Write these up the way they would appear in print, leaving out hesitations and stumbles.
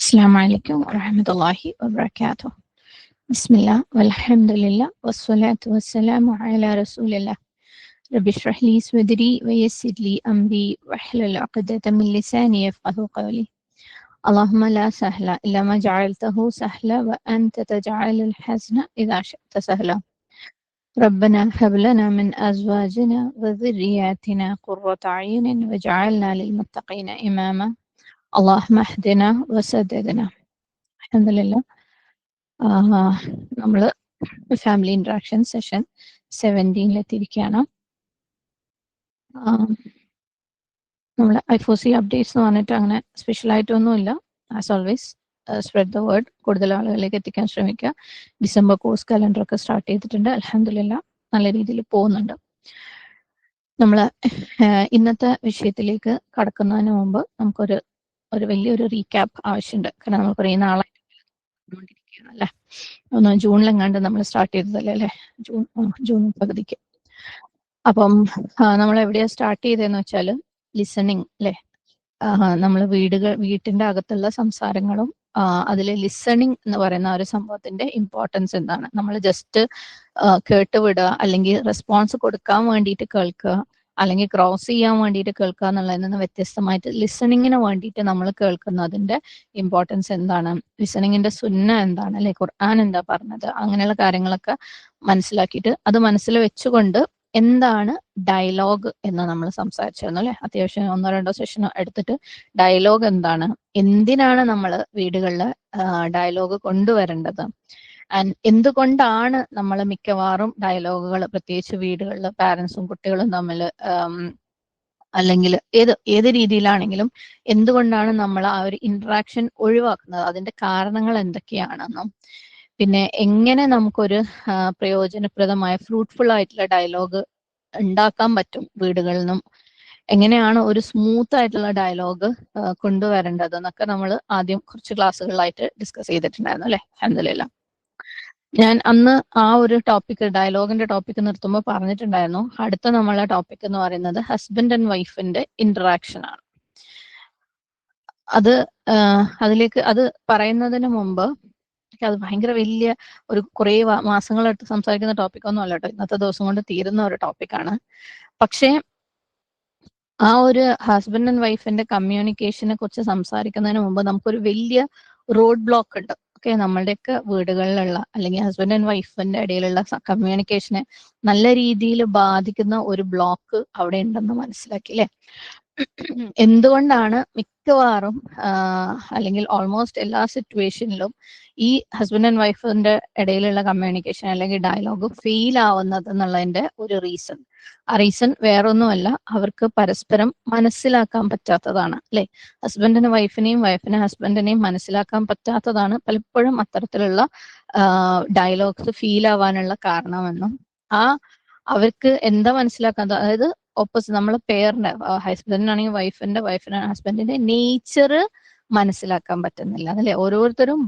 السلام عليكم ورحمة الله وبركاته. بسم الله والحمد لله والصلاة والسلام على رسول الله. رب اشرح لي صدري ويسر لي أمري واحلل عقدة من لساني يفقه قولي. اللهم لا سهل إلا ما جعلته سهلا وأنت تجعل الحزن إذا شئت سهلا. ربنا هب لنا من أزواجنا وذرياتنا قرة أعين واجعلنا للمتقين إماما. اللهم اهدنا وسددنا. الحمد لله. നമ്മൾ family interaction session 17-ലെത്തിയിരിക്കുകയാണ്. നമ്മൾ ഐഫോസി updates എന്ന് പറഞ്ഞിട്ട് അങ്ങനെ സ്പെഷ്യലായിട്ടൊന്നുമില്ല. As always spread the word, കൂടുതൽ ആളുകളിലേക്ക് എത്തിക്കാൻ ശ്രമിക്കുക. ഡിസംബർ കോഴ്സ് കലണ്ടറൊക്കെ സ്റ്റാർട്ട് ചെയ്തിട്ടുണ്ട്. അൽഹംദുലില്ലാ നല്ല രീതിയിൽ പോകുന്നുണ്ട്. നമ്മൾ ഇന്നത്തെ വിഷയത്തിലേക്ക് കടക്കുന്നതിന് മുമ്പ് നമുക്കൊരു വലിയൊരു റീക്യാപ്പ് ആവശ്യമുണ്ട്. കാരണം നമ്മൾ കുറേ നാളായിട്ട് അല്ലേ, ജൂണിലെങ്ങാണ്ട് നമ്മൾ സ്റ്റാർട്ട് ചെയ്തതല്ലേ അല്ലേ, ജൂൺ പകുതിക്ക്. അപ്പം നമ്മൾ എവിടെയാ സ്റ്റാർട്ട് ചെയ്തതെന്ന് വെച്ചാൽ ലിസണിങ് അല്ലേ. നമ്മൾ വീട്ടിന്റെ അകത്തുള്ള സംസാരങ്ങളും അതിൽ ലിസണിങ് എന്ന് പറയുന്ന ഒരു സംഭവത്തിന്റെ ഇമ്പോർട്ടൻസ് എന്താണ്, നമ്മൾ ജസ്റ്റ് കേട്ടുവിടുക അല്ലെങ്കിൽ റെസ്പോൺസ് കൊടുക്കാൻ വേണ്ടിയിട്ട് കേൾക്കുക അല്ലെങ്കിൽ ക്രോസ് ചെയ്യാൻ വേണ്ടിയിട്ട് കേൾക്കുക എന്നുള്ളതിൽ നിന്ന് വ്യത്യസ്തമായിട്ട് ലിസണിങ്ങിന് വേണ്ടിയിട്ട് നമ്മൾ കേൾക്കുന്നതിന്റെ ഇമ്പോർട്ടൻസ് എന്താണ്, ലിസണിങ്ങിന്റെ സുന്ന എന്താണ് അല്ലെ, ഖുർആൻ എന്താ പറഞ്ഞത്, അങ്ങനെയുള്ള കാര്യങ്ങളൊക്കെ മനസ്സിലാക്കിയിട്ട് അത് മനസ്സിൽ വെച്ചുകൊണ്ട് എന്താണ് ഡയലോഗ് എന്ന് നമ്മൾ സംസാരിച്ചിരുന്നു അല്ലെ. അത്യാവശ്യം 1-2 സെഷൻ എടുത്തിട്ട് ഡയലോഗ് എന്താണ്, എന്തിനാണ് നമ്മൾ വീടുകളിൽ ഡയലോഗ് കൊണ്ടുവരേണ്ടത്, ആൻഡ് എന്തുകൊണ്ടാണ് നമ്മൾ മിക്കവാറും ഡയലോഗുകൾ പ്രത്യേകിച്ച് വീടുകളിൽ പാരൻസും കുട്ടികളും തമ്മിൽ അല്ലെങ്കിൽ ഏത് രീതിയിലാണെങ്കിലും എന്തുകൊണ്ടാണ് നമ്മൾ ആ ഒരു ഇന്ററാക്ഷൻ ഒഴിവാക്കുന്നത്, അതിന്റെ കാരണങ്ങൾ എന്തൊക്കെയാണെന്നും പിന്നെ എങ്ങനെ നമുക്കൊരു പ്രയോജനപ്രദമായ ഫ്രൂട്ട്ഫുൾ ആയിട്ടുള്ള ഡയലോഗ് ഉണ്ടാക്കാൻ പറ്റും വീടുകളിൽ നിന്നും, എങ്ങനെയാണ് ഒരു സ്മൂത്ത് ആയിട്ടുള്ള ഡയലോഗ് കൊണ്ടുവരേണ്ടത് എന്നൊക്കെ നമ്മൾ ആദ്യം കുറച്ച് ക്ലാസ്സുകളിലായിട്ട് ഡിസ്കസ് ചെയ്തിട്ടുണ്ടായിരുന്നു അല്ലെ. അൽഹംദുലില്ലാ. ഞാൻ അന്ന് ആ ഒരു ടോപ്പിക്, ഡയലോഗിന്റെ ടോപ്പിക് നിർത്തുമ്പോൾ പറഞ്ഞിട്ടുണ്ടായിരുന്നു അടുത്ത നമ്മളെ ടോപ്പിക് എന്ന് പറയുന്നത് ഹസ്ബൻഡ് ആൻഡ് വൈഫിന്റെ ഇന്ററാക്ഷൻ ആണ്. അതിലേക്ക് അത് പറയുന്നതിന് മുമ്പ് അത് ഭയങ്കര വലിയ ഒരു കുറേ മാസങ്ങളെടുത്ത് സംസാരിക്കുന്ന ടോപ്പിക് ഒന്നും അല്ല കേട്ടോ, ഇന്നത്തെ ദിവസം കൊണ്ട് തീരുന്ന ഒരു ടോപ്പിക്കാണ്. പക്ഷേ ആ ഒരു ഹസ്ബൻഡ് ആൻഡ് വൈഫിന്റെ കമ്മ്യൂണിക്കേഷനെ കുറിച്ച് സംസാരിക്കുന്നതിന് മുമ്പ് നമുക്കൊരു വലിയ റോഡ് ബ്ലോക്ക് ഉണ്ട്. ഓക്കെ, നമ്മളുടെയൊക്കെ വീടുകളിലുള്ള അല്ലെങ്കിൽ ഹസ്ബൻഡ് ആൻഡ് വൈഫിന്റെ ഇടയിലുള്ള കമ്മ്യൂണിക്കേഷനെ നല്ല രീതിയിൽ ബാധിക്കുന്ന ഒരു ബ്ലോക്ക് അവിടെ ഉണ്ടെന്ന് മനസ്സിലാക്കി അല്ലേ. എന്തുകൊണ്ടാണ് മിക്കവാറും അല്ലെങ്കിൽ ഓൾമോസ്റ്റ് എല്ലാ സിറ്റുവേഷനിലും ഈ ഹസ്ബൻഡ് ആൻഡ് വൈഫിന്റെ ഇടയിലുള്ള കമ്മ്യൂണിക്കേഷൻ അല്ലെങ്കിൽ ഡയലോഗ് ഫെയിൽ ആവുന്നത് എന്നുള്ളതിന്റെ ഒരു റീസൺ, ആ റീസൺ വേറൊന്നുമല്ല, അവർക്ക് പരസ്പരം മനസ്സിലാക്കാൻ പറ്റാത്തതാണ് അല്ലെ. ഹസ്ബൻഡിന് വൈഫിനെയും വൈഫിന് ഹസ്ബൻഡിനെയും മനസ്സിലാക്കാൻ പറ്റാത്തതാണ് പലപ്പോഴും അത്തരത്തിലുള്ള ഡയലോഗ്സ് ഫീൽ ആവാനുള്ള കാരണമെന്നും അവർക്ക് എന്താ മനസ്സിലാക്കാത്തത്, അതായത് ഓപ്പോസിറ്റ് നമ്മളെ പേരിന്റെ ഹസ്ബൻഡിനാണെങ്കിൽ വൈഫിന് ഹസ്ബൻഡിന്റെ നേച്ചർ മനസ്സിലാക്കാൻ പറ്റുന്നില്ല അല്ലെ. ഓരോരുത്തരും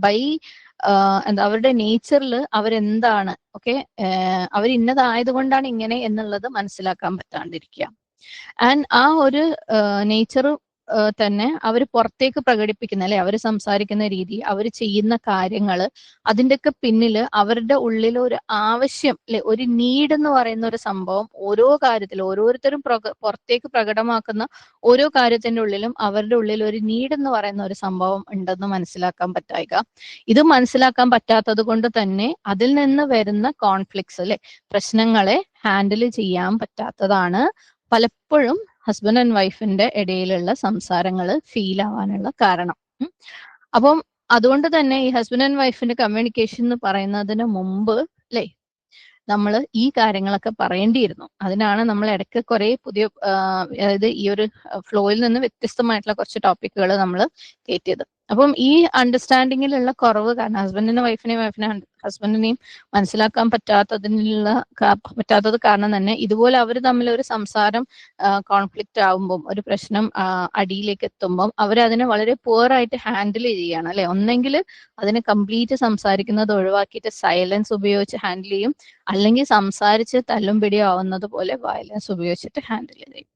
അവരുടെ നേച്ചറിൽ അവരെന്താണ്, ഓക്കെ, അവർ ഇന്നതായത് കൊണ്ടാണ് ഇങ്ങനെ എന്നുള്ളത് മനസ്സിലാക്കാൻ പറ്റാണ്ടിരിക്കുക. ആൻഡ് ആ ഒരു നേച്ചർ തന്നെ അവർ പുറത്തേക്ക് പ്രകടിപ്പിക്കുന്ന അല്ലെ, അവർ സംസാരിക്കുന്ന രീതി, അവർ ചെയ്യുന്ന കാര്യങ്ങള്, അതിൻ്റെയൊക്കെ പിന്നിൽ അവരുടെ ഉള്ളിൽ ഒരു ആവശ്യം അല്ലെ, ഒരു നീഡ് എന്ന് പറയുന്ന ഒരു സംഭവം ഓരോ കാര്യത്തിലും ഓരോരുത്തരും പുറത്തേക്ക് പ്രകടമാക്കുന്ന ഓരോ കാര്യത്തിന്റെ ഉള്ളിലും അവരുടെ ഉള്ളിൽ ഒരു നീഡ് എന്ന് പറയുന്ന ഒരു സംഭവം ഉണ്ടെന്ന് മനസ്സിലാക്കാൻ പറ്റായിക. ഇത് മനസ്സിലാക്കാൻ പറ്റാത്തത് കൊണ്ട് തന്നെ അതിൽ നിന്ന് വരുന്ന കോൺഫ്ലിക്ട്സ് അല്ലെ, പ്രശ്നങ്ങളെ ഹാൻഡിൽ ചെയ്യാൻ പറ്റാത്തതാണ് പലപ്പോഴും ഹസ്ബൻഡ് ആൻഡ് വൈഫിന്റെ ഇടയിലുള്ള സംസാരങ്ങൾ ഫീൽ ആവാനുള്ള കാരണം. അപ്പം അതുകൊണ്ട് തന്നെ ഈ ഹസ്ബൻഡ് ആൻഡ് വൈഫിന്റെ കമ്മ്യൂണിക്കേഷൻ എന്ന് പറയുന്നതിന് മുമ്പ് അല്ലേ, നമ്മൾ ഈ കാര്യങ്ങളൊക്കെ പറയേണ്ടിയിരുന്നു. അതിനാണ് നമ്മൾ ഇടയ്ക്ക് കുറെ പുതിയ അതായത് ഈ ഒരു ഫ്ലോയിൽ നിന്ന് വ്യത്യസ്തമായിട്ടുള്ള കുറച്ച് ടോപ്പിക്കുകൾ നമ്മൾ കയറ്റിയത്. അപ്പം ഈ അണ്ടർസ്റ്റാൻഡിങ്ങിലുള്ള കുറവ് കാരണം വൈഫിനെയും ഹസ്ബൻഡിനെയും മനസ്സിലാക്കാൻ പറ്റാത്തത് കാരണം തന്നെ ഇതുപോലെ അവർ തമ്മിൽ ഒരു സംസാരം കോൺഫ്ലിക്റ്റ് ആവുമ്പം, ഒരു പ്രശ്നം അടിയിലേക്ക് എത്തുമ്പം അവരതിനെ വളരെ പുവറായിട്ട് ഹാൻഡിൽ ചെയ്യാണ് അല്ലെ. ഒന്നെങ്കിൽ അതിനെ കംപ്ലീറ്റ് സംസാരിക്കുന്നത് ഒഴിവാക്കിയിട്ട് സൈലൻസ് ഉപയോഗിച്ച് ഹാൻഡിൽ ചെയ്യും, അല്ലെങ്കിൽ സംസാരിച്ച് തല്ലും പിടിയും ആവുന്നത് പോലെ വയലൻസ് ഉപയോഗിച്ചിട്ട് ഹാൻഡിൽ ചെയ്യും.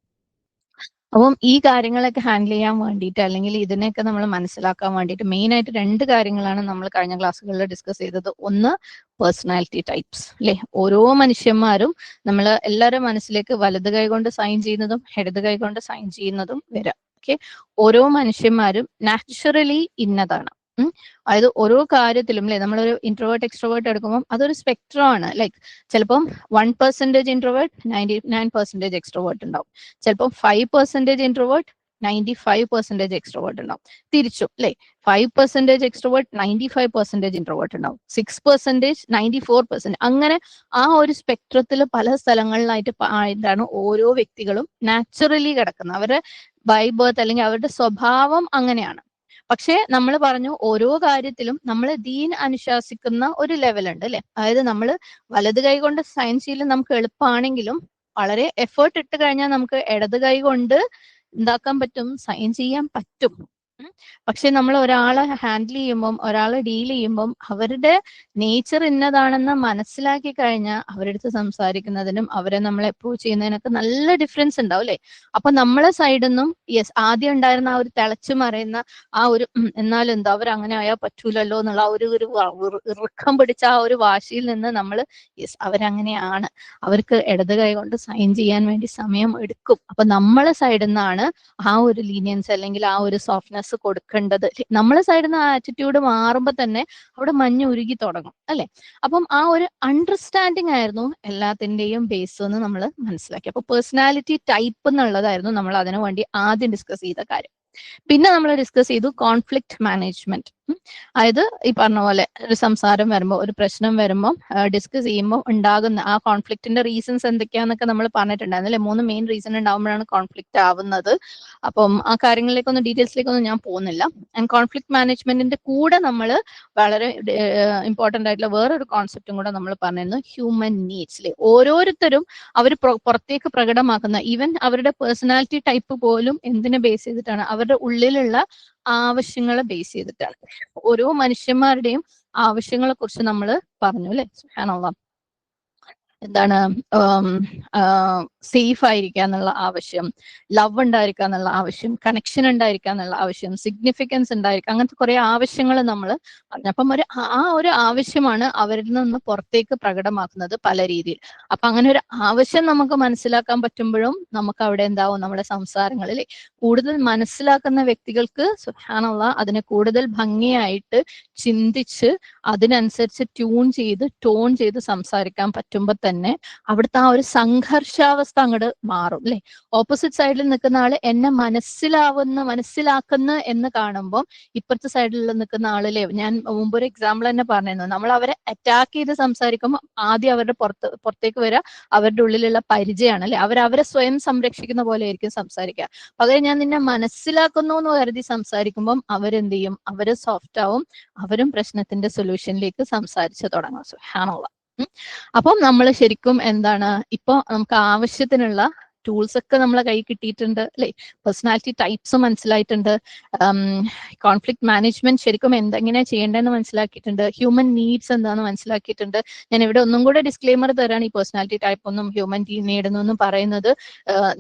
അപ്പം ഈ കാര്യങ്ങളൊക്കെ ഹാൻഡിൽ ചെയ്യാൻ വേണ്ടിയിട്ട് അല്ലെങ്കിൽ ഇതിനെയൊക്കെ നമ്മൾ മനസ്സിലാക്കാൻ വേണ്ടിയിട്ട് മെയിൻ ആയിട്ട് 2 കാര്യങ്ങളാണ് നമ്മൾ കഴിഞ്ഞ ക്ലാസ്സുകളിൽ ഡിസ്കസ് ചെയ്തത്. ഒന്ന് പേഴ്സണാലിറ്റി ടൈപ്സ് അല്ലെ. ഓരോ മനുഷ്യന്മാരും നമ്മൾ എല്ലാവരുടെ മനസ്സിലേക്ക് വലത് കൈ കൊണ്ട് സൈൻ ചെയ്യുന്നതും ഇടത് കൈ കൊണ്ട് സൈൻ ചെയ്യുന്നതും വരാം. ഓക്കെ, ഓരോ മനുഷ്യന്മാരും നാച്ചുറലി ഇന്നതാണ്. അതായത് ഓരോ കാര്യത്തിലും അല്ലെ, നമ്മളൊരു ഇൻട്രോവേർട്ട് എക്സ്ട്രോവേർട്ട് എടുക്കുമ്പോൾ അതൊരു സ്പെക്ട്രം ആണ്. ലൈക്ക് ചിലപ്പം 1% ഇൻട്രോവേർട്ട് 99% എക്സ്ട്രോവേർട്ട് ഉണ്ടാവും. ചിലപ്പോൾ 5% ഇൻട്രോവേർട്ട് 95% എക്സ്ട്രോവേർട്ട് ഉണ്ടാവും. തിരിച്ചും അല്ലെ, 5% എക്സ്ട്രോവേർട്ട് 95% ഇൻട്രോവേർട്ട് ഉണ്ടാവും. 6% 94%. അങ്ങനെ ആ ഒരു സ്പെക്ട്രത്തിൽ പല സ്ഥലങ്ങളിലായിട്ട് ആയിട്ടാണ് ഓരോ വ്യക്തികളും നാച്ചുറലി കിടക്കുന്നത്. അവരുടെ ബൈ ബർത്ത് അല്ലെങ്കിൽ അവരുടെ സ്വഭാവം അങ്ങനെയാണ്. പക്ഷെ നമ്മൾ പറഞ്ഞു ഓരോ കാര്യത്തിലും നമ്മൾ ദീൻ അനുശാസിക്കുന്ന ഒരു ലെവൽ ഉണ്ട് അല്ലെ. അതായത് നമ്മൾ വലത് കൈ കൊണ്ട് സൈൻ ചെയ്യൽ നമുക്ക് എളുപ്പമാണെങ്കിലും വളരെ എഫേർട്ട് ഇട്ട് കഴിഞ്ഞാൽ നമുക്ക് ഇടത് കൈ കൊണ്ട് എന്താക്കാൻ പറ്റും, സൈൻ ചെയ്യാൻ പറ്റും. പക്ഷെ നമ്മൾ ഒരാളെ ഹാൻഡിൽ ചെയ്യുമ്പം, ഒരാളെ ഡീൽ ചെയ്യുമ്പം അവരുടെ നേച്ചർ ഇന്നതാണെന്ന് മനസ്സിലാക്കി കഴിഞ്ഞാൽ അവരുടെ അടുത്ത് സംസാരിക്കുന്നതിനും അവരെ നമ്മൾ അപ്രോച്ച് ചെയ്യുന്നതിനൊക്കെ നല്ല ഡിഫറൻസ് ഉണ്ടാവും അല്ലെ. അപ്പൊ നമ്മളെ സൈഡിൽ നിന്നും യെസ്, ആദ്യം ഉണ്ടായിരുന്ന ആ ഒരു തിളച്ചു മറയുന്ന ആ ഒരു എന്നാലും എന്താ അവരങ്ങനെ ആയാൽ പറ്റൂലല്ലോ എന്നുള്ള ആ ഒരു ഇറുക്കം പിടിച്ച ആ ഒരു വാശിയിൽ നിന്ന് നമ്മൾ യെസ് അവരങ്ങനെയാണ്, അവർക്ക് ഇടത് കൈ കൊണ്ട് സൈൻ ചെയ്യാൻ വേണ്ടി സമയം എടുക്കും. അപ്പൊ നമ്മളെ സൈഡിൽ നിന്നാണ് ആ ഒരു ലീനിയൻസ് അല്ലെങ്കിൽ ആ ഒരു സോഫ്റ്റ്നെസ് കൊടുക്കേണ്ടത്. നമ്മളെ സൈഡിൽ നിന്ന് ആ ആറ്റിറ്റ്യൂഡ് മാറുമ്പോൾ തന്നെ അവിടെ മഞ്ഞ് ഉരുകി തുടങ്ങും അല്ലെ. അപ്പം ആ ഒരു അണ്ടർസ്റ്റാൻഡിങ് ആയിരുന്നു എല്ലാത്തിന്റെയും ബേസ് എന്ന് നമ്മൾ മനസ്സിലാക്കി. അപ്പൊ പേഴ്സണാലിറ്റി ടൈപ്പ് എന്നുള്ളതായിരുന്നു നമ്മൾ അതിനു വേണ്ടി ആദ്യം ഡിസ്കസ് ചെയ്ത കാര്യം. പിന്നെ നമ്മൾ ഡിസ്കസ് ചെയ്തു കോൺഫ്ലിക്റ്റ് മാനേജ്മെന്റ്. അതായത് ഈ പറഞ്ഞ പോലെ ഒരു സംസാരം വരുമ്പോൾ, ഒരു പ്രശ്നം വരുമ്പോൾ ഡിസ്കസ് ചെയ്യുമ്പോൾ ഉണ്ടാകുന്ന ആ കോൺഫ്ലിക്റ്റിന്റെ റീസൺസ് എന്തൊക്കെയാന്നൊക്കെ നമ്മൾ പറഞ്ഞിട്ടുണ്ടായിരുന്നു അല്ലെ. 3 മെയിൻ റീസൺ ഉണ്ടാകുമ്പോഴാണ് കോൺഫ്ലിക്റ്റ് ആവുന്നത്. അപ്പം ആ കാര്യങ്ങളിലേക്കൊന്നും ഡീറ്റെയിൽസിലേക്കൊന്നും ഞാൻ പോകുന്നില്ല. ആൻഡ് കോൺഫ്ലിക്റ്റ് മാനേജ്മെന്റിന്റെ കൂടെ നമ്മൾ വളരെ ഇമ്പോർട്ടന്റ് ആയിട്ടുള്ള വേറൊരു കോൺസെപ്റ്റും കൂടെ നമ്മൾ പറഞ്ഞിരുന്നു, ഹ്യൂമൻ നീഡ്സിലെ ഓരോരുത്തരും അവർ പുറത്തേക്ക് പ്രകടമാക്കുന്ന ഈവൻ അവരുടെ പേഴ്സണാലിറ്റി ടൈപ്പ് പോലും എന്തിനെ ബേസ് ചെയ്തിട്ടാണ്, അവരുടെ ഉള്ളിലുള്ള ആവശ്യങ്ങളെ ബേസ് ചെയ്തിട്ടാണ്. ഓരോ മനുഷ്യന്മാരുടെയും ആവശ്യങ്ങളെ കുറിച്ച് നമ്മൾ പറഞ്ഞു അല്ലെ. സുബ്ഹാനല്ലാഹ്, എന്താണ് സേഫ് ആയിരിക്കുക എന്നുള്ള ആവശ്യം, ലവ് ഉണ്ടായിരിക്കുക എന്നുള്ള ആവശ്യം, കണക്ഷൻ ഉണ്ടായിരിക്കുക എന്നുള്ള ആവശ്യം, സിഗ്നിഫിക്കൻസ് ഉണ്ടായിരിക്കുക, അങ്ങനത്തെ കുറെ ആവശ്യങ്ങൾ നമ്മൾ പറഞ്ഞു. അപ്പം ആ ഒരു ആവശ്യമാണ് അവരിൽ നിന്ന് പുറത്തേക്ക് പ്രകടമാക്കുന്നത് പല രീതിയിൽ. അപ്പൊ അങ്ങനെ ഒരു ആവശ്യം നമുക്ക് മനസ്സിലാക്കാൻ പറ്റുമ്പോഴും നമുക്ക് അവിടെ എന്താവും, നമ്മുടെ സംസാരങ്ങളിൽ കൂടുതൽ മനസ്സിലാക്കുന്ന വ്യക്തികൾക്ക് സുബ്ഹാനല്ലാഹ് അതിനെ കൂടുതൽ ഭംഗിയായിട്ട് ചിന്തിച്ച് അതിനനുസരിച്ച് ട്യൂൺ ചെയ്ത് ടോൺ ചെയ്ത് സംസാരിക്കാൻ പറ്റുമ്പോൾ തന്നെ അവിടുത്തെ ആ ഒരു സംഘർഷാവസ്ഥ അങ്ങോട്ട് മാറും അല്ലെ. ഓപ്പോസിറ്റ് സൈഡിൽ നിൽക്കുന്ന ആള് എന്നെ മനസ്സിലാക്കുന്ന എന്ന് കാണുമ്പോൾ ഇപ്പുറത്തെ സൈഡിൽ നിൽക്കുന്ന ആളിലെ, ഞാൻ മുമ്പ് ഒരു എക്സാമ്പിൾ തന്നെ പറഞ്ഞിരുന്നു, നമ്മൾ അവരെ അറ്റാക്ക് ചെയ്ത് സംസാരിക്കുമ്പോൾ ആദ്യം അവരുടെ പുറത്തേക്ക് വരിക അവരുടെ ഉള്ളിലുള്ള പരിചയമാണ് അല്ലെ. അവരെ സ്വയം സംരക്ഷിക്കുന്ന പോലെ ആയിരിക്കും സംസാരിക്കുക. പകരം ഞാൻ നിന്നെ മനസ്സിലാക്കുന്നു എന്ന് കരുതി സംസാരിക്കുമ്പോൾ അവരെന്ത് ചെയ്യും, അവര് സോഫ്റ്റ് ആവും, അവരും പ്രശ്നത്തിന്റെ സൊല്യൂഷനിലേക്ക് സംസാരിച്ചു തുടങ്ങും. സുബ്ഹാനല്ലാഹ്. അപ്പം നമ്മൾ ശരിക്കും എന്താണ്, ഇപ്പൊ നമുക്ക് ആവശ്യത്തിനുള്ള ടൂൾസ് ഒക്കെ നമ്മളെ കൈ കിട്ടിയിട്ടുണ്ട് അല്ലെ. പേഴ്സണാലിറ്റി ടൈപ്സ് മനസ്സിലായിട്ടുണ്ട്, കോൺഫ്ലിക്ട് മാനേജ്മെന്റ് ശരിക്കും എന്തെങ്ങനെ ചെയ്യേണ്ടതെന്ന് മനസ്സിലാക്കിയിട്ടുണ്ട്, ഹ്യൂമൻ നീഡ്സ് എന്താണെന്ന് മനസ്സിലാക്കിയിട്ടുണ്ട്. ഞാൻ ഇവിടെ ഒന്നും കൂടെ ഡിസ്ക്ലെയിമർ തരാണ്, ഈ പേഴ്സണാലിറ്റി ടൈപ്പ് ഒന്നും ഹ്യൂമൻ നീഡ് എന്നൊന്നും പറയുന്നത്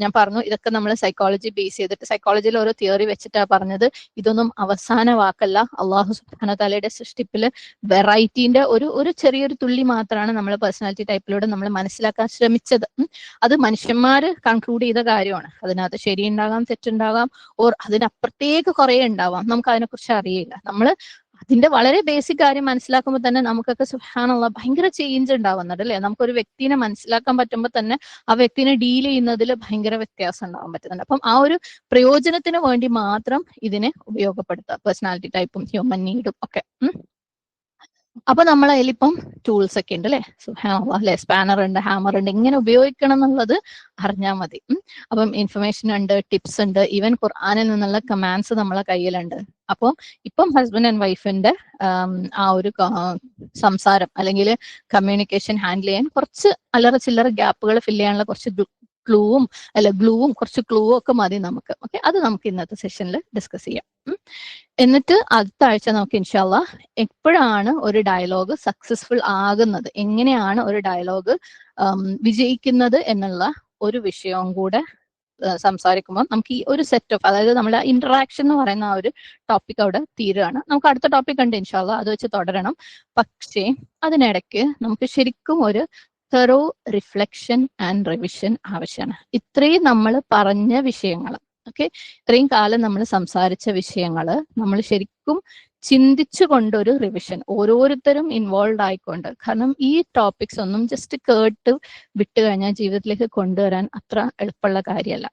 ഞാൻ പറഞ്ഞു ഇതൊക്കെ നമ്മൾ സൈക്കോളജി ബേസ് ചെയ്തിട്ട്, സൈക്കോളജിയിൽ ഓരോ തിയറി വെച്ചിട്ടാണ് പറഞ്ഞത്. ഇതൊന്നും അവസാന വാക്കല്ല. അള്ളാഹു സുബ്ഹാനഹു വ തആലയുടെ സൃഷ്ടിപ്പില് വെറൈറ്റീന്റെ ഒരു ചെറിയൊരു തുള്ളി മാത്രമാണ് നമ്മൾ പേഴ്സണാലിറ്റി ടൈപ്പിലൂടെ നമ്മൾ മനസ്സിലാക്കാൻ ശ്രമിച്ചത്. അത് മനുഷ്യന്മാര് കൺക്ലൂഡ് ചെയ്ത കാര്യമാണ്. അതിനകത്ത് ശരിയുണ്ടാകാം, തെറ്റുണ്ടാകാം, ഓർ അതിനപ്പുറത്തേക്ക് കുറെ ഉണ്ടാവാം, നമുക്ക് അതിനെക്കുറിച്ച് അറിയില്ല. നമ്മൾ അതിന്റെ വളരെ ബേസിക് കാര്യം മനസ്സിലാക്കുമ്പോൾ തന്നെ നമുക്കൊക്കെ സുബ്ഹാനല്ലാഹ് ഭയങ്കര ചേഞ്ച് ഉണ്ടാവുന്നുണ്ട് അല്ലെ. നമുക്കൊരു വ്യക്തിനെ മനസ്സിലാക്കാൻ പറ്റുമ്പോൾ തന്നെ ആ വ്യക്തിനെ ഡീൽ ചെയ്യുന്നതിൽ ഭയങ്കര വ്യത്യാസം ഉണ്ടാവാൻ പറ്റുന്നുണ്ട്. അപ്പം ആ ഒരു പ്രയോജനത്തിന് വേണ്ടി മാത്രം ഇതിനെ ഉപയോഗപ്പെടുത്തുക, പേഴ്സണാലിറ്റി ടൈപ്പും ഹ്യൂമൻ നീഡും ഒക്കെ. അപ്പൊ നമ്മളെ കയ്യിലിപ്പം ടൂൾസ് ഒക്കെ ഉണ്ട് അല്ലെ. സുബ്ഹാനല്ലാഹ് അല്ലെ, സ്പാനർ ഉണ്ട്, ഹാമർ ഉണ്ട്, ഇങ്ങനെ ഉപയോഗിക്കണം എന്നുള്ളത് അറിഞ്ഞാൽ മതി. അപ്പം ഇൻഫർമേഷൻ ഉണ്ട്, ടിപ്സ് ഉണ്ട്, ഈവൻ ഖുർആനിൽ നിന്നുള്ള കമാൻഡ്സ് നമ്മളെ കയ്യിലുണ്ട്. അപ്പം ഇപ്പം ഹസ്ബൻഡ് ആൻഡ് വൈഫിന്റെ ആ ഒരു സംസാരം അല്ലെങ്കിൽ കമ്മ്യൂണിക്കേഷൻ ഹാൻഡിൽ ചെയ്യാൻ കുറച്ച് അല്ലറ ചില്ലറ ഗ്യാപ്പുകൾ ഫില്ല് ചെയ്യാനുള്ള കുറച്ച് ഗ്ലൂവും കുറച്ച് ക്ലൂവും ഒക്കെ മതി നമുക്ക്. ഓക്കെ, അത് നമുക്ക് ഇന്നത്തെ സെഷനിൽ ഡിസ്കസ് ചെയ്യാം. എന്നിട്ട് അടുത്ത ആഴ്ച നമുക്ക് ഇൻഷാല്ലാ എപ്പോഴാണ് ഒരു ഡയലോഗ് സക്സസ്ഫുൾ ആകുന്നത്, എങ്ങനെയാണ് ഒരു ഡയലോഗ് വിജയിക്കുന്നത് എന്നുള്ള ഒരു വിഷയവും കൂടെ സംസാരിക്കുമ്പോൾ നമുക്ക് ഈ ഒരു സെറ്റ് ഓഫ്, അതായത് നമ്മുടെ ഇന്ററാക്ഷൻ എന്ന് പറയുന്ന ആ ഒരു ടോപ്പിക് അവിടെ തീരുകയാണ്. നമുക്ക് അടുത്ത ടോപ്പിക് ഉണ്ട് ഇൻഷാല്ലാ, അത് വെച്ച് തുടരണം. പക്ഷേ അതിനിടയ്ക്ക് നമുക്ക് ശരിക്കും ഒരു തെറോ റിഫ്ലക്ഷൻ ആൻഡ് റിവിഷൻ ആവശ്യമാണ്. ഇത്രയും നമ്മൾ പറഞ്ഞ വിഷയങ്ങൾ, ഓക്കെ, ഇത്രയും കാലം നമ്മൾ സംസാരിച്ച വിഷയങ്ങൾ നമ്മൾ ശരിക്കും ചിന്തിച്ചു കൊണ്ടൊരു റിവിഷൻ ഓരോരുത്തരും ഇൻവോൾവ് ആയിക്കൊണ്ട്, കാരണം ഈ ടോപ്പിക്സ് ഒന്നും ജസ്റ്റ് കേട്ട് വിട്ട് കഴിഞ്ഞാൽ ജീവിതത്തിലേക്ക് കൊണ്ടുവരാൻ അത്ര എളുപ്പമുള്ള കാര്യമല്ല.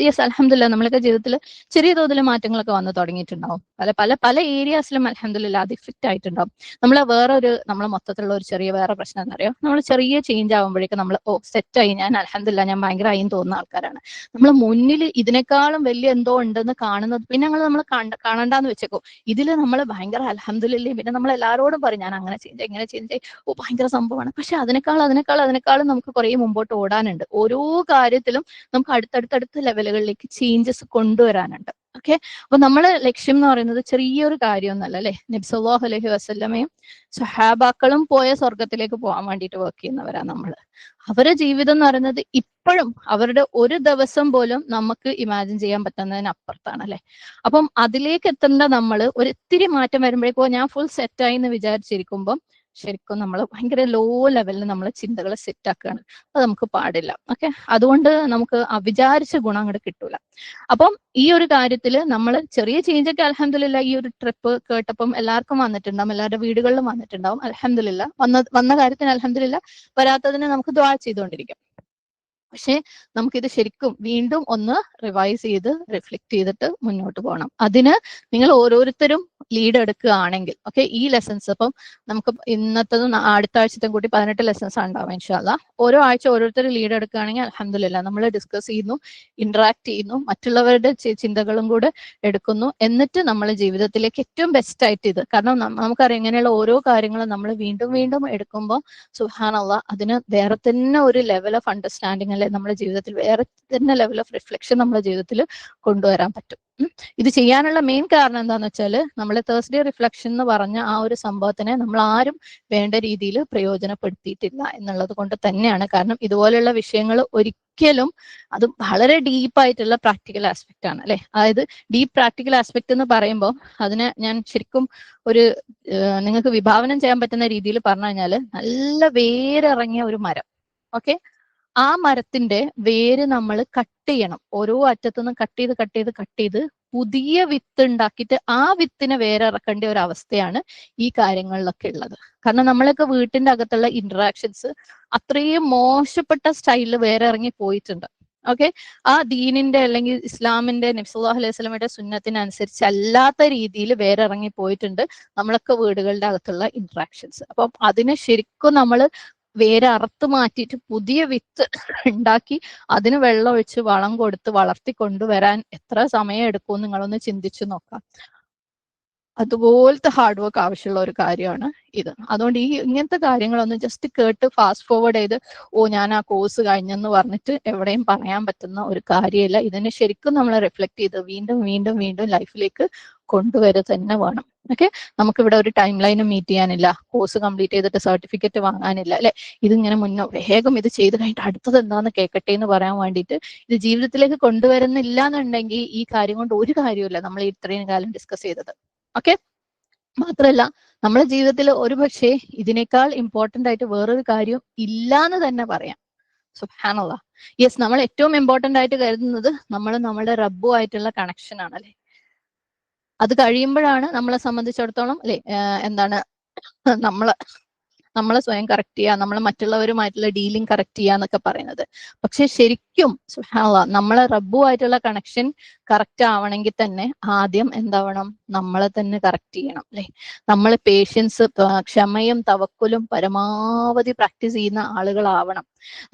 യെസ്, അൽഹംദുലില്ലാ നമ്മളൊക്കെ ജീവിതത്തിൽ ചെറിയ തോതിൽ മാറ്റങ്ങളൊക്കെ വന്നു തുടങ്ങിയിട്ടുണ്ടാവും. പല പല പല ഏരിയാസിലും അൽഹംദുലില്ലാ അത് ഇഫക്റ്റ് ആയിട്ടുണ്ടാവും. നമ്മളെ മൊത്തത്തിലുള്ള ഒരു ചെറിയ വേറെ പ്രശ്നം എന്നറിയോ, നമ്മൾ ചെറിയ ചേഞ്ച് ആകുമ്പോഴേക്കും നമ്മൾ സെറ്റായി, ഞാൻ അൽഹംദുലില്ലാ ഞാൻ ഭയങ്കരമായി തോന്നുന്ന ആൾക്കാരാണ്. നമ്മൾ മുന്നിൽ ഇതിനേക്കാളും വലിയ എന്തോ ഉണ്ടെന്ന് കാണുന്നത് പിന്നെ നമ്മൾ കാണണ്ടെന്ന് വെച്ചേക്കും. ഇതിൽ നമ്മൾ ഭയങ്കര അൽഹംദുലില്ലാ, പിന്നെ നമ്മൾ എല്ലാവരോടും പറയും ഞാൻ അങ്ങനെ ചേഞ്ച് ഇങ്ങനെ ചേഞ്ച്, ഭയങ്കര സംഭവമാണ്. പക്ഷെ അതിനേക്കാളും നമുക്ക് കുറെ മുമ്പോട്ട് ഓടാനുണ്ട്. ഓരോ കാര്യത്തിലും നമുക്ക് അടുത്തടുത്ത ലെവലുകളിലേക്ക് ചേഞ്ചസ് കൊണ്ടുവരാനുണ്ട്. ഓക്കെ, അപ്പൊ നമ്മളെ ലക്ഷ്യം എന്ന് പറയുന്നത് ചെറിയൊരു കാര്യമൊന്നുമല്ല അല്ലെ. നബി സല്ലല്ലാഹു അലൈഹി വസല്ലമയും സഹാബാക്കളും പോയ സ്വർഗത്തിലേക്ക് പോകാൻ വേണ്ടിയിട്ട് വർക്ക് ചെയ്യുന്നവരാണ് നമ്മൾ. അവരുടെ ജീവിതം എന്ന് പറയുന്നത് ഇപ്പോഴും അവരുടെ ഒരു ദിവസം പോലും നമുക്ക് ഇമാജിൻ ചെയ്യാൻ പറ്റുന്നതിനപ്പുറത്താണ് അല്ലെ. അപ്പം അതിലേക്ക് എത്തേണ്ട നമ്മൾ ഒരിത്തിരി മാറ്റം വരുമ്പോഴേക്കോ ഞാൻ ഫുൾ സെറ്റായി എന്ന് വിചാരിച്ചിരിക്കുമ്പോൾ ശരിക്കും നമ്മൾ ഭയങ്കര ലോ ലെവലിൽ നമ്മൾ ചിന്തകൾ സെറ്റ് ആക്കുകയാണ്. അത് നമുക്ക് പാടില്ല. ഓക്കെ, അതുകൊണ്ട് നമുക്ക് വിചാരിച്ച ഗുണം അങ്ങോട്ട് കിട്ടൂല. അപ്പം ഈ ഒരു കാര്യത്തിൽ നമ്മൾ ചെറിയ ചേഞ്ച് ഒക്കെ അൽഹംദുലില്ലാ ഈ ഒരു ട്രിപ്പ് കേട്ടപ്പം എല്ലാവർക്കും വന്നിട്ടുണ്ടാവും, എല്ലാവരുടെ വീടുകളിലും വന്നിട്ടുണ്ടാവും. അൽഹംദുലില്ലാ വന്ന കാര്യത്തിന് അൽഹംദുലില്ലാ, വരാത്തതിന് നമുക്ക് ദുആ ചെയ്തുകൊണ്ടിരിക്കാം. പക്ഷെ നമുക്കിത് ശരിക്കും വീണ്ടും ഒന്ന് റിവൈസ് ചെയ്ത് റിഫ്ലക്ട് ചെയ്തിട്ട് മുന്നോട്ട് പോകണം. അതിന് നിങ്ങൾ ഓരോരുത്തരും ലീഡ് എടുക്കുകയാണെങ്കിൽ, ഓക്കെ, ഈ ലെസൺസ് ഇപ്പം നമുക്ക് ഇന്നത്തതും അടുത്ത ആഴ്ചത്തും കൂടി 18 ലെസൺസ് ഉണ്ടാവും ഇൻഷാല്ലാ. ഓരോ ആഴ്ച ഓരോരുത്തർ ലീഡ് എടുക്കുകയാണെങ്കിൽ അൽഹംദുലില്ലാ നമ്മൾ ഡിസ്കസ് ചെയ്യുന്നു, ഇന്ററാക്ട് ചെയ്യുന്നു, മറ്റുള്ളവരുടെ ചിന്തകളും കൂടെ എടുക്കുന്നു. എന്നിട്ട് നമ്മൾ ജീവിതത്തിലേക്ക് ഏറ്റവും ബെസ്റ്റ് ആയിട്ട് ഇത്, കാരണം നമുക്കറിയാം ഇങ്ങനെയുള്ള ഓരോ കാര്യങ്ങളും നമ്മൾ വീണ്ടും വീണ്ടും എടുക്കുമ്പോൾ സുബ്ഹാനല്ലാഹ് അതിന് വേറെ തന്നെ ഒരു ലെവൽ ഓഫ് അണ്ടർസ്റ്റാൻഡിങ് അല്ലെ നമ്മുടെ ജീവിതത്തിൽ, വേറെ തന്നെ ലെവൽ ഓഫ് റിഫ്ലക്ഷൻ നമ്മുടെ ജീവിതത്തിൽ കൊണ്ടുവരാൻ പറ്റും. ഇത് ചെയ്യാനുള്ള മെയിൻ കാരണം എന്താണെന്ന് വെച്ചാൽ നമ്മൾ തേഴ്സ്ഡേ റിഫ്ലക്ഷൻ എന്ന് പറഞ്ഞ ആ ഒരു സംഭവത്തിനെ നമ്മൾ ആരും വേണ്ട രീതിയിൽ പ്രയോജനപ്പെടുത്തിയിട്ടില്ല എന്നുള്ളത് കൊണ്ട് തന്നെയാണ്. കാരണം ഇതുപോലെയുള്ള വിഷയങ്ങൾ ഒരിക്കലും അത് വളരെ ഡീപ്പായിട്ടുള്ള പ്രാക്ടിക്കൽ ആസ്പെക്ട് ആണ് അല്ലെ. അതായത് ഡീപ്പ് പ്രാക്ടിക്കൽ ആസ്പെക്ട് എന്ന് പറയുമ്പോൾ അതിനെ ഞാൻ ശരിക്കും ഒരു നിങ്ങൾക്ക് വിഭാവനം ചെയ്യാൻ പറ്റുന്ന രീതിയിൽ പറഞ്ഞു കഴിഞ്ഞാൽ നല്ല വേരിറങ്ങിയ ഒരു മരം, ഓക്കെ, ആ മരത്തിന്റെ വേര് നമ്മൾ കട്ട് ചെയ്യണം. ഓരോ അറ്റത്തുനിന്നും കട്ട് ചെയ്ത് പുതിയ വിത്ത് ഉണ്ടാക്കിയിട്ട് ആ വിത്തിനെ വേരിറക്കേണ്ട ഒരു അവസ്ഥയാണ് ഈ കാര്യങ്ങളിലൊക്കെ ഉള്ളത്. കാരണം നമ്മളൊക്കെ വീട്ടിന്റെ അകത്തുള്ള ഇന്ററാക്ഷൻസ് അത്രയും മോശപ്പെട്ട സ്റ്റൈലിൽ വേറെ ഇറങ്ങി പോയിട്ടുണ്ട്. ഓക്കെ, ആ ദീനിന്റെ അല്ലെങ്കിൽ ഇസ്ലാമിന്റെ നബി സല്ലല്ലാഹു അലൈഹി വസല്ലമയുടെ സുന്നത്തിനനുസരിച്ച് അല്ലാത്ത രീതിയിൽ വേറെ ഇറങ്ങി പോയിട്ടുണ്ട് നമ്മളൊക്കെ വീടുകളുടെ അകത്തുള്ള ഇന്ററാക്ഷൻസ്. അപ്പം അതിനെ ശരിക്കും നമ്മൾ വേറെ അറുത്ത് മാറ്റിയിട്ട് പുതിയ വിത്ത് ഉണ്ടാക്കി അതിന് വെള്ളം ഒഴിച്ച് വളം കൊടുത്ത് വളർത്തി കൊണ്ടുവരാൻ എത്ര സമയം എടുക്കും നിങ്ങളൊന്ന് ചിന്തിച്ചു നോക്കാം. അതുപോലത്തെ ഹാർഡ് വർക്ക് ആവശ്യമുള്ള ഒരു കാര്യമാണ് ഇത്. അതുകൊണ്ട് ഇങ്ങനത്തെ കാര്യങ്ങളൊന്നും ജസ്റ്റ് കേട്ട് ഫാസ്റ്റ് ഫോർവേഡ് ചെയ്ത് ഞാൻ ആ കോഴ്സ് കഴിഞ്ഞെന്ന് പറഞ്ഞിട്ട് എവിടെയും പറയാൻ പറ്റുന്ന ഒരു കാര്യമില്ല. ഇതിനെ ശരിക്കും നമ്മൾ റിഫ്ലക്ട് ചെയ്ത് വീണ്ടും വീണ്ടും വീണ്ടും ലൈഫിലേക്ക് കൊണ്ടുവരിക തന്നെ വേണം. ഓക്കെ, നമുക്കിവിടെ ഒരു ടൈം ലൈനും മീറ്റ് ചെയ്യാനില്ല, കോഴ്സ് കംപ്ലീറ്റ് ചെയ്തിട്ട് സർട്ടിഫിക്കറ്റ് വാങ്ങാനില്ല അല്ലെ. ഇതിങ്ങനെ വേഗം ഇത് ചെയ്ത് കഴിഞ്ഞിട്ട് അടുത്തത് എന്താന്ന് കേൾക്കട്ടെ എന്ന് പറയാൻ വേണ്ടിയിട്ട് ഇത് ജീവിതത്തിലേക്ക് കൊണ്ടുവരുന്നില്ല എന്നുണ്ടെങ്കിൽ ഈ കാര്യം കൊണ്ട് ഒരു കാര്യമില്ല നമ്മൾ ഇത്രയും കാലം ഡിസ്കസ് ചെയ്തത്. ഓക്കെ, മാത്രല്ല നമ്മുടെ ജീവിതത്തിൽ ഒരു പക്ഷേ ഇതിനേക്കാൾ ഇമ്പോർട്ടന്റ് ആയിട്ട് വേറൊരു കാര്യം ഇല്ലാന്ന് തന്നെ പറയാം. സുബ്ഹാനല്ലാഹ്. യെസ്, നമ്മൾ ഏറ്റവും ഇമ്പോർട്ടന്റ് ആയിട്ട് കരുതുന്നത് നമ്മുടെ റബ്ബുമായിട്ടുള്ള കണക്ഷൻ ആണ് അല്ലെ. അത് കഴിയുമ്പോഴാണ് നമ്മളെ സംബന്ധിച്ചിടത്തോളം അല്ലെ എന്താണ് നമ്മളെ സ്വയം കറക്റ്റ് ചെയ്യുക, നമ്മളെ മറ്റുള്ളവരുമായിട്ടുള്ള ഡീലിംഗ് കറക്റ്റ് ചെയ്യുക എന്നൊക്കെ പറയുന്നത്. പക്ഷെ ശരിക്കും സുബ്ഹാനല്ലാഹ് നമ്മളെ റബ്ബുമായിട്ടുള്ള കണക്ഷൻ കറക്റ്റ് ആവണമെങ്കിൽ തന്നെ ആദ്യം എന്താവണം, നമ്മളെ തന്നെ കറക്റ്റ് ചെയ്യണം അല്ലെ. നമ്മൾ പേഷ്യൻസ്, ക്ഷമയും തവക്കുലും പരമാവധി പ്രാക്ടീസ് ചെയ്യുന്ന ആളുകളാവണം.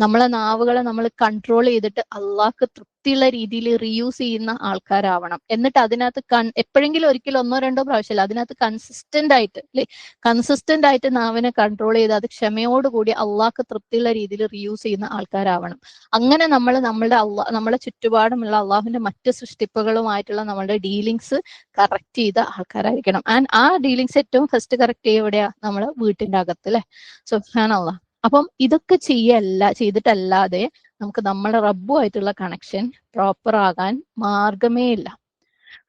നമ്മളെ നാവുകളെ നമ്മൾ കൺട്രോൾ ചെയ്തിട്ട് അള്ളാഹ്ക്ക് തൃപ്തിയുള്ള രീതിയിൽ റീയൂസ് ചെയ്യുന്ന ആൾക്കാരാവണം. എന്നിട്ട് അതിനകത്ത് എപ്പോഴെങ്കിലും ഒരിക്കലും 1-2 പ്രാവശ്യമല്ല, അതിനകത്ത് കൺസിസ്റ്റന്റ് ആയിട്ട് അല്ലെ, കൺസിസ്റ്റന്റ് ആയിട്ട് നാവിനെ കൺട്രോൾ ചെയ്ത് അത് ക്ഷമയോടുകൂടി അള്ളാഹ്ക്ക് തൃപ്തിയുള്ള രീതിയിൽ റീയൂസ് ചെയ്യുന്ന ആൾക്കാരാവണം. അങ്ങനെ നമ്മൾ നമ്മളെ ചുറ്റുപാടുമുള്ള അള്ളാഹുവിന്റെ മറ്റ് സൃഷ്ടിപ്പുകളുമായിട്ടുള്ള നമ്മളുടെ ഡീലിങ്സ് കറക്റ്റ് ചെയ്ത ആൾക്കാരായിരിക്കണം. ആൻഡ് ആ ഡീലിങ്സ് ഏറ്റവും ഫസ്റ്റ് കറക്റ്റ് ചെയ്യുക എവിടെയാ, നമ്മളെ വീട്ടിന്റെ അകത്ത് അല്ലെ. സുബ്ഹാനല്ലാഹ്. അപ്പം ഇതൊക്കെ ചെയ്തിട്ടല്ലാതെ നമുക്ക് നമ്മുടെ റബ്ബുമായിട്ടുള്ള കണക്ഷൻ പ്രോപ്പർ ആകാൻ മാർഗമേ ഇല്ല.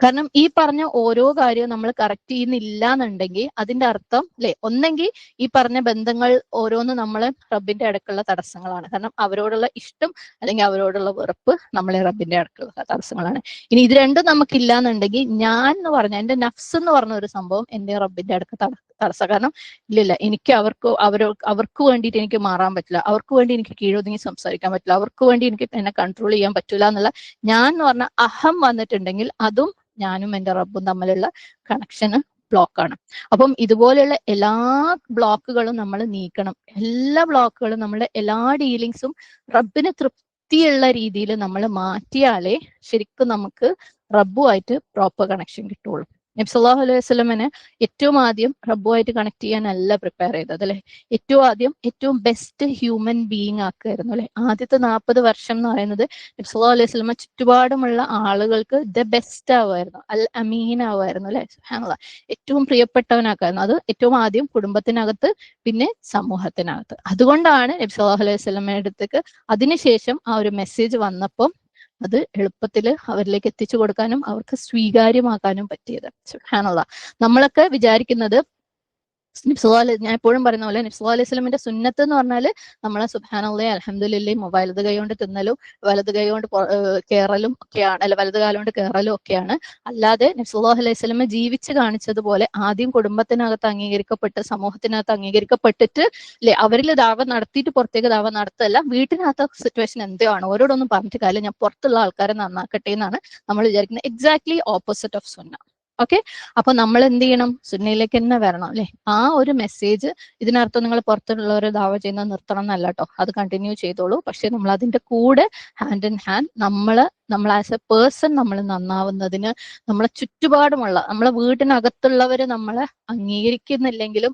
കാരണം ഈ പറഞ്ഞ ഓരോ കാര്യവും നമ്മൾ കറക്റ്റ് ചെയ്യുന്നില്ല എന്നുണ്ടെങ്കിൽ അതിന്റെ അർത്ഥം അല്ലെ, ഒന്നെങ്കിൽ ഈ പറഞ്ഞ ബന്ധങ്ങൾ ഓരോന്ന് നമ്മളെ റബ്ബിന്റെ അടുക്കുള്ള തടസ്സങ്ങളാണ്. കാരണം അവരോടുള്ള ഇഷ്ടം അല്ലെങ്കിൽ അവരോടുള്ള വെറുപ്പ് നമ്മളെ റബ്ബിന്റെ അടുക്കുള്ള തടസ്സങ്ങളാണ്. ഇനി ഇത് രണ്ടും നമുക്കില്ല എന്നുണ്ടെങ്കിൽ ഞാൻ എന്ന് പറഞ്ഞ എന്റെ നഫ്സ് എന്ന് പറഞ്ഞ ഒരു സംഭവം എന്റെ റബ്ബിന്റെ അടുക്ക് തടസ്സം. കാരണം ഇല്ലില്ല, എനിക്ക് അവർക്ക് വേണ്ടിയിട്ട് എനിക്ക് മാറാൻ പറ്റില്ല, അവർക്ക് വേണ്ടി എനിക്ക് കീഴൊതുങ്ങി സംസാരിക്കാൻ പറ്റില്ല, അവർക്ക് വേണ്ടി എനിക്ക് എന്നെ കൺട്രോൾ ചെയ്യാൻ പറ്റില്ല എന്നുള്ള ഞാൻ എന്ന് പറഞ്ഞ അഹം വന്നിട്ടുണ്ടെങ്കിൽ അതും ഞാനും എന്റെ റബ്ബും തമ്മിലുള്ള കണക്ഷന് ബ്ലോക്കാണ്. അപ്പം ഇതുപോലെയുള്ള എല്ലാ ബ്ലോക്കുകളും നമ്മൾ നീക്കണം. എല്ലാ ബ്ലോക്കുകളും നമ്മുടെ എല്ലാ ഡീലിങ്സും റബ്ബിന് തൃപ്തിയുള്ള രീതിയിൽ നമ്മൾ മാറ്റിയാലേ ശരിക്കും നമുക്ക് റബ്ബുമായിട്ട് പ്രോപ്പർ കണക്ഷൻ കിട്ടുള്ളൂ. നബി സല്ലല്ലാഹു അലൈഹി വസല്ലമനെ ഏറ്റവും ആദ്യം റബ്ബുമായിട്ട് കണക്ട് ചെയ്യാനല്ല പ്രിപ്പയർ ചെയ്തത് അല്ലെ, ഏറ്റവും ആദ്യം ഏറ്റവും ബെസ്റ്റ് ഹ്യൂമൻ ബീയിങ് ആക്കുമായിരുന്നു അല്ലെ. ആദ്യത്തെ 40 വർഷം എന്ന് പറയുന്നത് നബി സല്ലല്ലാഹു അലൈഹി വസല്ലമ ചുറ്റുപാടുമുള്ള ആളുകൾക്ക് ദ ബെസ്റ്റ് ആവുമായിരുന്നു, അൽ അമീൻ ആവുമായിരുന്നു അല്ലെ. സുബ്ഹാനല്ലാഹ്, ഏറ്റവും പ്രിയപ്പെട്ടവനാക്കായിരുന്നു. അത് ഏറ്റവും ആദ്യം കുടുംബത്തിനകത്ത്, പിന്നെ സമൂഹത്തിനകത്ത്. അതുകൊണ്ടാണ് നബി സല്ലല്ലാഹു അലൈഹി വസല്ലമയുടെ അടുത്തേക്ക് അതിനുശേഷം ആ ഒരു മെസ്സേജ് വന്നപ്പം അത് എളുപ്പത്തിൽ അവരിലേക്ക് എത്തിച്ചു കൊടുക്കാനും അവർക്ക് സ്വീകാര്യമാക്കാനും പറ്റിയത്. സുബ്ഹാനല്ലാഹ്, നമ്മളൊക്കെ വിചാരിക്കുന്നത് ഞാൻ എപ്പോഴും പറയുന്ന പോലെ നബി സല്ലല്ലാഹു അലൈഹി വസല്ലമിന്റെ സുന്നത്ത് എന്ന് പറഞ്ഞാൽ നമ്മളെ സുബ്ഹാനല്ലാഹി അൽഹംദുലില്ലാഹി വലത് കൈ കൊണ്ട് തിന്നലും വലത് കൈ കൊണ്ട് കേറലും ഒക്കെയാണ്, അല്ല വലത് കാലം കൊണ്ട് കേറലും ഒക്കെയാണ്. അല്ലാതെ നബി സല്ലല്ലാഹു അലൈഹി വസല്ലമ ജീവിച്ച് കാണിച്ചതുപോലെ ആദ്യം കുടുംബത്തിനകത്ത് അംഗീകരിക്കപ്പെട്ട് സമൂഹത്തിനകത്ത് അംഗീകരിക്കപ്പെട്ടിട്ട് അല്ലെ അവരിൽ ദാവ നടത്തിയിട്ട് പുറത്തേക്ക് ദാവ നടത്തല്ല, വീട്ടിനകത്ത് സിറ്റുവേഷൻ എന്തോ ആണ്, ഓരോടൊന്നും പറഞ്ഞിട്ട് കാര്യം ഞാൻ പുറത്തുള്ള ആൾക്കാരെ നന്നാക്കട്ടെ എന്നാണ് നമ്മൾ വിചാരിക്കുന്നത്. എക്സാക്ട്ലി ഓപ്പോസിറ്റ് ഓഫ് സുന്ന. ഓക്കെ, അപ്പൊ നമ്മൾ എന്ത് ചെയ്യണം? സുന്നയിലേക്ക് തന്നെ വരണം അല്ലെ. ആ ഒരു മെസ്സേജ്, ഇതിനർത്ഥം നിങ്ങൾ പുറത്തുള്ളവരെ ദാവ ചെയ്യുന്നത് നിർത്തണം എന്നല്ല കേട്ടോ, അത് കണ്ടിന്യൂ ചെയ്തോളൂ. പക്ഷെ നമ്മൾ അതിന്റെ കൂടെ ഹാൻഡ് ഇൻ ഹാൻഡ് നമ്മൾ ആസ് എ പേഴ്സൺ നമ്മൾ നന്നാവുന്നതിന് നമ്മളെ ചുറ്റുപാടുമുള്ള നമ്മളെ വീട്ടിനകത്തുള്ളവര് നമ്മളെ അംഗീകരിക്കുന്നില്ലെങ്കിലും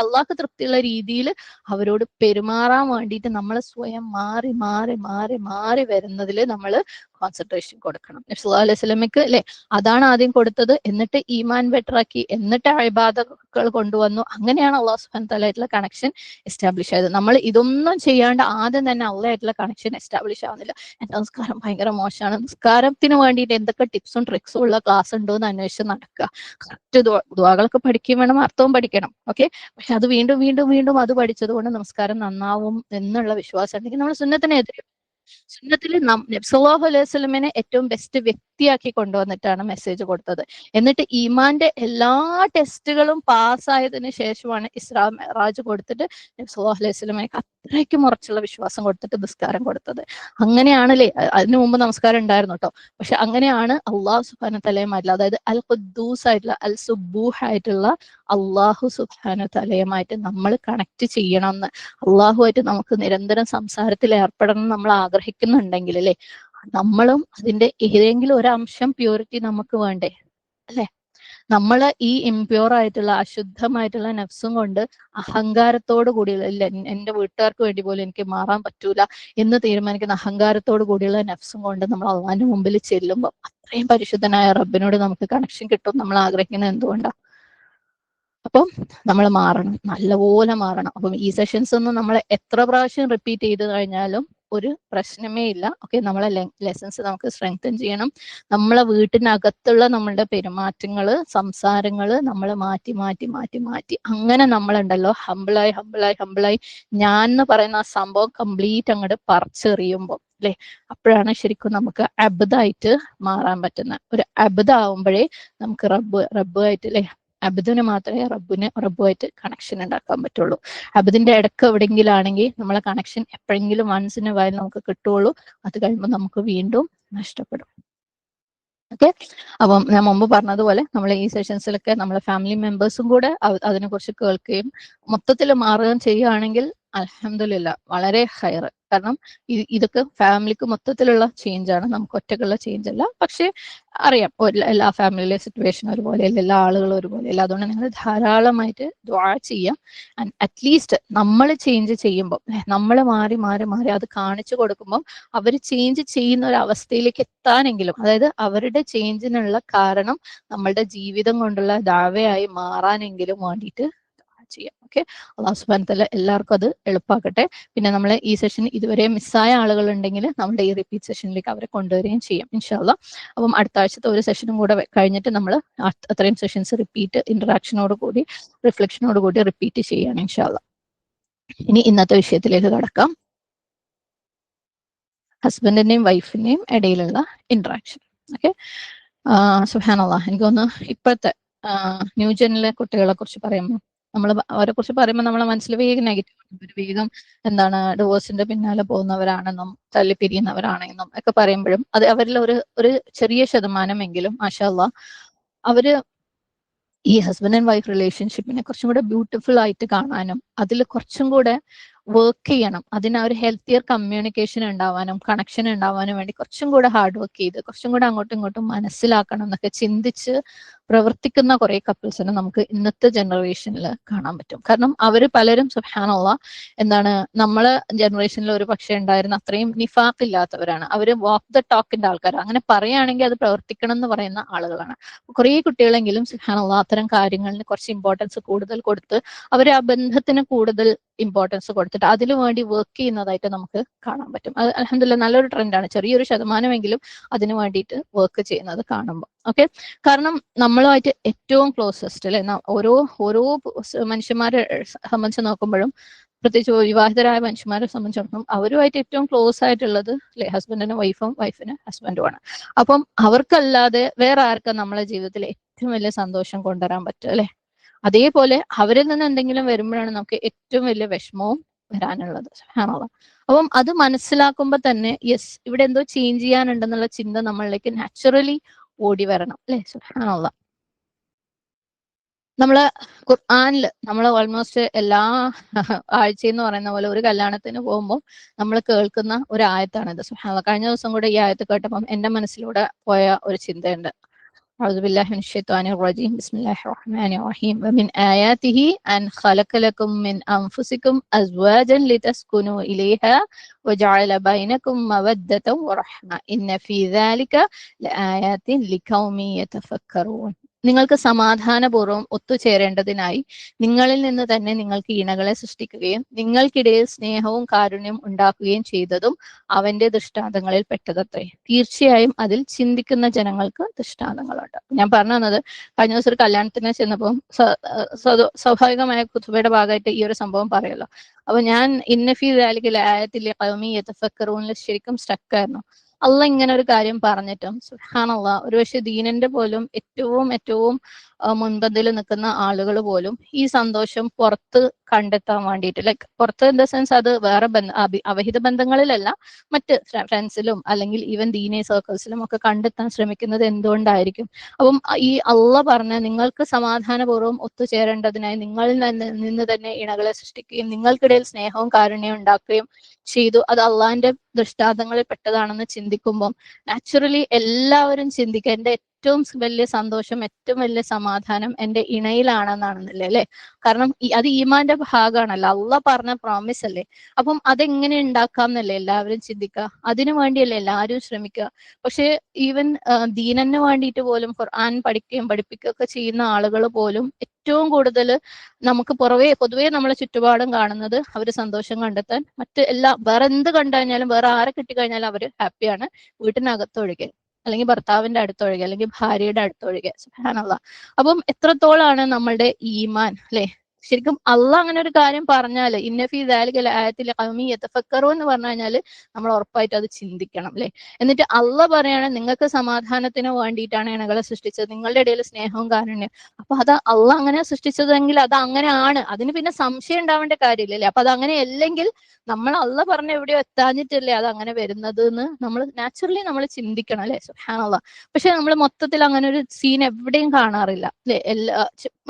അള്ളാഹ്ക്ക് തൃപ്തിയുള്ള രീതിയിൽ അവരോട് പെരുമാറാൻ വേണ്ടിയിട്ട് നമ്മൾ സ്വയം മാറി മാറി മാറി മാറി വരുന്നതിൽ നമ്മൾ കോൺസെൻട്രേഷൻ കൊടുക്കണം. നബി സല്ലല്ലാഹു അലൈഹി വസല്ലമയ്ക്ക് അല്ലെ അതാണ് ആദ്യം കൊടുത്തത്, എന്നിട്ട് ഈമാൻ ബെറ്ററാക്കി, എന്നിട്ട് ഇബാദത്തുകൾ കൊണ്ടുവന്നു. അങ്ങനെയാണ് അള്ളാഹു സുബ്ഹാനഹു വ തആലയായിട്ടുള്ള കണക്ഷൻ എസ്റ്റാബ്ലിഷ് ആയത്. നമ്മൾ ഇതൊന്നും ചെയ്യാണ്ട് ആദ്യം തന്നെ അള്ളാഹുമായിട്ടുള്ള കണക്ഷൻ എസ്റ്റാബ്ലിഷ് ആവുന്നില്ല. എന്റെ നമസ്കാരം ഭയങ്കര മോശമാണ്, നിസ്കാരത്തിന് വേണ്ടിയിട്ട് എന്തൊക്കെ ടിപ്സും ട്രിക്സും ഉള്ള ക്ലാസ് ഉണ്ടോ എന്ന് അന്വേഷിച്ച് നടക്കുക. കറക്റ്റ് ദുആകളൊക്കെ പഠിക്കുകയും വേണം, അർത്ഥവും പഠിക്കണം. ഓക്കെ, പക്ഷെ അത് വീണ്ടും വീണ്ടും വീണ്ടും അത് പഠിച്ചത് കൊണ്ട് നമസ്കാരം നന്നാവും എന്നുള്ള വിശ്വാസം ഉണ്ടെങ്കിൽ നമ്മൾ സുന്നത്തിനെതിരെ സുന്നത്തിൽ നബി സല്ലല്ലാഹു അലൈഹി വസല്ലമയെ ഏറ്റവും ബെസ്റ്റ് വ്യക്തിയാക്കി കൊണ്ടുവന്നിട്ടാണ് മെസ്സേജ് കൊടുത്തത്. എന്നിട്ട് ഈമാന്റെ എല്ലാ ടെസ്റ്റുകളും പാസ്സായതിനു ശേഷമാണ് ഇസ്രാ മിഅ്റാജ് കൊടുത്തിട്ട് നബി സല്ലല്ലാഹു അലൈഹി വസല്ലമയ്ക്ക് അത്രയ്ക്കും ഉറച്ചുള്ള വിശ്വാസം കൊടുത്തിട്ട് നിസ്കാരം കൊടുത്തത്. അങ്ങനെയാണല്ലേ. അതിനു മുമ്പ് നമസ്കാരം ഉണ്ടായിരുന്നു കേട്ടോ, പക്ഷെ അങ്ങനെയാണ് അള്ളാഹു സുബ്ഹാനഹു വ തആലയുമായിട്ടുള്ള, അതായത് അൽ ഖുദ്ദൂസ് ആയിട്ടുള്ള അൽ സുബ്ബൂഹ് ആയിട്ടുള്ള അള്ളാഹു സുബ്ഹാനഹു വ തആലയുമായിട്ട് നമ്മൾ കണക്ട് ചെയ്യണം എന്ന്, അള്ളാഹുമായിട്ട് നമുക്ക് നിരന്തരം സംസാരത്തിൽ ഏർപ്പെടണം നമ്മൾ ആഗ്രഹിക്കുന്നുണ്ടെങ്കിൽ അല്ലെ, നമ്മളും അതിന്റെ ഏതെങ്കിലും ഒരു അംശം പ്യൂരിറ്റി നമുക്ക് വേണ്ടേ അല്ലെ. നമ്മള് ഈ ഇംപ്യൂർ ആയിട്ടുള്ള അശുദ്ധമായിട്ടുള്ള നഫ്സും കൊണ്ട് അഹങ്കാരത്തോടു കൂടിയുള്ള, ഇല്ല എന്റെ വീട്ടുകാർക്ക് വേണ്ടി പോലും എനിക്ക് മാറാൻ പറ്റൂല എന്ന് തീരുമാനിക്കുന്ന അഹങ്കാരത്തോടു കൂടിയുള്ള നഫ്സും കൊണ്ട് നമ്മൾ അള്ളാഹിന്റെ മുമ്പിൽ ചെല്ലുമ്പോൾ അത്രയും പരിശുദ്ധനായ റബ്ബിനോട് നമുക്ക് കണക്ഷൻ കിട്ടും നമ്മൾ ആഗ്രഹിക്കുന്നത് എന്തുകൊണ്ടാ? അപ്പം നമ്മൾ മാറണം, നല്ലപോലെ മാറണം. അപ്പം ഈ സെഷൻസ് ഒന്നും നമ്മൾ എത്ര പ്രാവശ്യം റിപ്പീറ്റ് ചെയ്ത് കഴിഞ്ഞാലും ഒരു പ്രശ്നമേ ഇല്ല. ഓക്കെ, നമ്മളെ ലെസൺസ് നമുക്ക് സ്ട്രെങ്തൻ ചെയ്യണം. നമ്മളെ വീട്ടിനകത്തുള്ള നമ്മളുടെ പെരുമാറ്റങ്ങള് സംസാരങ്ങള് നമ്മൾ മാറ്റി മാറ്റി മാറ്റി മാറ്റി അങ്ങനെ നമ്മളുണ്ടല്ലോ ഹമ്പിളായി ഹമ്പിളായി ഹമ്പിളായി ഞാൻ എന്ന് പറയുന്ന ആ സംഭവം കംപ്ലീറ്റ് അങ്ങോട്ട് പറിച്ചെറിയുമ്പോൾ അല്ലെ, അപ്പോഴാണ് ശരിക്കും നമുക്ക് അബ്ദായിട്ട് മാറാൻ പറ്റുന്നത്. ഒരു അബ്ദാവുമ്പോഴേ നമുക്ക് റബ്ബായിട്ട് അല്ലെ, അബ്ദിന് മാത്രമേ റബ്ബുമായിട്ട് കണക്ഷൻ ഉണ്ടാക്കാൻ പറ്റുള്ളൂ. അബ്ദിന്റെ ഇടക്ക് എവിടെയെങ്കിലും ആണെങ്കിൽ നമ്മളെ കണക്ഷൻ എപ്പോഴെങ്കിലും വൺസ് ഇൻ എ വൈൽ നമുക്ക് കിട്ടുള്ളൂ. അത് കഴിയുമ്പോൾ നമുക്ക് വീണ്ടും നഷ്ടപ്പെടും. ഓക്കെ, അപ്പം ഞാൻ മുമ്പ് പറഞ്ഞതുപോലെ നമ്മൾ ഈ സെഷൻസിലൊക്കെ നമ്മളെ ഫാമിലി മെമ്പേഴ്സും കൂടെ അതിനെക്കുറിച്ച് കേൾക്കുകയും മൊത്തത്തിൽ മാറുകയും ചെയ്യുകയാണെങ്കിൽ അൽഹംദുലില്ലാ വളരെ ഹൈർ. കാരണം ഇതൊക്കെ ഫാമിലിക്ക് മൊത്തത്തിലുള്ള ചേഞ്ച് ആണ്, നമുക്ക് ഒറ്റക്കുള്ള ചേഞ്ച് അല്ല. പക്ഷെ അറിയാം എല്ലാ ഫാമിലിയിലെ സിറ്റുവേഷൻ ഒരുപോലെയല്ല, എല്ലാ ആളുകളും ഒരുപോലെയല്ല. അതുകൊണ്ട് നിങ്ങൾ ധാരാളമായിട്ട് ദുആ ചെയ്യാം. ആൻഡ് അറ്റ്ലീസ്റ്റ് നമ്മൾ ചേഞ്ച് ചെയ്യുമ്പോൾ, നമ്മൾ മാറി മാറി മാറി അത് കാണിച്ചു കൊടുക്കുമ്പോൾ അവർ ചേഞ്ച് ചെയ്യുന്ന ഒരു അവസ്ഥയിലേക്ക് എത്താനെങ്കിലും, അതായത് അവരുടെ ചേഞ്ചിനുള്ള കാരണം നമ്മളുടെ ജീവിതം കൊണ്ടുള്ള ദാവയായി മാറാനെങ്കിലും വേണ്ടിയിട്ട് ചെയ്യാം. ഓക്കെ, അള്ളാഹു സുബ്ഹാനഹു വ തആല എല്ലാവർക്കും അത് എളുപ്പമാക്കട്ടെ. പിന്നെ നമ്മൾ ഈ സെഷൻ ഇതുവരെ മിസ്സായ ആളുകൾ ഉണ്ടെങ്കിൽ നമ്മുടെ ഈ റിപ്പീറ്റ് സെഷനിലേക്ക് അവരെ കൊണ്ടുവരികയും ചെയ്യാം ഇൻഷാ അള്ളാ. അപ്പം അടുത്ത ആഴ്ചത്തെ ഒരു സെഷനും കൂടെ കഴിഞ്ഞിട്ട് നമ്മൾ അത്രയും സെഷൻസ് റിപ്പീറ്റ് ഇന്ററാക്ഷനോട് കൂടി റിഫ്ലക്ഷനോട് കൂടി റിപ്പീറ്റ് ചെയ്യാണ് ഇൻഷാ അള്ളാ. ഇനി ഇന്നത്തെ വിഷയത്തിലേക്ക് കടക്കാം. ഹസ്ബൻഡിന്റെയും വൈഫിന്റെയും ഇടയിലുള്ള ഇന്ററാക്ഷൻ. ഓക്കെ, സുബ്ഹാനല്ലാഹ്, എനിക്ക് തോന്നുന്നു ഇപ്പോഴത്തെ ന്യൂജനിലെ കുട്ടികളെ കുറിച്ച് പറയുമ്പോൾ അവരെ കുറിച്ച് പറയുമ്പോൾ നമ്മളെ മനസ്സിൽ വേഗം നെഗറ്റീവ്, വേഗം എന്താണ് ഡിവോഴ്സിന്റെ പിന്നാലെ പോകുന്നവരാണെന്നും തല്ലി പിരിയുന്നവരാണെന്നും ഒക്കെ പറയുമ്പോഴും അത് അവരിൽ ഒരു ചെറിയ ശതമാനമെങ്കിലും മാഷാ അല്ലാഹ് അവര് ഈ ഹസ്ബൻഡ് ആൻഡ് വൈഫ് റിലേഷൻഷിപ്പിനെ കുറച്ചും കൂടെ ബ്യൂട്ടിഫുൾ ആയിട്ട് കാണാനും അതിൽ കുറച്ചും കൂടെ വർക്ക് ചെയ്യണം, അതിന് ഒരു ഹെൽത്തിയർ കമ്മ്യൂണിക്കേഷൻ ഉണ്ടാവാനും കണക്ഷൻ ഉണ്ടാവാനും വേണ്ടി കുറച്ചും കൂടെ ഹാർഡ് വർക്ക് ചെയ്ത് കുറച്ചും കൂടെ അങ്ങോട്ടും ഇങ്ങോട്ടും മനസ്സിലാക്കണം എന്നൊക്കെ ചിന്തിച്ച് പ്രവർത്തിക്കുന്ന കുറെ കപ്പിൾസിനെ നമുക്ക് ഇന്നത്തെ ജനറേഷനിൽ കാണാൻ പറ്റും. കാരണം അവർ പലരും സുബ്ഹാനല്ലാഹ് എന്താണ് നമ്മളെ ജനറേഷനിൽ ഒരു പക്ഷേ ഉണ്ടായിരുന്ന അത്രയും നിഫാഖ് ഇല്ലാത്തവരാണ്. അവർ വാക്ക് ദ ടോക്കിന്റെ ആൾക്കാരാണ്. അങ്ങനെ പറയുകയാണെങ്കിൽ അത് പ്രവർത്തിക്കണം എന്ന് പറയുന്ന ആളുകളാണ്. കുറേ കുട്ടികളെങ്കിലും സുബ്ഹാനല്ലാഹ് അത്തരം കാര്യങ്ങളിൽ കുറച്ച് ഇമ്പോർട്ടൻസ് കൂടുതൽ കൊടുത്ത് അവർ ആ ബന്ധത്തിന് കൂടുതൽ ഇമ്പോർട്ടൻസ് കൊടുത്തിട്ട് അതിനു വേണ്ടി വർക്ക് ചെയ്യുന്നതായിട്ട് നമുക്ക് കാണാൻ പറ്റും. അത് അൽഹംദുലില്ലാഹ് നല്ലൊരു ട്രെൻഡാണ്. ചെറിയൊരു ശതമാനമെങ്കിലും അതിനു വേണ്ടിയിട്ട് വർക്ക് ചെയ്യുന്നത് കാണുമ്പോൾ. ഓക്കെ, കാരണം നമ്മളുമായിട്ട് ഏറ്റവും ക്ലോസസ്റ്റ് അല്ലെ, ഓരോ മനുഷ്യന്മാരെ സംബന്ധിച്ച് നോക്കുമ്പോഴും പ്രത്യേകിച്ച് വിവാഹിതരായ മനുഷ്യന്മാരെ സംബന്ധിച്ചിടത്തോളം അവരുമായിട്ട് ഏറ്റവും ക്ലോസ് ആയിട്ടുള്ളത് അല്ലെ ഹസ്ബൻഡിന് വൈഫും വൈഫിന് ഹസ്ബൻഡുമാണ്. അപ്പം അവർക്കല്ലാതെ വേറെ ആർക്കും നമ്മളെ ജീവിതത്തിൽ ഏറ്റവും വലിയ സന്തോഷം കൊണ്ടുവരാൻ പറ്റും അല്ലെ. അതേപോലെ അവരിൽ നിന്ന് എന്തെങ്കിലും വരുമ്പോഴാണ് നമുക്ക് ഏറ്റവും വലിയ വിഷമവും വരാനുള്ളത്. സുബ്ഹാനല്ലാഹ്. അപ്പം അത് മനസ്സിലാക്കുമ്പോൾ തന്നെ യെസ് ഇവിടെ എന്തോ ചേഞ്ച് ചെയ്യാനുണ്ടെന്നുള്ള ചിന്ത നമ്മളിലേക്ക് നാച്ചുറലി ഓടി വരണം അല്ലെ. സുബ്ഹാനല്ലാഹ്. നമ്മള് ഖുർആനിൽ നമ്മൾ ഓൾമോസ്റ്റ് എല്ലാ ആഴ്ചയെന്ന് പറയുന്ന പോലെ ഒരു കല്യാണത്തിന് പോകുമ്പോൾ നമ്മൾ കേൾക്കുന്ന ഒരു ആയത്താണിത്. സുബ്ഹാനല്ലാഹ്. കഴിഞ്ഞ ദിവസം കൂടെ ഈ ആയത്ത് കേട്ടപ്പം എന്റെ മനസ്സിലൂടെ പോയ ഒരു ചിന്തയുണ്ട്. أعوذ بالله من الشيطان الرجيم بسم الله الرحمن الرحيم ومن آياته أن خلق لكم من أنفسكم أزواجا لتسكنوا إليها وجعل بينكم مودة ورحمة إن في ذلك لآيات لقوم يتفكرون. നിങ്ങൾക്ക് സമാധാനപൂർവ്വം ഒത്തുചേരേണ്ടതിനായി നിങ്ങളിൽ നിന്ന് തന്നെ നിങ്ങൾക്ക് ഇണകളെ സൃഷ്ടിക്കുകയും നിങ്ങൾക്കിടയിൽ സ്നേഹവും കാരുണ്യവും ഉണ്ടാക്കുകയും ചെയ്തതും അവന്റെ ദൃഷ്ടാന്തങ്ങളിൽ പെട്ടതത്രേ. തീർച്ചയായും അതിൽ ചിന്തിക്കുന്ന ജനങ്ങൾക്ക് ദൃഷ്ടാന്തങ്ങളുണ്ട്. ഞാൻ പറഞ്ഞു തന്നത് കഴിഞ്ഞ ദിവസം ഒരു കല്യാണത്തിന് ചെന്നപ്പോൾ സ്വാഭാവികമായ ഖുതുബയുടെ ഭാഗമായിട്ട് ഈ ഒരു സംഭവം പറയുമല്ലോ. അപ്പൊ ഞാൻ ഇന്നഫി ദാലിക ലആയത്തിൽ ലിഖൗമി യതഫക്കറൂനിൽ ശരിക്കും സ്റ്റക്കായിരുന്നു. അള്ളാഹ് ഇങ്ങനെ ഒരു കാര്യം പറഞ്ഞിട്ടും സുബ്ഹാനല്ലാഹ് ഒരുപക്ഷെ ദീനിന്റെ പോലും ഏറ്റവും മുൻപന്തിൽ നിൽക്കുന്ന ആളുകൾ പോലും ഈ സന്തോഷം പുറത്ത് കണ്ടെത്താൻ വേണ്ടിയിട്ട് ലൈക്ക് പുറത്ത് ഇൻ ദ സെൻസ് അത് വേറെ അവഹിത ബന്ധങ്ങളിലല്ല മറ്റ് ഫ്രണ്ട്സിലും അല്ലെങ്കിൽ ഈവൻ ദീനി സർക്കിൾസിലും ഒക്കെ കണ്ടെത്താൻ ശ്രമിക്കുന്നത് എന്തുകൊണ്ടായിരിക്കും? അപ്പം ഈ അള്ളാഹ് പറഞ്ഞ നിങ്ങൾക്ക് സമാധാനപൂർവ്വം ഒത്തുചേരേണ്ടതിനായി നിങ്ങളിൽ നിന്ന് തന്നെ ഇണകളെ സൃഷ്ടിക്കുകയും നിങ്ങൾക്കിടയിൽ സ്നേഹവും കാരുണ്യവും ഉണ്ടാക്കുകയും ചെയ്തു, അത് അള്ളാഹിന്റെ ദൃഷ്ടാന്തങ്ങളിൽ പെട്ടതാണെന്ന് ചിന്തിക്കുമ്പോൾ നാച്ചുറലി എല്ലാവരും ചിന്തിക്കുക എന്റെ ഏറ്റവും വലിയ സന്തോഷം ഏറ്റവും വലിയ സമാധാനം എന്റെ ഇണയിലാണെന്നാണെന്നല്ലേ അല്ലെ. കാരണം അത് ഈമാന്റെ ഭാഗമാണല്ലോ, അള്ളാഹ് പറഞ്ഞ പ്രോമിസ് അല്ലേ. അപ്പം അതെങ്ങനെ ഉണ്ടാക്കാം എന്നല്ലേ എല്ലാവരും ചിന്തിക്കുക. അതിനു വേണ്ടിയല്ലേ എല്ലാവരും ശ്രമിക്കുക. പക്ഷെ ഈവൻ ദീനന് വേണ്ടിയിട്ട് പോലും ഖുർആൻ പഠിക്കുകയും പഠിപ്പിക്കുകയും ഒക്കെ ചെയ്യുന്ന ആളുകൾ പോലും ഏറ്റവും കൂടുതൽ നമുക്ക് പൊതുവേ നമ്മളെ ചുറ്റുപാടും കാണുന്നത് അവര് സന്തോഷം കണ്ടെത്താൻ വേറെ എന്ത് കണ്ടു കഴിഞ്ഞാലും വേറെ ആരെ കിട്ടിക്കഴിഞ്ഞാലും അവര് ഹാപ്പിയാണ്, വീട്ടിനകത്തൊഴികെ അല്ലെങ്കിൽ ഭർത്താവിന്റെ അടുത്തൊഴികെ അല്ലെങ്കിൽ ഭാര്യയുടെ അടുത്തൊഴികെ. സുബ്ഹാനല്ലാഹ്. അപ്പം എത്രത്തോളാണ് നമ്മളുടെ ഈമാൻ അല്ലെ. ശരിക്കും അള്ളാഹ് അങ്ങനെ ഒരു കാര്യം പറഞ്ഞാല് ഇന്നഫി ദാലിക ലആയത്തിൽ ലിഖൗമി യതഫക്കറൂൻ എന്ന് പറഞ്ഞു കഴിഞ്ഞാല് നമ്മൾ ഉറപ്പായിട്ട് അത് ചിന്തിക്കണം അല്ലെ. എന്നിട്ട് അള്ളാഹ് പറയാണ് നിങ്ങൾക്ക് സമാധാനത്തിന് വേണ്ടിയിട്ടാണ് ഇണകളെ സൃഷ്ടിച്ചത്, നിങ്ങളുടെ ഇടയിൽ സ്നേഹവും കാരുണ്യം. അപ്പൊ അത് അള്ളാഹ് അങ്ങനെ സൃഷ്ടിച്ചതെങ്കിൽ അത് അങ്ങനെയാണ്, അതിന് പിന്നെ സംശയം ഉണ്ടാവേണ്ട കാര്യമില്ലല്ലേ. അപ്പൊ അത് അങ്ങനെ അല്ലെങ്കിൽ നമ്മൾ അള്ളാഹ് പറഞ്ഞ എവിടെയോ എത്താഞ്ഞിട്ടല്ലേ അത് അങ്ങനെ വരുന്നത് എന്ന് നമ്മൾ നാച്ചുറലി നമ്മൾ ചിന്തിക്കണം അല്ലെ. സുബ്ഹാനല്ലാഹ്. പക്ഷെ നമ്മൾ മൊത്തത്തിൽ അങ്ങനെ ഒരു സീൻ എവിടെയും കാണാറില്ല അല്ലെ.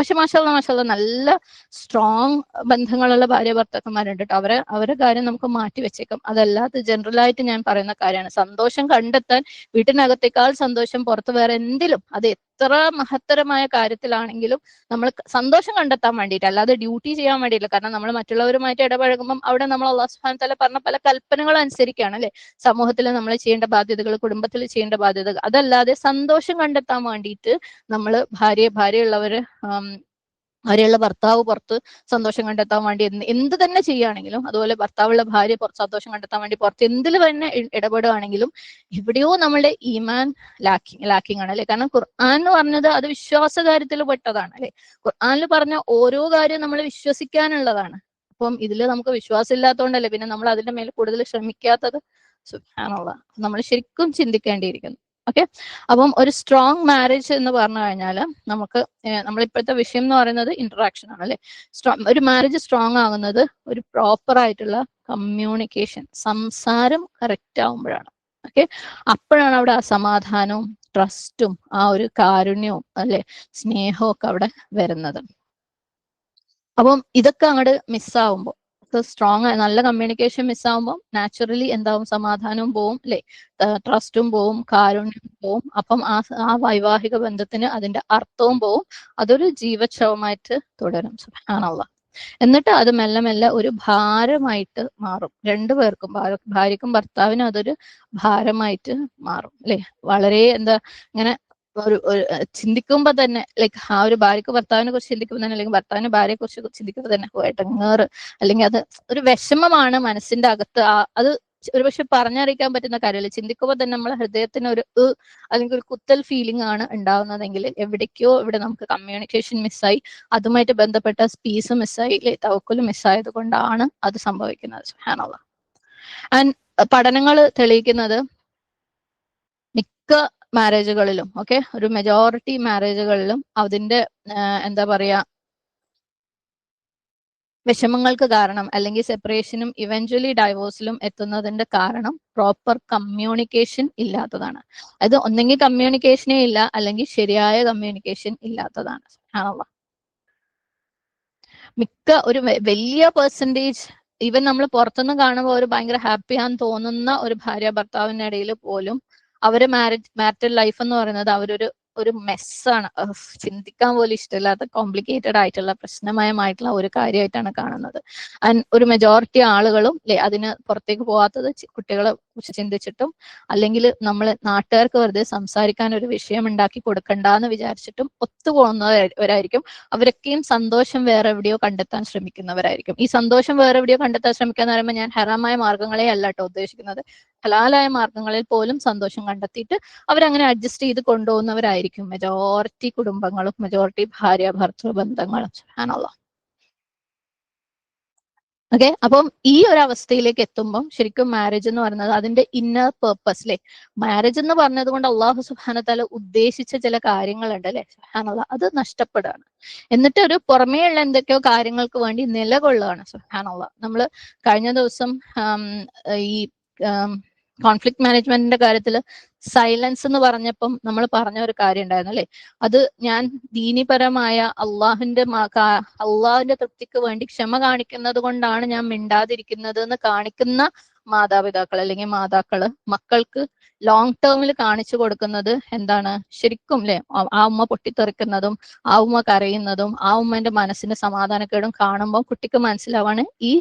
പക്ഷെ മാഷാഅല്ലാഹ് നല്ല സ്ട്രോങ് ബന്ധങ്ങളുള്ള ഭാര്യ ഭർത്താക്കന്മാരുണ്ട് കേട്ടോ. അവരെ കാര്യം നമുക്ക് മാറ്റി വെച്ചേക്കാം. അതല്ലാതെ ജനറൽ ആയിട്ട് ഞാൻ പറയുന്ന കാര്യമാണ്, സന്തോഷം കണ്ടെത്താൻ വീട്ടിനകത്തേക്കാൾ സന്തോഷം പുറത്ത് വേറെ എന്തിലും, അത് എത്ര മഹത്തരമായ കാര്യത്തിലാണെങ്കിലും നമ്മൾ സന്തോഷം കണ്ടെത്താൻ വേണ്ടിയിട്ട് അല്ലാതെ ഡ്യൂട്ടി ചെയ്യാൻ വേണ്ടിയില്ല. കാരണം നമ്മൾ മറ്റുള്ളവരുമായിട്ട് ഇടപഴകുമ്പം അവിടെ നമ്മൾ അല്ലാഹു സുബ്ഹാനഹു വ തആല പറഞ്ഞ പല കൽപ്പനകളും അനുസരിക്കുകയാണ് അല്ലെ. സമൂഹത്തിൽ നമ്മൾ ചെയ്യേണ്ട ബാധ്യതകൾ, കുടുംബത്തിൽ ചെയ്യേണ്ട ബാധ്യതകൾ, അതല്ലാതെ സന്തോഷം കണ്ടെത്താൻ വേണ്ടിയിട്ട് നമ്മൾ ഭാര്യയുള്ളവര് ഭാര്യയുള്ള ഭർത്താവ് പുറത്ത് സന്തോഷം കണ്ടെത്താൻ വേണ്ടി എന്ത് തന്നെ ചെയ്യുകയാണെങ്കിലും, അതുപോലെ ഭർത്താവുള്ള ഭാര്യ പുറത്ത് സന്തോഷം കണ്ടെത്താൻ വേണ്ടി പുറത്ത് എന്തിൽ തന്നെ ഇടപെടുകയാണെങ്കിലും എവിടെയോ നമ്മളുടെ ഈമാൻ ലാക്കിംഗ് ആണ് അല്ലെ. കാരണം ഖുർആൻ എന്ന് പറഞ്ഞത് അത് വിശ്വാസ കാര്യത്തിൽ പെട്ടതാണ് അല്ലെ. ഖുർആനിൽ പറഞ്ഞ ഓരോ കാര്യവും നമ്മൾ വിശ്വസിക്കാനുള്ളതാണ്. അപ്പം ഇതിൽ നമുക്ക് വിശ്വാസം ഇല്ലാത്തതുകൊണ്ടല്ലേ പിന്നെ നമ്മൾ അതിന്റെ മേലെ കൂടുതൽ ശ്രമിക്കാത്തത്. സുബ്ഹാനല്ലാഹ്, നമ്മൾ ശരിക്കും ചിന്തിക്കേണ്ടിയിരിക്കുന്നു. ഓക്കെ, അപ്പം ഒരു സ്ട്രോങ് മാരേജ് എന്ന് പറഞ്ഞു കഴിഞ്ഞാൽ നമുക്ക് നമ്മളിപ്പോഴത്തെ വിഷയം എന്ന് പറയുന്നത് ഇന്ററാക്ഷൻ ആണ് അല്ലെ. ഒരു മാരേജ് സ്ട്രോങ് ആകുന്നത് ഒരു പ്രോപ്പർ ആയിട്ടുള്ള കമ്മ്യൂണിക്കേഷൻ, സംസാരം കറക്റ്റ് ആവുമ്പോഴാണ്. ഓക്കെ, അപ്പോഴാണ് അവിടെ ആ സമാധാനവും ട്രസ്റ്റും ആ ഒരു കാരുണ്യവും അല്ലെ സ്നേഹവും ഒക്കെ അവിടെ വരുന്നത്. അപ്പം ഇതൊക്കെ അങ്ങോട്ട് മിസ്സാവുമ്പോൾ, സ്ട്രോങ് നല്ല കമ്മ്യൂണിക്കേഷൻ മിസ്സാവുമ്പോൾ നാച്ചുറലി എന്താവും, സമാധാനവും പോവും അല്ലെ, ട്രസ്റ്റും പോവും, കാരുണ്യവും പോവും. അപ്പം ആ വൈവാഹിക ബന്ധത്തിന് അതിന്റെ അർത്ഥവും പോവും. അതൊരു ജീവച്ഛവമായിട്ട് തുടരും. സുബ്ഹാനല്ലാഹ്. എന്നിട്ട് അത് മെല്ലെ മെല്ലെ ഒരു ഭാരമായിട്ട് മാറും. രണ്ടുപേർക്കും, ഭാര്യക്കും ഭർത്താവിനും അതൊരു ഭാരമായിട്ട് മാറും അല്ലെ. വളരെ ഇങ്ങനെ ഒരു ചിന്തിക്കുമ്പോ തന്നെ ലൈക്ക് ആ ഒരു ഭാര്യക്ക് ഭർത്താവിനെ കുറിച്ച് ചിന്തിക്കുമ്പോൾ തന്നെ, അല്ലെങ്കിൽ ഭർത്താവിന് ഭാര്യയെ കുറിച്ച് ചിന്തിക്കുമ്പോൾ തന്നെ എടങ്ങേറ്, അല്ലെങ്കിൽ അത് ഒരു വിഷമമാണ് മനസ്സിന്റെ അകത്ത്. അത് ഒരുപക്ഷെ പറഞ്ഞറിയിക്കാൻ പറ്റുന്ന കാര്യമല്ല. ചിന്തിക്കുമ്പോൾ തന്നെ നമ്മളെ ഹൃദയത്തിന് ഒരു അല്ലെങ്കിൽ ഒരു കുത്തൽ ഫീലിംഗ് ആണ് ഉണ്ടാവുന്നതെങ്കിൽ എവിടേക്കോ ഇവിടെ നമുക്ക് കമ്മ്യൂണിക്കേഷൻ മിസ്സായി, അതുമായിട്ട് ബന്ധപ്പെട്ട സ്പീസ് മിസ്സായി, തവക്കുൽ മിസ്സായത് കൊണ്ടാണ് അത് സംഭവിക്കുന്നത്. സുബ്ഹാനല്ലാഹ്. ആൻഡ് പഠനങ്ങൾ തെളിയിക്കുന്നത് മിക്ക മാരേജുകളിലും, ഓക്കെ, ഒരു മെജോറിറ്റി മാരേജുകളിലും അതിന്റെ എന്താ പറയാ വിഷമങ്ങൾക്ക് കാരണം, അല്ലെങ്കിൽ സെപ്പറേഷനും ഇവഞ്ച്വലി ഡൈവോഴ്സിലും എത്തുന്നതിന്റെ കാരണം പ്രോപ്പർ കമ്മ്യൂണിക്കേഷൻ ഇല്ലാത്തതാണ്. അത് ഒന്നെങ്കിൽ കമ്മ്യൂണിക്കേഷനേ ഇല്ല, അല്ലെങ്കിൽ ശരിയായ കമ്മ്യൂണിക്കേഷൻ ഇല്ലാത്തതാണ്. മിക്ക ഒരു വലിയ പെർസെൻറ്റേജ്, ഈവൻ നമ്മൾ പുറത്തുനിന്ന് കാണുമ്പോൾ ഒരു ഭയങ്കര ഹാപ്പിയാന്ന് തോന്നുന്ന ഒരു ഭാര്യ ഭർത്താവിന്റെ ഇടയിൽ പോലും അവര് മാരിറ്റൽ ലൈഫ് എന്ന് പറയുന്നത് ഒരു മെസ്സാണ്. ചിന്തിക്കാൻ പോലും ഇഷ്ടമില്ലാത്ത കോംപ്ലിക്കേറ്റഡ് ആയിട്ടുള്ള പ്രശ്നമയമായിട്ടുള്ള ഒരു കാര്യമായിട്ടാണ് കാണുന്നത്. ആൻഡ് ഒരു മെജോറിറ്റി ആളുകളും അതിന് പുറത്തേക്ക് പോകാത്തത് കുട്ടികളെ കുറിച്ച് ചിന്തിച്ചിട്ടും, അല്ലെങ്കിൽ നമ്മൾ നാട്ടുകാർക്ക് വെറുതെ സംസാരിക്കാൻ ഒരു വിഷയം ഉണ്ടാക്കി കൊടുക്കണ്ടെന്ന് വിചാരിച്ചിട്ടും ഒത്തുപോകുന്നവരായിരിക്കും. അവരൊക്കെയും സന്തോഷം വേറെ എവിടെയോ കണ്ടെത്താൻ ശ്രമിക്കുന്നവരായിരിക്കും. ഈ സന്തോഷം വേറെ എവിടെയോ കണ്ടെത്താൻ ശ്രമിക്കുക എന്ന് പറയുമ്പോൾ ഞാൻ ഹറാമായ മാർഗങ്ങളെ അല്ല കേട്ടോ ഉദ്ദേശിക്കുന്നത്. ഹലാലായ മാർഗങ്ങളിൽ പോലും സന്തോഷം കണ്ടെത്തിയിട്ട് അവരങ്ങനെ അഡ്ജസ്റ്റ് ചെയ്ത് കൊണ്ടുപോകുന്നവരായിരിക്കും മെജോറിറ്റി കുടുംബങ്ങളും, മെജോറിറ്റി ഭാര്യ ഭർത്തൃ ബന്ധങ്ങളും. സുബ്ഹാനല്ലാഹ്. ഓക്കെ, അപ്പം ഈ ഒരു അവസ്ഥയിലേക്ക് എത്തുമ്പോൾ ശരിക്കും മാരേജ് എന്ന് പറയുന്നത് അതിന്റെ ഇന്നർ പേർപ്പസ് അല്ലെ. മാരേജ് എന്ന് പറഞ്ഞത് കൊണ്ട് അള്ളാഹു സുബ്ഹാനഹു തആല ഉദ്ദേശിച്ച ചില കാര്യങ്ങളുണ്ട് അല്ലെ. സുബ്ഹാനല്ലാഹ്, അത് നഷ്ടപ്പെടുകയാണ്. എന്നിട്ട് ഒരു പുറമേയുള്ള എന്തൊക്കെയോ കാര്യങ്ങൾക്ക് വേണ്ടി നിലകൊള്ളുകയാണ്. സുബ്ഹാനല്ലാഹ്. നമ്മൾ കഴിഞ്ഞ ദിവസം ഈ കോൺഫ്ലിക്ട് മാനേജ്മെന്റിന്റെ കാര്യത്തിൽ സൈലൻസ് എന്ന് പറഞ്ഞപ്പം നമ്മൾ പറഞ്ഞ ഒരു കാര്യം ഉണ്ടായിരുന്നു അല്ലെ. അത് ഞാൻ ദീനിപരമായ അള്ളാഹുവിന്റെ തൃപ്തിക്ക് വേണ്ടി ക്ഷമ കാണിക്കുന്നത് കൊണ്ടാണ് ഞാൻ മിണ്ടാതിരിക്കുന്നത് എന്ന് കാണിക്കുന്ന മാതാപിതാക്കൾ അല്ലെങ്കിൽ മാതാക്കള് മക്കൾക്ക് ലോങ് ടേമിൽ കാണിച്ചു കൊടുക്കുന്നത് എന്താണ്, ശരിക്കും അല്ലെ ആ ഉമ്മ പൊട്ടിത്തെറിക്കുന്നതും ആ ഉമ്മ കരയുന്നതും ആ ഉമ്മന്റെ മനസ്സിന്റെ സമാധാനക്കേടും കാണുമ്പോൾ കുട്ടിക്ക് മനസ്സിലാവാണ്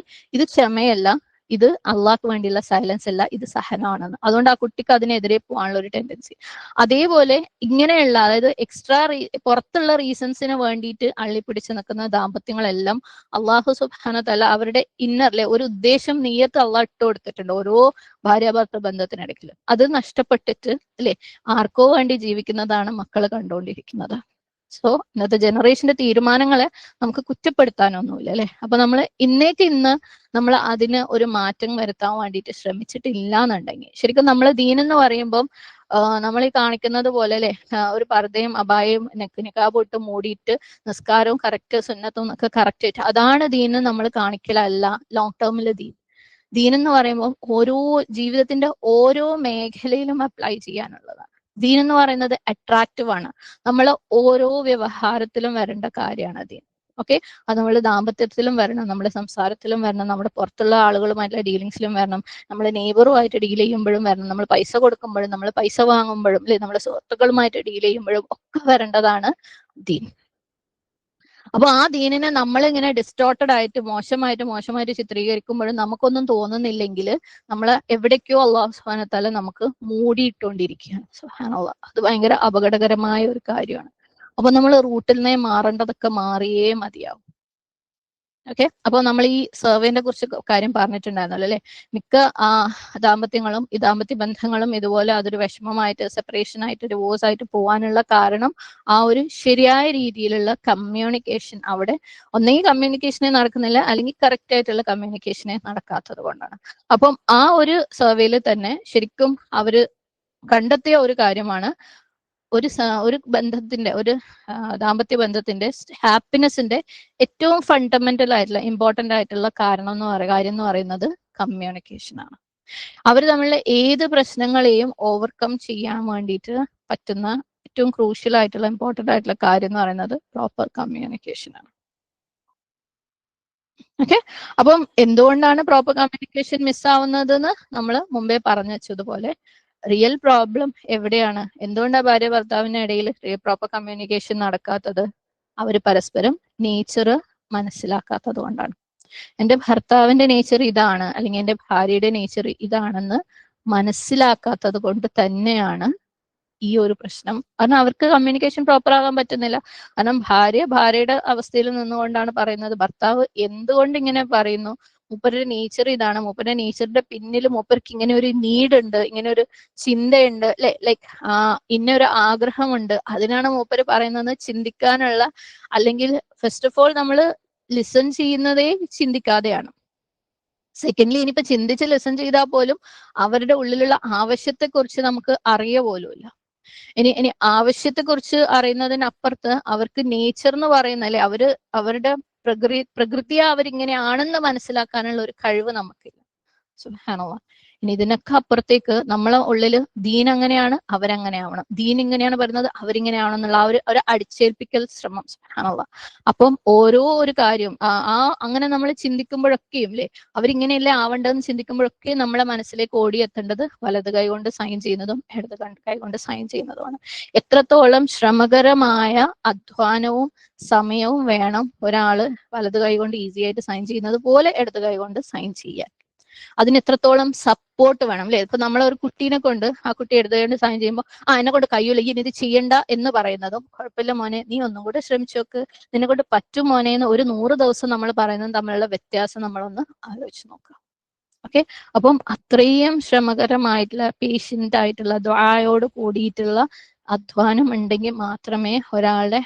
ഇത് ക്ഷമയല്ല, ഇത് അള്ളാഹ്ക്ക് വേണ്ടിയുള്ള സൈലൻസ് അല്ല, ഇത് സഹനമാണെന്ന്. അതുകൊണ്ട് ആ കുട്ടിക്ക് അതിനെതിരെ പോകാനുള്ള ഒരു ടെൻഡൻസി. അതേപോലെ ഇങ്ങനെയുള്ള, അതായത് എക്സ്ട്രാ പുറത്തുള്ള റീസൺസിന് വേണ്ടിയിട്ട് അള്ളിപ്പിടിച്ച് നിൽക്കുന്ന ദാമ്പത്യങ്ങളെല്ലാം അള്ളാഹു സുബ്ഹാനഹു തആല അവരുടെ ഇന്നറിലെ ഒരു ഉദ്ദേശം, നിയ്യത്ത് അള്ളാഹ് ഇട്ട് കൊടുത്തിട്ടുണ്ട് ഓരോ ഭാര്യാഭർത്തൃ ബന്ധത്തിനിടയ്ക്ക്. അത് നഷ്ടപ്പെട്ടിട്ട് അല്ലെ ആർക്കോ വേണ്ടി ജീവിക്കുന്നതാണ് മക്കൾ കണ്ടുകൊണ്ടിരിക്കുന്നത്. സോ ഇന്നത്തെ ജനറേഷന്റെ തീരുമാനങ്ങളെ നമുക്ക് കുറ്റപ്പെടുത്താനൊന്നുമില്ല അല്ലെ. അപ്പൊ നമ്മൾ ഇന്ന് നമ്മൾ അതിന് ഒരു മാറ്റം വരുത്താൻ വേണ്ടിയിട്ട് ശ്രമിച്ചിട്ടില്ല എന്നുണ്ടെങ്കിൽ, ശരിക്കും നമ്മൾ ദീൻ എന്ന് പറയുമ്പം നമ്മൾ ഈ കാണിക്കുന്നത് പോലെ അല്ലെ, ഒരു പർദ്ദയും അബായയും നിക്കാബും ഇട്ട് മൂടിയിട്ട് നിസ്കാരവും കറക്റ്റ്, സുന്നത്തും ഒക്കെ കറക്റ്റ് ആയിട്ട് അതാണ് ദീൻ നമ്മൾ കാണിക്കലല്ല ലോങ് ടേമിൽ ദീൻ എന്ന് പറയുമ്പോൾ ഓരോ ജീവിതത്തിന്റെ ഓരോ മേഖലയിലും അപ്ലൈ ചെയ്യാനുള്ളതാണ്. ദീൻ എന്ന് പറയുന്നത് അട്രാക്റ്റീവ് ആണ്. നമ്മൾ ഓരോ വ്യവഹാരത്തിലും വരേണ്ട കാര്യമാണ് ദീൻ. ഓക്കെ, അത് നമ്മൾ ദാമ്പത്യത്തിലും വരണം, നമ്മുടെ സംസാരത്തിലും വരണം, നമ്മുടെ പുറത്തുള്ള ആളുകളുമായിട്ടുള്ള ഡീലിങ്സിലും വരണം, നമ്മൾ നെയ്ബറുമായിട്ട് ഡീൽ ചെയ്യുമ്പോഴും വരണം, നമ്മൾ പൈസ കൊടുക്കുമ്പോഴും, നമ്മൾ പൈസ വാങ്ങുമ്പോഴും അല്ലെ, നമ്മുടെ സുഹൃത്തുക്കളുമായിട്ട് ഡീൽ ചെയ്യുമ്പോഴും ഒക്കെ വരേണ്ടതാണ് ദീൻ. അപ്പൊ ആ ദീനിനെ നമ്മളിങ്ങനെ ഡിസ്റ്റോർട്ടഡ് ആയിട്ട് മോശമായിട്ട് ചിത്രീകരിക്കുമ്പോഴും നമുക്കൊന്നും തോന്നുന്നില്ലെങ്കിൽ നമ്മൾ എവിടേക്കോ അള്ളാഹു സുബ്ഹാനഹു വ തആല നമുക്ക് മൂടിയിട്ടുകൊണ്ടിരിക്കുകയാണ്. സുബ്ഹാനല്ലാഹ്, അത് ഭയങ്കര അപകടകരമായ ഒരു കാര്യമാണ്. അപ്പൊ നമ്മൾ റൂട്ടിൽ നിന്നേ മാറേണ്ടതൊക്കെ മാറിയേ മതിയാവും. ഓക്കെ, അപ്പോൾ നമ്മൾ ഈ സർവേനെ കുറിച്ച് കാര്യം പറഞ്ഞിട്ടുണ്ടായിരുന്നല്ലോ അല്ലെ. മിക്ക ദാമ്പത്യങ്ങളും ഈ ദാമ്പത്യ ബന്ധങ്ങളും ഇതുപോലെ അതൊരു വിഷമമായിട്ട്, സെപ്പറേഷൻ ആയിട്ട്, ഡിവോഴ്സ് ആയിട്ട് പോകാനുള്ള കാരണം ആ ഒരു ശരിയായ രീതിയിലുള്ള കമ്മ്യൂണിക്കേഷൻ അവിടെ ഒന്നെങ്കിൽ കമ്മ്യൂണിക്കേഷനെ നടക്കുന്നില്ല, അല്ലെങ്കിൽ കറക്റ്റ് ആയിട്ടുള്ള കമ്മ്യൂണിക്കേഷനെ നടക്കാത്തത് കൊണ്ടാണ്. അപ്പം ആ ഒരു സർവേയിൽ തന്നെ ശരിക്കും അവര് കണ്ടെത്തിയ ഒരു കാര്യമാണ്, ഒരു ബന്ധത്തിന്റെ, ഒരു ദാമ്പത്യ ബന്ധത്തിന്റെ ഹാപ്പിനെസിന്റെ ഏറ്റവും ഫണ്ടമെന്റൽ ആയിട്ടുള്ള ഇമ്പോർട്ടന്റ് ആയിട്ടുള്ള കാര്യം എന്ന് പറയുന്നത് കമ്മ്യൂണിക്കേഷൻ ആണ്. അവർ തമ്മിലുള്ള ഏത് പ്രശ്നങ്ങളെയും ഓവർകം ചെയ്യാൻ വേണ്ടിയിട്ട് പറ്റുന്ന ഏറ്റവും ക്രൂഷ്യൽ ആയിട്ടുള്ള ഇമ്പോർട്ടന്റ് ആയിട്ടുള്ള കാര്യം എന്ന് പറയുന്നത് പ്രോപ്പർ കമ്മ്യൂണിക്കേഷൻ ആണ്. ഓക്കെ, അപ്പം എന്തുകൊണ്ടാണ് പ്രോപ്പർ കമ്മ്യൂണിക്കേഷൻ മിസ്സാവുന്നതെന്ന് നമ്മൾ മുമ്പേ പറഞ്ഞു വെച്ചതുപോലെ, റിയൽ പ്രോബ്ലം എവിടെയാണ്, എന്തുകൊണ്ടാണ് ഭാര്യ ഭർത്താവിന്റെ ഇടയിൽ പ്രോപ്പർ കമ്മ്യൂണിക്കേഷൻ നടക്കാത്തത്? അവർ പരസ്പരം നേച്ചർ മനസ്സിലാക്കാത്തത് കൊണ്ടാണ്. എൻ്റെ ഭർത്താവിന്റെ നേച്ചർ ഇതാണ്, അല്ലെങ്കിൽ എൻ്റെ ഭാര്യയുടെ നേച്ചർ ഇതാണെന്ന് മനസ്സിലാക്കാത്തത് കൊണ്ട് തന്നെയാണ് ഈ ഒരു പ്രശ്നം. കാരണം അവർക്ക് കമ്മ്യൂണിക്കേഷൻ പ്രോപ്പർ ആകാൻ പറ്റുന്നില്ല. കാരണം ഭാര്യയുടെ അവസ്ഥയിൽ നിന്നുകൊണ്ടാണ് പറയുന്നത്. ഭർത്താവ് എന്തുകൊണ്ട് ഇങ്ങനെ പറയുന്നു, മൂപ്പരുടെ നേച്ചർ ഇതാണ്, മൂപ്പരുടെ നേച്ചറിന്റെ പിന്നിൽ മൂപ്പർക്ക് ഇങ്ങനെ ഒരു നീഡ് ഉണ്ട്, ഇങ്ങനെ ഒരു ചിന്തയുണ്ട്, ലൈക്ക് ഇന്നൊരു ആഗ്രഹമുണ്ട്, അതിനാണ് മൂപ്പര് പറയുന്നത് ചിന്തിക്കാനുള്ള, അല്ലെങ്കിൽ ഫസ്റ്റ് ഓഫ് ഓൾ നമ്മൾ ലിസൺ ചെയ്യുന്നതേ ചിന്തിക്കാതെയാണ്. സെക്കൻഡ്ലി ഇനിയിപ്പോ ചിന്തിച്ച് ലിസൺ ചെയ്താൽ പോലും അവരുടെ ഉള്ളിലുള്ള ആവശ്യത്തെ കുറിച്ച് നമുക്ക് അറിയ പോലുമില്ല. ഇനി ആവശ്യത്തെക്കുറിച്ച് അറിയുന്നതിനപ്പുറത്ത് അവർക്ക് നേച്ചർ എന്ന് പറയുന്ന, അല്ലെ, അവരുടെ പ്രകൃതിയെ അവരിങ്ങനെയാണെന്ന് മനസ്സിലാക്കാനുള്ള ഒരു കഴിവ് നമുക്കില്ല. സുബ്ഹാനല്ലാഹ്. ഇനി ഇതിനൊക്കെ അപ്പുറത്തേക്ക് നമ്മളെ ഉള്ളില് ദീൻ അങ്ങനെയാണ്, അവരങ്ങനെയാവണം, ദീൻ ഇങ്ങനെയാണ് പറയുന്നത്, അവരിങ്ങനെയാണെന്നുള്ള ഒരു അടിച്ചേൽപ്പിക്കൽ ശ്രമം. സുബ്ഹാനല്ലാഹ്. അപ്പം ഓരോ ഒരു കാര്യം അങ്ങനെ നമ്മൾ ചിന്തിക്കുമ്പോഴൊക്കെയും അല്ലെ, അവരിങ്ങനെയല്ലേ ആവേണ്ടതെന്ന് ചിന്തിക്കുമ്പോഴൊക്കെ നമ്മളെ മനസ്സിലേക്ക് ഓടിയെത്തേണ്ടത് വലത് കൈ കൊണ്ട് സൈൻ ചെയ്യുന്നതും ഇടത് കൈ കൊണ്ട് സൈൻ ചെയ്യുന്നതുമാണ്. എത്രത്തോളം ശ്രമകരമായ അധ്വാനവും സമയവും വേണം ഒരാള് വലത് കൈ കൊണ്ട് ഈസി ആയിട്ട് സൈൻ ചെയ്യുന്നത് പോലെ ഇടത് കൈ കൊണ്ട് സൈൻ ചെയ്യാൻ. അതിന് എത്രത്തോളം സപ്പോർട്ട് വേണം അല്ലെ. ഇപ്പൊ നമ്മളൊരു കുട്ടീനെ കൊണ്ട്, ആ കുട്ടി എടുത്തുകൊണ്ട് സൈൻ ചെയ്യുമ്പോൾ എന്നെ കൊണ്ട് കഴിയൂല, ഇനി ഇത് ചെയ്യണ്ട എന്ന് പറയുന്നതും, കുഴപ്പമില്ല മോനെ നീ ഒന്നും കൂടെ ശ്രമിച്ചു നോക്ക്, നിന്നെ കൊണ്ട് പറ്റും മോനെ എന്ന് ഒരു 100 ദിവസം നമ്മൾ പറയുന്നതും തമ്മിലുള്ള വ്യത്യാസം നമ്മളൊന്ന് ആലോചിച്ച് നോക്കുക. ഓക്കെ, അപ്പം അത്രയും ശ്രമകരമായിട്ടുള്ള, പേഷ്യന്റ് ആയിട്ടുള്ള, ദ്വായോട് കൂടിയിട്ടുള്ള അധ്വാനം ഉണ്ടെങ്കിൽ മാത്രമേ ഒരാളുടെ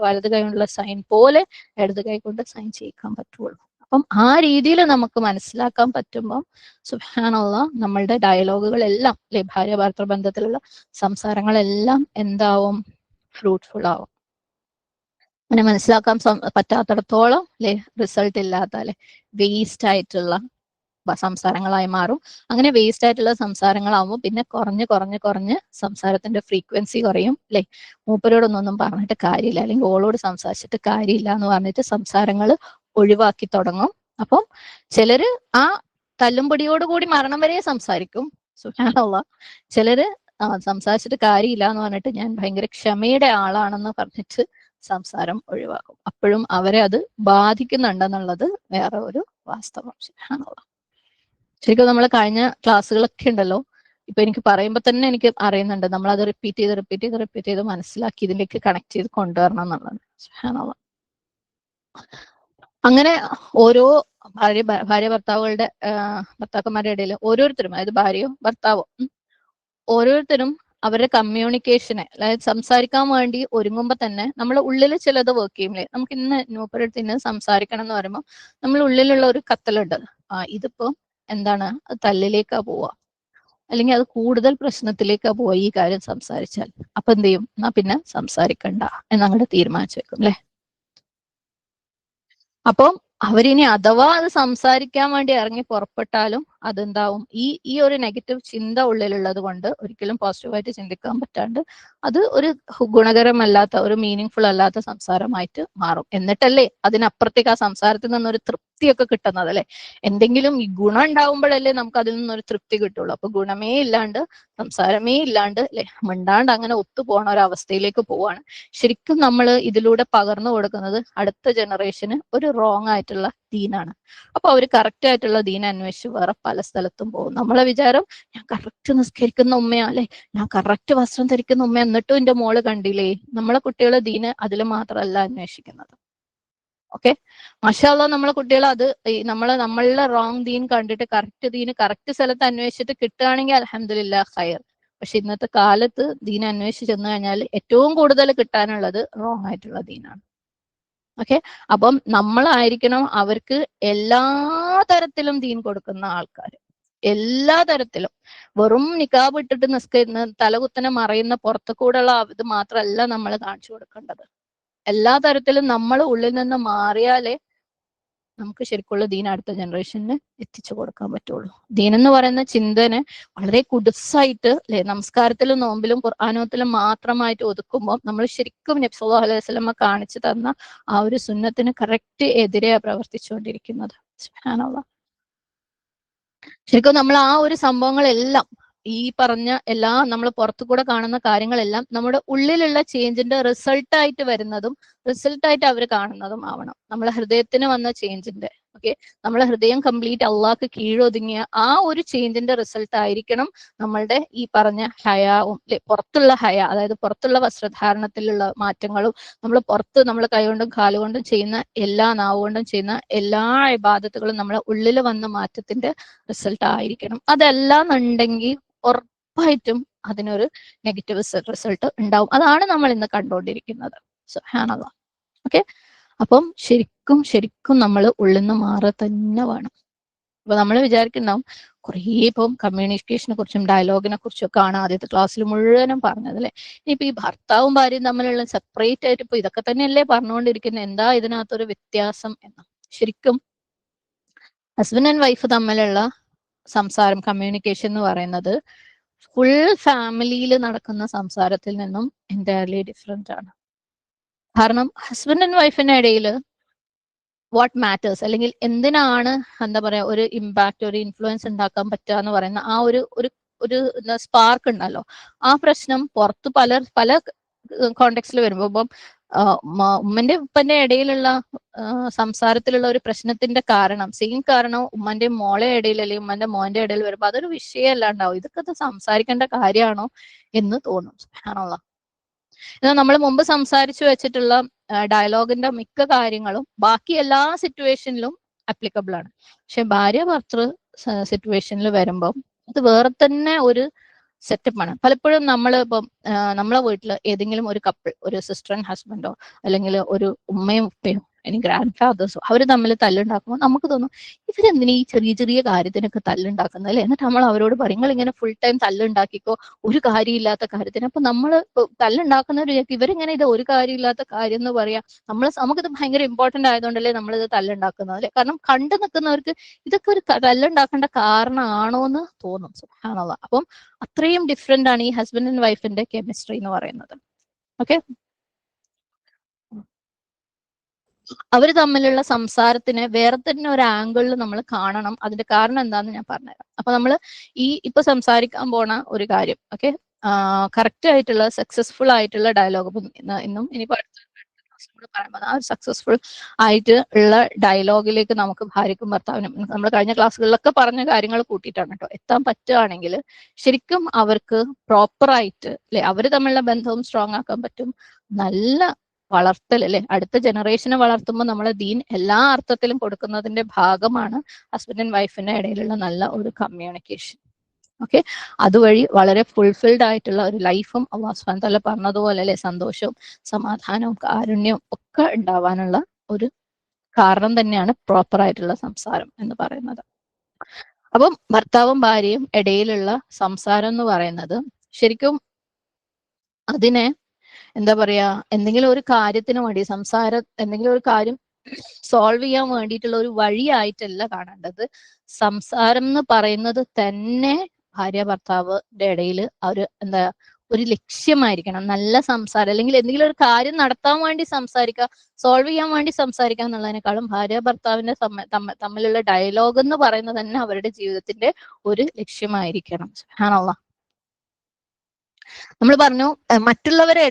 വലത് കൈ കൊണ്ടുള്ള സൈൻ പോലെ ഇടത് കൈ കൊണ്ട് സൈൻ ചെയ്യിക്കാൻ പറ്റുള്ളൂ. അപ്പം ആ രീതിയിൽ നമുക്ക് മനസ്സിലാക്കാൻ പറ്റുമ്പോൾ സുബ്ഹാനല്ലാഹ് നമ്മളുടെ ഡയലോഗുകളെല്ലാം അല്ലെ, ഭാര്യ ഭർത്തൃ ബന്ധത്തിലുള്ള സംസാരങ്ങളെല്ലാം എന്താവും, ഫ്രൂട്ട്ഫുൾ ആവും. അങ്ങനെ മനസ്സിലാക്കാൻ പറ്റാത്തിടത്തോളം അല്ലെ, റിസൾട്ട് ഇല്ലാത്ത, അല്ലെ, വേസ്റ്റ് ആയിട്ടുള്ള സംസാരങ്ങളായി മാറും. അങ്ങനെ വേസ്റ്റ് ആയിട്ടുള്ള സംസാരങ്ങളാവുമ്പോൾ പിന്നെ കുറഞ്ഞ് സംസാരത്തിന്റെ ഫ്രീക്വൻസി കുറയും അല്ലെ. മൂപ്പരോടൊന്നും പറഞ്ഞിട്ട് കാര്യമില്ല, അല്ലെങ്കിൽ ഓളോട് സംസാരിച്ചിട്ട് കാര്യമില്ല എന്ന് പറഞ്ഞിട്ട് സംസാരങ്ങൾ ഒഴിവാക്കി തുടങ്ങും. അപ്പം ചിലര് ആ തല്ലുംപൊടിയോടുകൂടി മരണം വരെ സംസാരിക്കും. സുബ്ഹാനല്ലാഹ്. ചിലര് സംസാരിച്ചിട്ട് കാര്യമില്ല എന്ന് പറഞ്ഞിട്ട് ഞാൻ ഭയങ്കര ക്ഷമയുടെ ആളാണെന്ന് പറഞ്ഞിട്ട് സംസാരം ഒഴിവാക്കും. അപ്പോഴും അവരെ അത് ബാധിക്കുന്നുണ്ടെന്നുള്ളത് വേറെ ഒരു വാസ്തവം. സുബ്ഹാനല്ലാഹ്. ശരിക്കും നമ്മൾ കഴിഞ്ഞ ക്ലാസ്സുകളൊക്കെ ഉണ്ടല്ലോ, ഇപ്പൊ എനിക്ക് പറയുമ്പോൾ തന്നെ എനിക്ക് അറിയുന്നുണ്ട്, നമ്മൾ അത് റിപ്പീറ്റ് ചെയ്ത് മനസ്സിലാക്കി ഇതിലേക്ക് കണക്ട് ചെയ്ത് കൊണ്ടുവരണം എന്നുള്ളത്. സുബ്ഹാനല്ലാഹ്. അങ്ങനെ ഓരോ ഭാര്യ ഭർത്താക്കന്മാരുടെ ഇടയിൽ ഓരോരുത്തരും, അതായത് ഭാര്യയോ ഭർത്താവോ, ഓരോരുത്തരും അവരുടെ കമ്മ്യൂണിക്കേഷനെ, അതായത് സംസാരിക്കാൻ വേണ്ടി ഒരുങ്ങുമ്പോൾ തന്നെ നമ്മളെ ഉള്ളിൽ ചിലത് വർക്ക് ചെയ്യില്ലേ. നമുക്ക് ഇന്ന് നൂപ്പരടുത്ത് ഇന്ന് സംസാരിക്കണം എന്ന് പറയുമ്പോൾ നമ്മൾ ഉള്ളിലുള്ള ഒരു കത്തലുണ്ട്, ഇതിപ്പോ എന്താണ്, തല്ലിലേക്കാ പോവാ, അല്ലെങ്കിൽ അത് കൂടുതൽ പ്രശ്നത്തിലേക്കാ പോവാ ഈ കാര്യം സംസാരിച്ചാൽ. അപ്പൊ എന്ത് ചെയ്യും, എന്നാ പിന്നെ സംസാരിക്കണ്ട എന്നങ്ങോട്ട് തീരുമാനിച്ചു വെക്കും അല്ലെ. അപ്പം അവരിനി അഥവാ അത് സംസാരിക്കാൻ വേണ്ടി ഇറങ്ങി പുറപ്പെട്ടാലും അതെന്താവും, ഈ ഒരു നെഗറ്റീവ് ചിന്ത ഉള്ളിലുള്ളത് കൊണ്ട് ഒരിക്കലും പോസിറ്റീവായിട്ട് ചിന്തിക്കാൻ പറ്റാണ്ട് അത് ഒരു ഗുണകരമല്ലാത്ത, ഒരു മീനിങ് അല്ലാത്ത സംസാരമായിട്ട് മാറും. എന്നിട്ടല്ലേ അതിനപ്പുറത്തേക്ക് ആ സംസാരത്തിൽ നിന്നൊരു തൃപ്തിയൊക്കെ കിട്ടുന്നത് അല്ലെ. എന്തെങ്കിലും ഈ ഗുണം ഉണ്ടാവുമ്പോഴല്ലേ നമുക്ക് അതിൽ നിന്നൊരു തൃപ്തി കിട്ടുള്ളൂ. അപ്പൊ ഗുണമേ ഇല്ലാണ്ട്, സംസാരമേ ഇല്ലാണ്ട് അല്ലെ, മിണ്ടാണ്ട് അങ്ങനെ ഒത്തുപോണ ഒരവസ്ഥയിലേക്ക് പോവാണ്. ശരിക്കും നമ്മൾ ഇതിലൂടെ പകർന്നു കൊടുക്കുന്നത് അടുത്ത ജനറേഷന് ഒരു റോങ് ആയിട്ടുള്ള ദീനാണ്. അപ്പൊ അവര് കറക്റ്റ് ആയിട്ടുള്ള ദീൻ അന്വേഷിച്ച് വേറെ പല സ്ഥലത്തും പോകും. നമ്മളെ വിചാരം ഞാൻ കറക്റ്റ് നിസ്കരിക്കുന്ന ഉമ്മയാ, അല്ലെ, ഞാൻ കറക്റ്റ് വസ്ത്രം ധരിക്കുന്ന ഉമ്മ, എന്നിട്ടും എന്റെ മോള് കണ്ടില്ലേ. നമ്മളെ കുട്ടികളെ ദീന് അതിൽ മാത്രമല്ല അന്വേഷിക്കുന്നത്. ഓക്കെ, മാഷാ അല്ലാഹ് നമ്മളെ കുട്ടികൾ അത് നമ്മളുടെ റോങ് ദീൻ കണ്ടിട്ട് കറക്റ്റ് ദീന് കറക്റ്റ് സ്ഥലത്ത് അന്വേഷിച്ചിട്ട് കിട്ടുകയാണെങ്കിൽ അൽഹംദുലില്ലാഹ് ഖൈർ. പക്ഷെ ഇന്നത്തെ കാലത്ത് ദീൻ അന്വേഷിച്ച് ചെന്ന് കഴിഞ്ഞാൽ ഏറ്റവും കൂടുതൽ കിട്ടാനുള്ളത് റോങ് ആയിട്ടുള്ള ദീനാണ്. ഓക്കെ, അപ്പം നമ്മളായിരിക്കണം അവർക്ക് എല്ലാ തരത്തിലും ദീൻ കൊടുക്കുന്ന ആൾക്കാർ. എല്ലാ തരത്തിലും. വെറും നിക്കാബ് ഇട്ടിട്ട് തലകുത്തനെ മറയുന്ന പുറത്തു കൂടെയുള്ള ഇത് മാത്രമല്ല നമ്മൾ കാണിച്ചു കൊടുക്കേണ്ടത്. എല്ലാ തരത്തിലും നമ്മൾ ഉള്ളിൽ നിന്ന് മാറിയാലേ നമുക്ക് ശരിക്കുള്ള ദീൻ അടുത്ത ജനറേഷന് എത്തിച്ചു കൊടുക്കാൻ പറ്റുള്ളൂ. ദീൻ എന്ന് പറയുന്ന ചിന്തനെ വളരെ കുടുസായിട്ട്, അല്ലെ, നമസ്കാരത്തിലും നോമ്പിലും ഖുർആനത്തിലും മാത്രമായിട്ട് ഒതുക്കുമ്പോൾ നമ്മൾ ശരിക്കും നബി സല്ലല്ലാഹു അലൈഹി വസല്ലമ കാണിച്ചു തന്ന ആ ഒരു സുന്നത്തിന് കറക്റ്റ് എതിരെയാ പ്രവർത്തിച്ചുകൊണ്ടിരിക്കുന്നത്. സുബ്ഹാനല്ലാഹ്. ശരിക്കും നമ്മൾ ആ ഒരു സംഭവങ്ങളെല്ലാം, ഈ പറഞ്ഞ എല്ലാ നമ്മൾ പുറത്തു കൂടെ കാണുന്ന കാര്യങ്ങളെല്ലാം നമ്മുടെ ഉള്ളിലുള്ള ചേഞ്ചിന്റെ റിസൾട്ടായിട്ട് വരുന്നതും റിസൾട്ടായിട്ട് അവർ കാണുന്നതും ആവണം. നമ്മളെ ഹൃദയത്തിന് വന്ന ചേഞ്ചിന്റെ, ഓക്കെ, നമ്മളെ ഹൃദയം കംപ്ലീറ്റ് അള്ളാഹ്ക്ക് കീഴൊതുങ്ങിയ ആ ഒരു ചേഞ്ചിന്റെ റിസൾട്ട് ആയിരിക്കണം നമ്മളുടെ ഈ പറഞ്ഞ ഹയാവും, അല്ലെ, പുറത്തുള്ള ഹയ, അതായത് പുറത്തുള്ള വസ്ത്രധാരണത്തിലുള്ള മാറ്റങ്ങളും, നമ്മൾ പുറത്ത് നമ്മൾ കൈകൊണ്ടും കാലുകൊണ്ടും ചെയ്യുന്ന എല്ലാ, നാവുകൊണ്ടും ചെയ്യുന്ന എല്ലാ ഇബാദത്തുകളും നമ്മളെ ഉള്ളിൽ വന്ന മാറ്റത്തിന്റെ റിസൾട്ട് ആയിരിക്കണം. അതല്ലാന്നുണ്ടെങ്കിൽ ഉറപ്പായിട്ടും അതിനൊരു നെഗറ്റീവ് റിസൾട്ട് ഉണ്ടാവും. അതാണ് നമ്മൾ ഇന്ന് കണ്ടുകൊണ്ടിരിക്കുന്നത്. സുബ്ഹാനല്ലാഹ്. ഓക്കെ, അപ്പം ശരിക്കും നമ്മൾ ഉള്ളിൽ നിന്ന് മാറുക തന്നെ വേണം. അപ്പൊ നമ്മൾ വിചാരിക്കുന്നുണ്ടാവും കുറേ ഇപ്പം കമ്മ്യൂണിക്കേഷനെ കുറിച്ചും ഡയലോഗിനെ കുറിച്ചും ഒക്കെ ആണ് ആദ്യത്തെ ക്ലാസ്സിൽ മുഴുവനും പറഞ്ഞത്, അല്ലെ. ഇനിയിപ്പോ ഈ ഭർത്താവും ഭാര്യയും തമ്മിലുള്ള സെപ്പറേറ്റ് ആയിട്ട് ഇപ്പൊ ഇതൊക്കെ തന്നെയല്ലേ പറഞ്ഞുകൊണ്ടിരിക്കുന്നത്, എന്താ ഇതിനകത്തൊരു വ്യത്യാസം എന്ന്. ശരിക്കും ഹസ്ബൻഡ് ആൻഡ് വൈഫ് തമ്മിലുള്ള സംസാരം, കമ്മ്യൂണിക്കേഷൻ എന്ന് പറയുന്നത് ഫുൾ ഫാമിലിയിൽ നടക്കുന്ന സംസാരത്തിൽ നിന്നും എൻറ്റയർലി ഡിഫറെന്റ് ആണ്. കാരണം ഹസ്ബൻഡ് ആൻഡ് വൈഫിന്റെ ഇടയിൽ വാട്ട് മാറ്റേഴ്സ്, അല്ലെങ്കിൽ എന്തിനാണ് എന്താ പറയാ ഒരു ഇമ്പാക്ട്, ഒരു ഇൻഫ്ലുവൻസ് ഉണ്ടാക്കാൻ പറ്റുക എന്ന് പറയുന്ന ആ ഒരു ഒരു സ്പാർക്ക് ഉണ്ടല്ലോ. ആ പ്രശ്നം പുറത്ത് പല കോണ്ടെക്സ്റ്റിൽ വരുമ്പോൾ, ഇപ്പം ഉമ്മന്റെ ഉപ്പന്റെ ഇടയിലുള്ള സംസാരത്തിലുള്ള ഒരു പ്രശ്നത്തിന്റെ കാരണം, സെയിം കാരണം ഉമ്മന്റെ മോളെ ഇടയിൽ അല്ലെങ്കിൽ ഉമ്മന്റെ മോന്റെ ഇടയിൽ വരുമ്പോൾ അതൊരു വിഷയമല്ലാണ്ടാവും. ഇതൊക്കെ സംസാരിക്കേണ്ട കാര്യമാണോ എന്ന് തോന്നും. സുബ്ഹാനല്ലാഹ്. എന്നാൽ നമ്മൾ മുമ്പ് സംസാരിച്ചു വെച്ചിട്ടുള്ള ഡയലോഗിന്റെ മിക്ക കാര്യങ്ങളും ബാക്കി എല്ലാ സിറ്റുവേഷനിലും അപ്ലിക്കബിൾ ആണ്. പക്ഷെ ഭാര്യ ഭർത്തൃ സിറ്റുവേഷനിൽ വരുമ്പം അത് വേറെ തന്നെ ഒരു സെറ്റപ്പാണ്. പലപ്പോഴും നമ്മൾ ഇപ്പം നമ്മളെ വീട്ടിൽ ഏതെങ്കിലും ഒരു കപ്പിൾ, ഒരു സിസ്റ്റർ ആൻഡ് ഹസ്ബൻഡോ അല്ലെങ്കിൽ ഒരു ഉമ്മയും ഉപ്പയും ഇനി ഗ്രാൻഡ് ഫാദേഴ്സോ അവർ തമ്മിൽ തല്ലുണ്ടാക്കുമ്പോൾ നമുക്ക് തോന്നും ഇവരെന്തിനാ ഈ ചെറിയ ചെറിയ കാര്യത്തിനൊക്കെ തല്ലുണ്ടാക്കുന്നത്, അല്ലെ. എന്നിട്ട് നമ്മൾ അവരോട് പറയും നിങ്ങൾ ഇങ്ങനെ ഫുൾ ടൈം തല്ലുണ്ടാക്കിക്കോ, ഒരു കാര്യമില്ലാത്ത കാര്യത്തിന്. അപ്പൊ നമ്മൾ തല്ലുണ്ടാക്കുന്നവർ ഇവരെങ്ങനെ ഇത് ഒരു കാര്യമില്ലാത്ത കാര്യം എന്ന് പറയാ, നമുക്കിത് ഭയങ്കര ഇമ്പോർട്ടന്റ് ആയതുകൊണ്ടല്ലേ നമ്മളിത് തല്ലുണ്ടാക്കുന്നത്, അല്ലെ. കാരണം കണ്ടു നിൽക്കുന്നവർക്ക് ഇതൊക്കെ ഒരു തല്ലുണ്ടാക്കേണ്ട കാരണമാണോ എന്ന് തോന്നും. സുബ്ഹാനല്ലാഹ്. അപ്പം അത്രയും ഡിഫറെന്റ് ആണ് ഈ ഹസ്ബൻഡ് ആൻഡ് വൈഫിന്റെ കെമിസ്ട്രി എന്ന് പറയുന്നത്. ഓക്കെ, അവർ തമ്മിലുള്ള സംസാരത്തിന് വേറെ തന്നെ ഒരു ആംഗിളിൽ നമ്മൾ കാണണം. അതിന്റെ കാരണം എന്താണെന്ന് ഞാൻ പറഞ്ഞുതരാം. അപ്പൊ നമ്മൾ ഇപ്പൊ സംസാരിക്കാൻ പോണ ഒരു കാര്യം, ഓക്കെ, കറക്റ്റ് ആയിട്ടുള്ള സക്സസ്ഫുൾ ആയിട്ടുള്ള ഡയലോഗ് ഇന്നും ഇനിയിപ്പോ ആ സക്സസ്ഫുൾ ആയിട്ട് ഉള്ള ഡയലോഗിലേക്ക് നമുക്ക് ഭാര്യക്കും ഭർത്താവിനും നമ്മൾ കഴിഞ്ഞ ക്ലാസ്സുകളിലൊക്കെ പറഞ്ഞ കാര്യങ്ങൾ കൂട്ടിയിട്ടാണ് കേട്ടോ എത്താൻ പറ്റുകയാണെങ്കിൽ ശരിക്കും അവർക്ക് പ്രോപ്പറായിട്ട്, അല്ലെ, അവർ തമ്മിലുള്ള ബന്ധവും സ്ട്രോങ് ആക്കാൻ പറ്റും. നല്ല വളർത്തൽ, അല്ലെ, അടുത്ത ജനറേഷനെ വളർത്തുമ്പോൾ നമ്മളെ ദീൻ എല്ലാ അർത്ഥത്തിലും കൊടുക്കുന്നതിന്റെ ഭാഗമാണ് ഹസ്ബൻഡ് ആൻഡ് വൈഫിന്റെ ഇടയിലുള്ള നല്ല ഒരു കമ്മ്യൂണിക്കേഷൻ. ഓക്കെ, അതുവഴി വളരെ ഫുൾഫിൽഡ് ആയിട്ടുള്ള ഒരു ലൈഫും അല്ലാഹു സുബ്ഹാനഹു വ തആല പറഞ്ഞതുപോലെ, അല്ലെ, സന്തോഷവും സമാധാനവും കാരുണ്യവും ഒക്കെ ഉണ്ടാവാനുള്ള ഒരു കാരണം തന്നെയാണ് പ്രോപ്പർ ആയിട്ടുള്ള സംസാരം എന്ന് പറയുന്നത്. അപ്പം ഭർത്താവും ഭാര്യയും ഇടയിലുള്ള സംസാരം എന്ന് പറയുന്നത് ശരിക്കും അതിനെ എന്താ പറയാ, എന്തെങ്കിലും ഒരു കാര്യത്തിന് വേണ്ടി എന്തെങ്കിലും ഒരു കാര്യം സോൾവ് ചെയ്യാൻ വേണ്ടിയിട്ടുള്ള ഒരു വഴിയായിട്ടല്ല കാണേണ്ടത്. സംസാരം എന്ന് പറയുന്നത് തന്നെ ഭാര്യ ഭർത്താവിന്റെ ഇടയിൽ എന്താ ഒരു ലക്ഷ്യമായിരിക്കണം. നല്ല സംസാരം, അല്ലെങ്കിൽ എന്തെങ്കിലും ഒരു കാര്യം നടത്താൻ വേണ്ടി സംസാരിക്കുക, സോൾവ് ചെയ്യാൻ വേണ്ടി സംസാരിക്കുക എന്നുള്ളതിനേക്കാളും ഭാര്യ ഭർത്താവിന്റെ തമ്മിലുള്ള ഡയലോഗ് എന്ന് പറയുന്നത് തന്നെ അവരുടെ ജീവിതത്തിന്റെ ഒരു ലക്ഷ്യമായിരിക്കണം. സുബ്ഹാനല്ലാഹ്. നമ്മൾ പറഞ്ഞു മറ്റുള്ളവരുടെ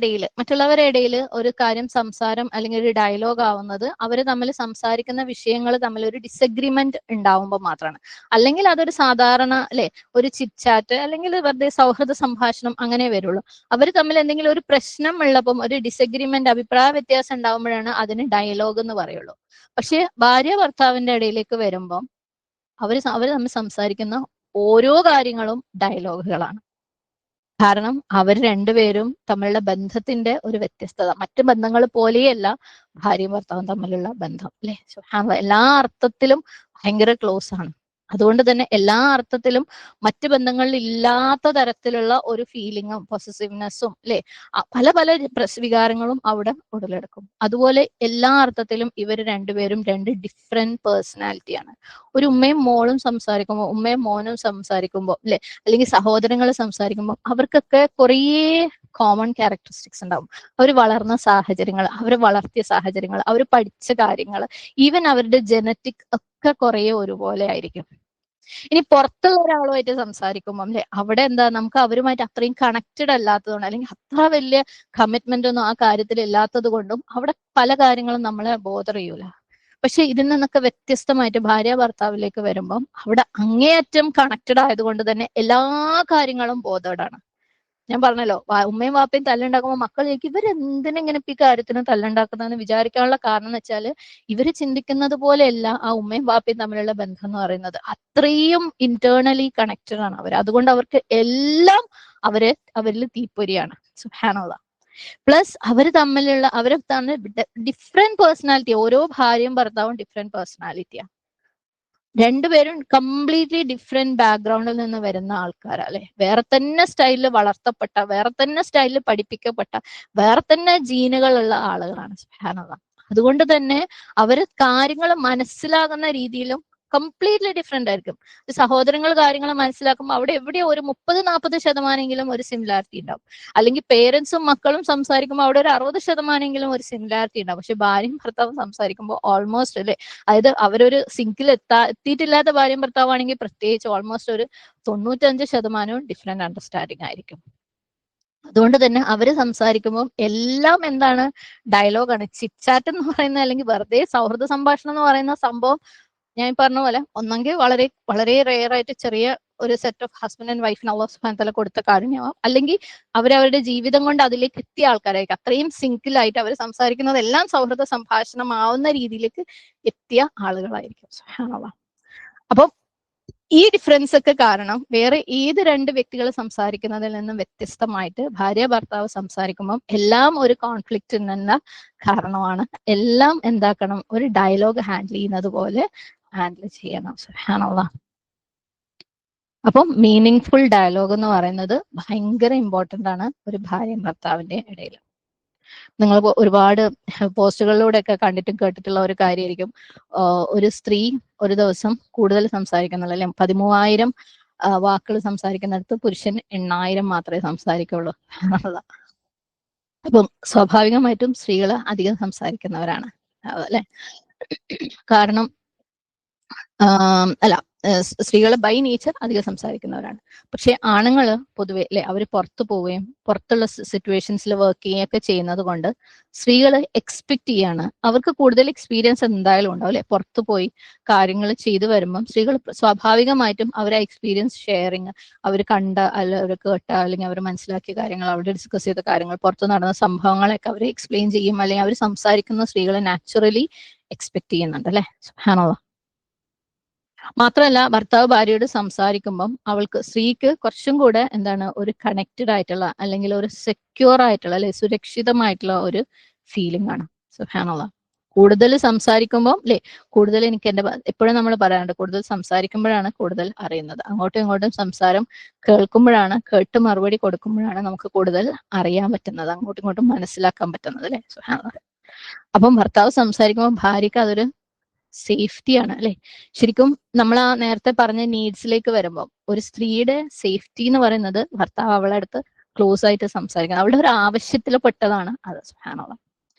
ഇടയിൽ ഒരു കാര്യം സംസാരം അല്ലെങ്കിൽ ഒരു ഡയലോഗ് ആവുന്നത് അവർ തമ്മിൽ സംസാരിക്കുന്ന വിഷയങ്ങൾ തമ്മിൽ ഒരു ഡിസഗ്രിമെന്റ് ഉണ്ടാവുമ്പോൾ മാത്രമാണ്. അല്ലെങ്കിൽ അതൊരു സാധാരണ അല്ലെ ഒരു ചിറ്റ്ചാറ്റ് അല്ലെങ്കിൽ വെറുതെ സൗഹൃദ സംഭാഷണം അങ്ങനെ വരുള്ളൂ. അവർ തമ്മിൽ എന്തെങ്കിലും ഒരു പ്രശ്നം ഉള്ളപ്പം ഒരു ഡിസഗ്രിമെന്റ് അഭിപ്രായ വ്യത്യാസം ഉണ്ടാവുമ്പോഴാണ് അതിന് ഡയലോഗ് എന്ന് പറയുള്ളൂ. പക്ഷെ ഭാര്യ ഭർത്താവിന്റെ ഇടയിലേക്ക് വരുമ്പം അവര് തമ്മിൽ സംസാരിക്കുന്ന ഓരോ കാര്യങ്ങളും ഡയലോഗുകളാണ്. കാരണം അവർ രണ്ടുപേരും തമ്മിലുള്ള ബന്ധത്തിന്റെ ഒരു വ്യത്യസ്തത മറ്റു ബന്ധങ്ങൾ പോലെയല്ല ഭാര്യയും ഭർത്താവും തമ്മിലുള്ള ബന്ധം അല്ലെ. എല്ലാ അർത്ഥത്തിലും ഭയങ്കര ക്ലോസ് ആണ്. അതുകൊണ്ട് തന്നെ എല്ലാ അർത്ഥത്തിലും മറ്റു ബന്ധങ്ങളിൽ ഇല്ലാത്ത തരത്തിലുള്ള ഒരു ഫീലിങ്ങും പൊസസീവ്നെസ്സും അല്ലെ പല പല വികാരങ്ങളും അവിടെ ഉടലെടുക്കും. അതുപോലെ എല്ലാ അർത്ഥത്തിലും ഇവർ രണ്ടുപേരും രണ്ട് ഡിഫറെന്റ് പേഴ്സണാലിറ്റിയാണ്. ഒരു ഉമ്മയും മോളും സംസാരിക്കുമ്പോൾ ഉമ്മയും മോനും സംസാരിക്കുമ്പോൾ അല്ലെ അല്ലെങ്കിൽ സഹോദരങ്ങൾ സംസാരിക്കുമ്പോൾ അവർക്കൊക്കെ കുറേ കോമൺ ക്യാരക്ടറിസ്റ്റിക്സ് ഉണ്ടാവും. അവർ വളർന്ന സാഹചര്യങ്ങൾ, അവർ വളർത്തിയ സാഹചര്യങ്ങൾ, അവർ പഠിച്ച കാര്യങ്ങൾ, ഈവൻ അവരുടെ ജനറ്റിക് ഒക്കെ കുറേ ഒരുപോലെ ആയിരിക്കും. ഇനി പുറത്തുള്ള ഒരാളുമായിട്ട് സംസാരിക്കുമ്പോൾ അല്ലെ അവിടെ എന്താ നമുക്ക് അവരുമായിട്ട് അത്രയും കണക്റ്റഡ് അല്ലാത്തതുകൊണ്ട് അല്ലെങ്കിൽ അത്ര വലിയ കമ്മിറ്റ്മെന്റ് ഒന്നും ആ കാര്യത്തിൽ ഇല്ലാത്തത് കൊണ്ടും അവിടെ പല കാര്യങ്ങളും നമ്മളെ ബോധർ ചെയ്യൂല. പക്ഷെ ഇതിൽ നിന്നൊക്കെ വ്യത്യസ്തമായിട്ട് ഭാര്യ ഭർത്താവിലേക്ക് വരുമ്പം അവിടെ അങ്ങേയറ്റം കണക്റ്റഡ് ആയതുകൊണ്ട് തന്നെ എല്ലാ കാര്യങ്ങളും ബോധേഡാണ്. ഞാൻ പറഞ്ഞല്ലോ ഉമ്മയും വാപ്പയും തല്ലുണ്ടാക്കുമ്പോൾ മക്കൾ ചോദിക്കും ഇവരെന്തിനെങ്ങനെ ഈ കാര്യത്തിന് തല്ലുണ്ടാക്കുന്നതെന്ന് വിചാരിക്കാനുള്ള കാരണം എന്ന് വെച്ചാല് ഇവര് ചിന്തിക്കുന്നത് പോലെയല്ല ആ ഉമ്മയും വാപ്പയും തമ്മിലുള്ള ബന്ധം എന്ന് പറയുന്നത്. അത്രയും ഇന്റേണലി കണക്റ്റഡ് ആണ് അവർ. അതുകൊണ്ട് അവർക്ക് എല്ലാം അവരിൽ തീപ്പൊരിയാണ്. സുബ്ഹാനല്ലാഹ്. പ്ലസ് അവര് തമ്മിൽ ഡിഫറെന്റ് പേഴ്സണാലിറ്റി. ഓരോ ഭാര്യയും ഭർത്താവും ഡിഫറെന്റ് പേഴ്സണാലിറ്റിയാണ്. രണ്ടുപേരും കംപ്ലീറ്റ്ലി ഡിഫറെന്റ് ബാക്ക്ഗ്രൗണ്ടിൽ നിന്ന് വരുന്ന ആൾക്കാരാ അല്ലെ. വേറെ തന്നെ സ്റ്റൈലിൽ വളർത്തപ്പെട്ട, വേറെ തന്നെ സ്റ്റൈലിൽ പഠിപ്പിക്കപ്പെട്ട, വേറെ തന്നെ ജീനുകളുള്ള ആളുകളാണ്. സുബ്ഹാനല്ലാഹ്. അതുകൊണ്ട് തന്നെ അവര് കാര്യങ്ങൾ മനസ്സിലാകുന്ന രീതിയിലും കംപ്ലീറ്റ്ലി ഡിഫറെന്റ് ആയിരിക്കും. സഹോദരങ്ങൾ കാര്യങ്ങൾ മനസ്സിലാക്കുമ്പോൾ അവിടെ എവിടെയോ ഒരു 30-40% ഒരു സിമിലാരിറ്റി ഉണ്ടാവും. അല്ലെങ്കിൽ പേരൻസും മക്കളും സംസാരിക്കുമ്പോൾ അവിടെ ഒരു 60% ഒരു സിമിലാരിറ്റി ഉണ്ടാവും. പക്ഷെ ഭാര്യയും ഭർത്താവും സംസാരിക്കുമ്പോൾ ഓൾമോസ്റ്റ് അല്ലെ, അതായത് അവരൊരു സിങ്കിൽ എത്തിയിട്ടില്ലാത്ത ഭാര്യയും ഭർത്താവാണെങ്കിൽ പ്രത്യേകിച്ച് ഓൾമോസ്റ്റ് ഒരു 95% ഡിഫറെന്റ് അണ്ടർസ്റ്റാൻഡിങ് ആയിരിക്കും. അതുകൊണ്ട് തന്നെ അവര് സംസാരിക്കുമ്പോൾ എല്ലാം എന്താണ് ഡയലോഗാണ്. ചിറ്റ്ചാറ്റ് എന്ന് പറയുന്ന അല്ലെങ്കിൽ വെറുതെ സൗഹൃദ സംഭാഷണം എന്ന് പറയുന്ന സംഭവം ഞാൻ പറഞ്ഞ പോലെ ഒന്നെങ്കിൽ വളരെ വളരെ റെയർ ആയിട്ട് ചെറിയ ഒരു സെറ്റ് ഓഫ് ഹസ്ബൻഡ് ആൻഡ് വൈഫിന് അല്ലാഹു സുബ്ഹാനഹു വ തആല കൊടുത്ത കാരുണ്യമാവും. അല്ലെങ്കിൽ അവരവരുടെ ജീവിതം കൊണ്ട് അതിലേക്ക് എത്തിയ ആൾക്കാരായിരിക്കും. അത്രയും സിങ്കിലായിട്ട് അവർ സംസാരിക്കുന്നത് എല്ലാം സൗഹൃദ സംഭാഷണമാവുന്ന രീതിയിലേക്ക് എത്തിയ ആളുകളായിരിക്കും. സുബ്ഹാനല്ലാഹ്. അപ്പം ഈ ഡിഫറൻസ് ഒക്കെ കാരണം വേറെ ഏത് രണ്ട് വ്യക്തികൾ സംസാരിക്കുന്നതിൽ നിന്നും വ്യത്യസ്തമായിട്ട് ഭാര്യ ഭർത്താവ് സംസാരിക്കുമ്പോൾ എല്ലാം ഒരു കോൺഫ്ലിക്റ്റ് നിന്ന് കാരണമാണ്. എല്ലാം എന്താക്കണം, ഒരു ഡയലോഗ് ഹാൻഡിൽ ചെയ്യുന്നത് പോലെ ഹാൻഡിൽ ചെയ്യണം. സുബ്ഹാനല്ലാഹ്. അപ്പം മീനിങ് ഫുൾ ഡയലോഗ് എന്ന് പറയുന്നത് ഭയങ്കര ഇമ്പോർട്ടന്റ് ആണ് ഒരു ഭാര്യയും ഭർത്താവിന്റെ ഇടയിൽ. നിങ്ങൾ ഒരുപാട് പോസ്റ്റുകളിലൂടെ ഒക്കെ കണ്ടിട്ടും കേട്ടിട്ടുള്ള ഒരു കാര്യമായിരിക്കും. ഒരു സ്ത്രീ ഒരു ദിവസം കൂടുതൽ സംസാരിക്കുന്നുള്ളൂ അല്ലെ. 13,000 വാക്കുകൾ സംസാരിക്കുന്നിടത്ത് പുരുഷൻ 8,000 മാത്രമേ സംസാരിക്കുള്ളൂ. അപ്പം സ്വാഭാവികമായിട്ടും സ്ത്രീകൾ അധികം സംസാരിക്കുന്നവരാണ് അല്ലെ. കാരണം അല്ല സ്ത്രീകൾ ബൈ നേച്ചർ അധികം സംസാരിക്കുന്നവരാണ്. പക്ഷെ ആണുങ്ങള് പൊതുവെ അല്ലെ അവർ പുറത്തു പോവുകയും പുറത്തുള്ള സിറ്റുവേഷൻസിൽ വർക്ക് ചെയ്യുകയൊക്കെ ചെയ്യുന്നത് കൊണ്ട് സ്ത്രീകൾ എക്സ്പെക്ട് ചെയ്യാണ്. അവർക്ക് കൂടുതൽ എക്സ്പീരിയൻസ് എന്തായാലും ഉണ്ടാവും അല്ലെ. പുറത്തു പോയി കാര്യങ്ങൾ ചെയ്തു വരുമ്പം സ്ത്രീകൾ സ്വാഭാവികമായിട്ടും അവരെ എക്സ്പീരിയൻസ് ഷെയറിങ്, അവർ കണ്ട അല്ല അവർ കേട്ട അല്ലെങ്കിൽ അവർ മനസ്സിലാക്കിയ കാര്യങ്ങൾ, അവിടെ ഡിസ്കസ് ചെയ്ത കാര്യങ്ങൾ, പുറത്തു നടന്ന സംഭവങ്ങളൊക്കെ അവർ എക്സ്പ്ലെയിൻ ചെയ്യും. അല്ലെങ്കിൽ അവർ സംസാരിക്കുന്ന സ്ത്രീകൾ നാച്ചുറലി എക്സ്പെക്ട് ചെയ്യുന്നുണ്ട് അല്ലെ. സുബ്ഹാനല്ലാഹ്. മാത്രമല്ല ഭർത്താവ് ഭാര്യയോട് സംസാരിക്കുമ്പം സ്ത്രീക്ക് കുറച്ചും കൂടെ എന്താണ് ഒരു കണക്റ്റഡ് ആയിട്ടുള്ള അല്ലെങ്കിൽ ഒരു സെക്യൂർ ആയിട്ടുള്ള അല്ലെ സുരക്ഷിതമായിട്ടുള്ള ഒരു ഫീലിംഗ് ആണ്. സുബ്ഹാനല്ലാഹ്. കൂടുതൽ സംസാരിക്കുമ്പോൾ അല്ലെ കൂടുതൽ എനിക്ക് എപ്പോഴും നമ്മൾ പറയാറുണ്ട് കൂടുതൽ സംസാരിക്കുമ്പോഴാണ് കൂടുതൽ അറിയുന്നത്. അങ്ങോട്ടും ഇങ്ങോട്ടും സംസാരം കേൾക്കുമ്പോഴാണ്, കേട്ട് മറുപടി കൊടുക്കുമ്പോഴാണ് നമുക്ക് കൂടുതൽ അറിയാൻ പറ്റുന്നത്, അങ്ങോട്ടും ഇങ്ങോട്ടും മനസ്സിലാക്കാൻ പറ്റുന്നത് അല്ലെ. സുബ്ഹാനല്ലാഹ്. അപ്പം ഭർത്താവ് സംസാരിക്കുമ്പോൾ ഭാര്യക്ക് അതൊരു സേഫ്റ്റിയാണ് അല്ലെ. ശരിക്കും നമ്മൾ ആ നേരത്തെ പറഞ്ഞ നീഡ്സിലേക്ക് വരുമ്പോൾ ഒരു സ്ത്രീയുടെ സേഫ്റ്റി എന്ന് പറയുന്നത് ഭർത്താവ് അവളെ അടുത്ത് ക്ലോസ് ആയിട്ട് സംസാരിക്കണം. അവളുടെ ഒരു ആവശ്യത്തിൽ പെട്ടതാണ് അത്. സുബ്ഹാനല്ലാഹ്.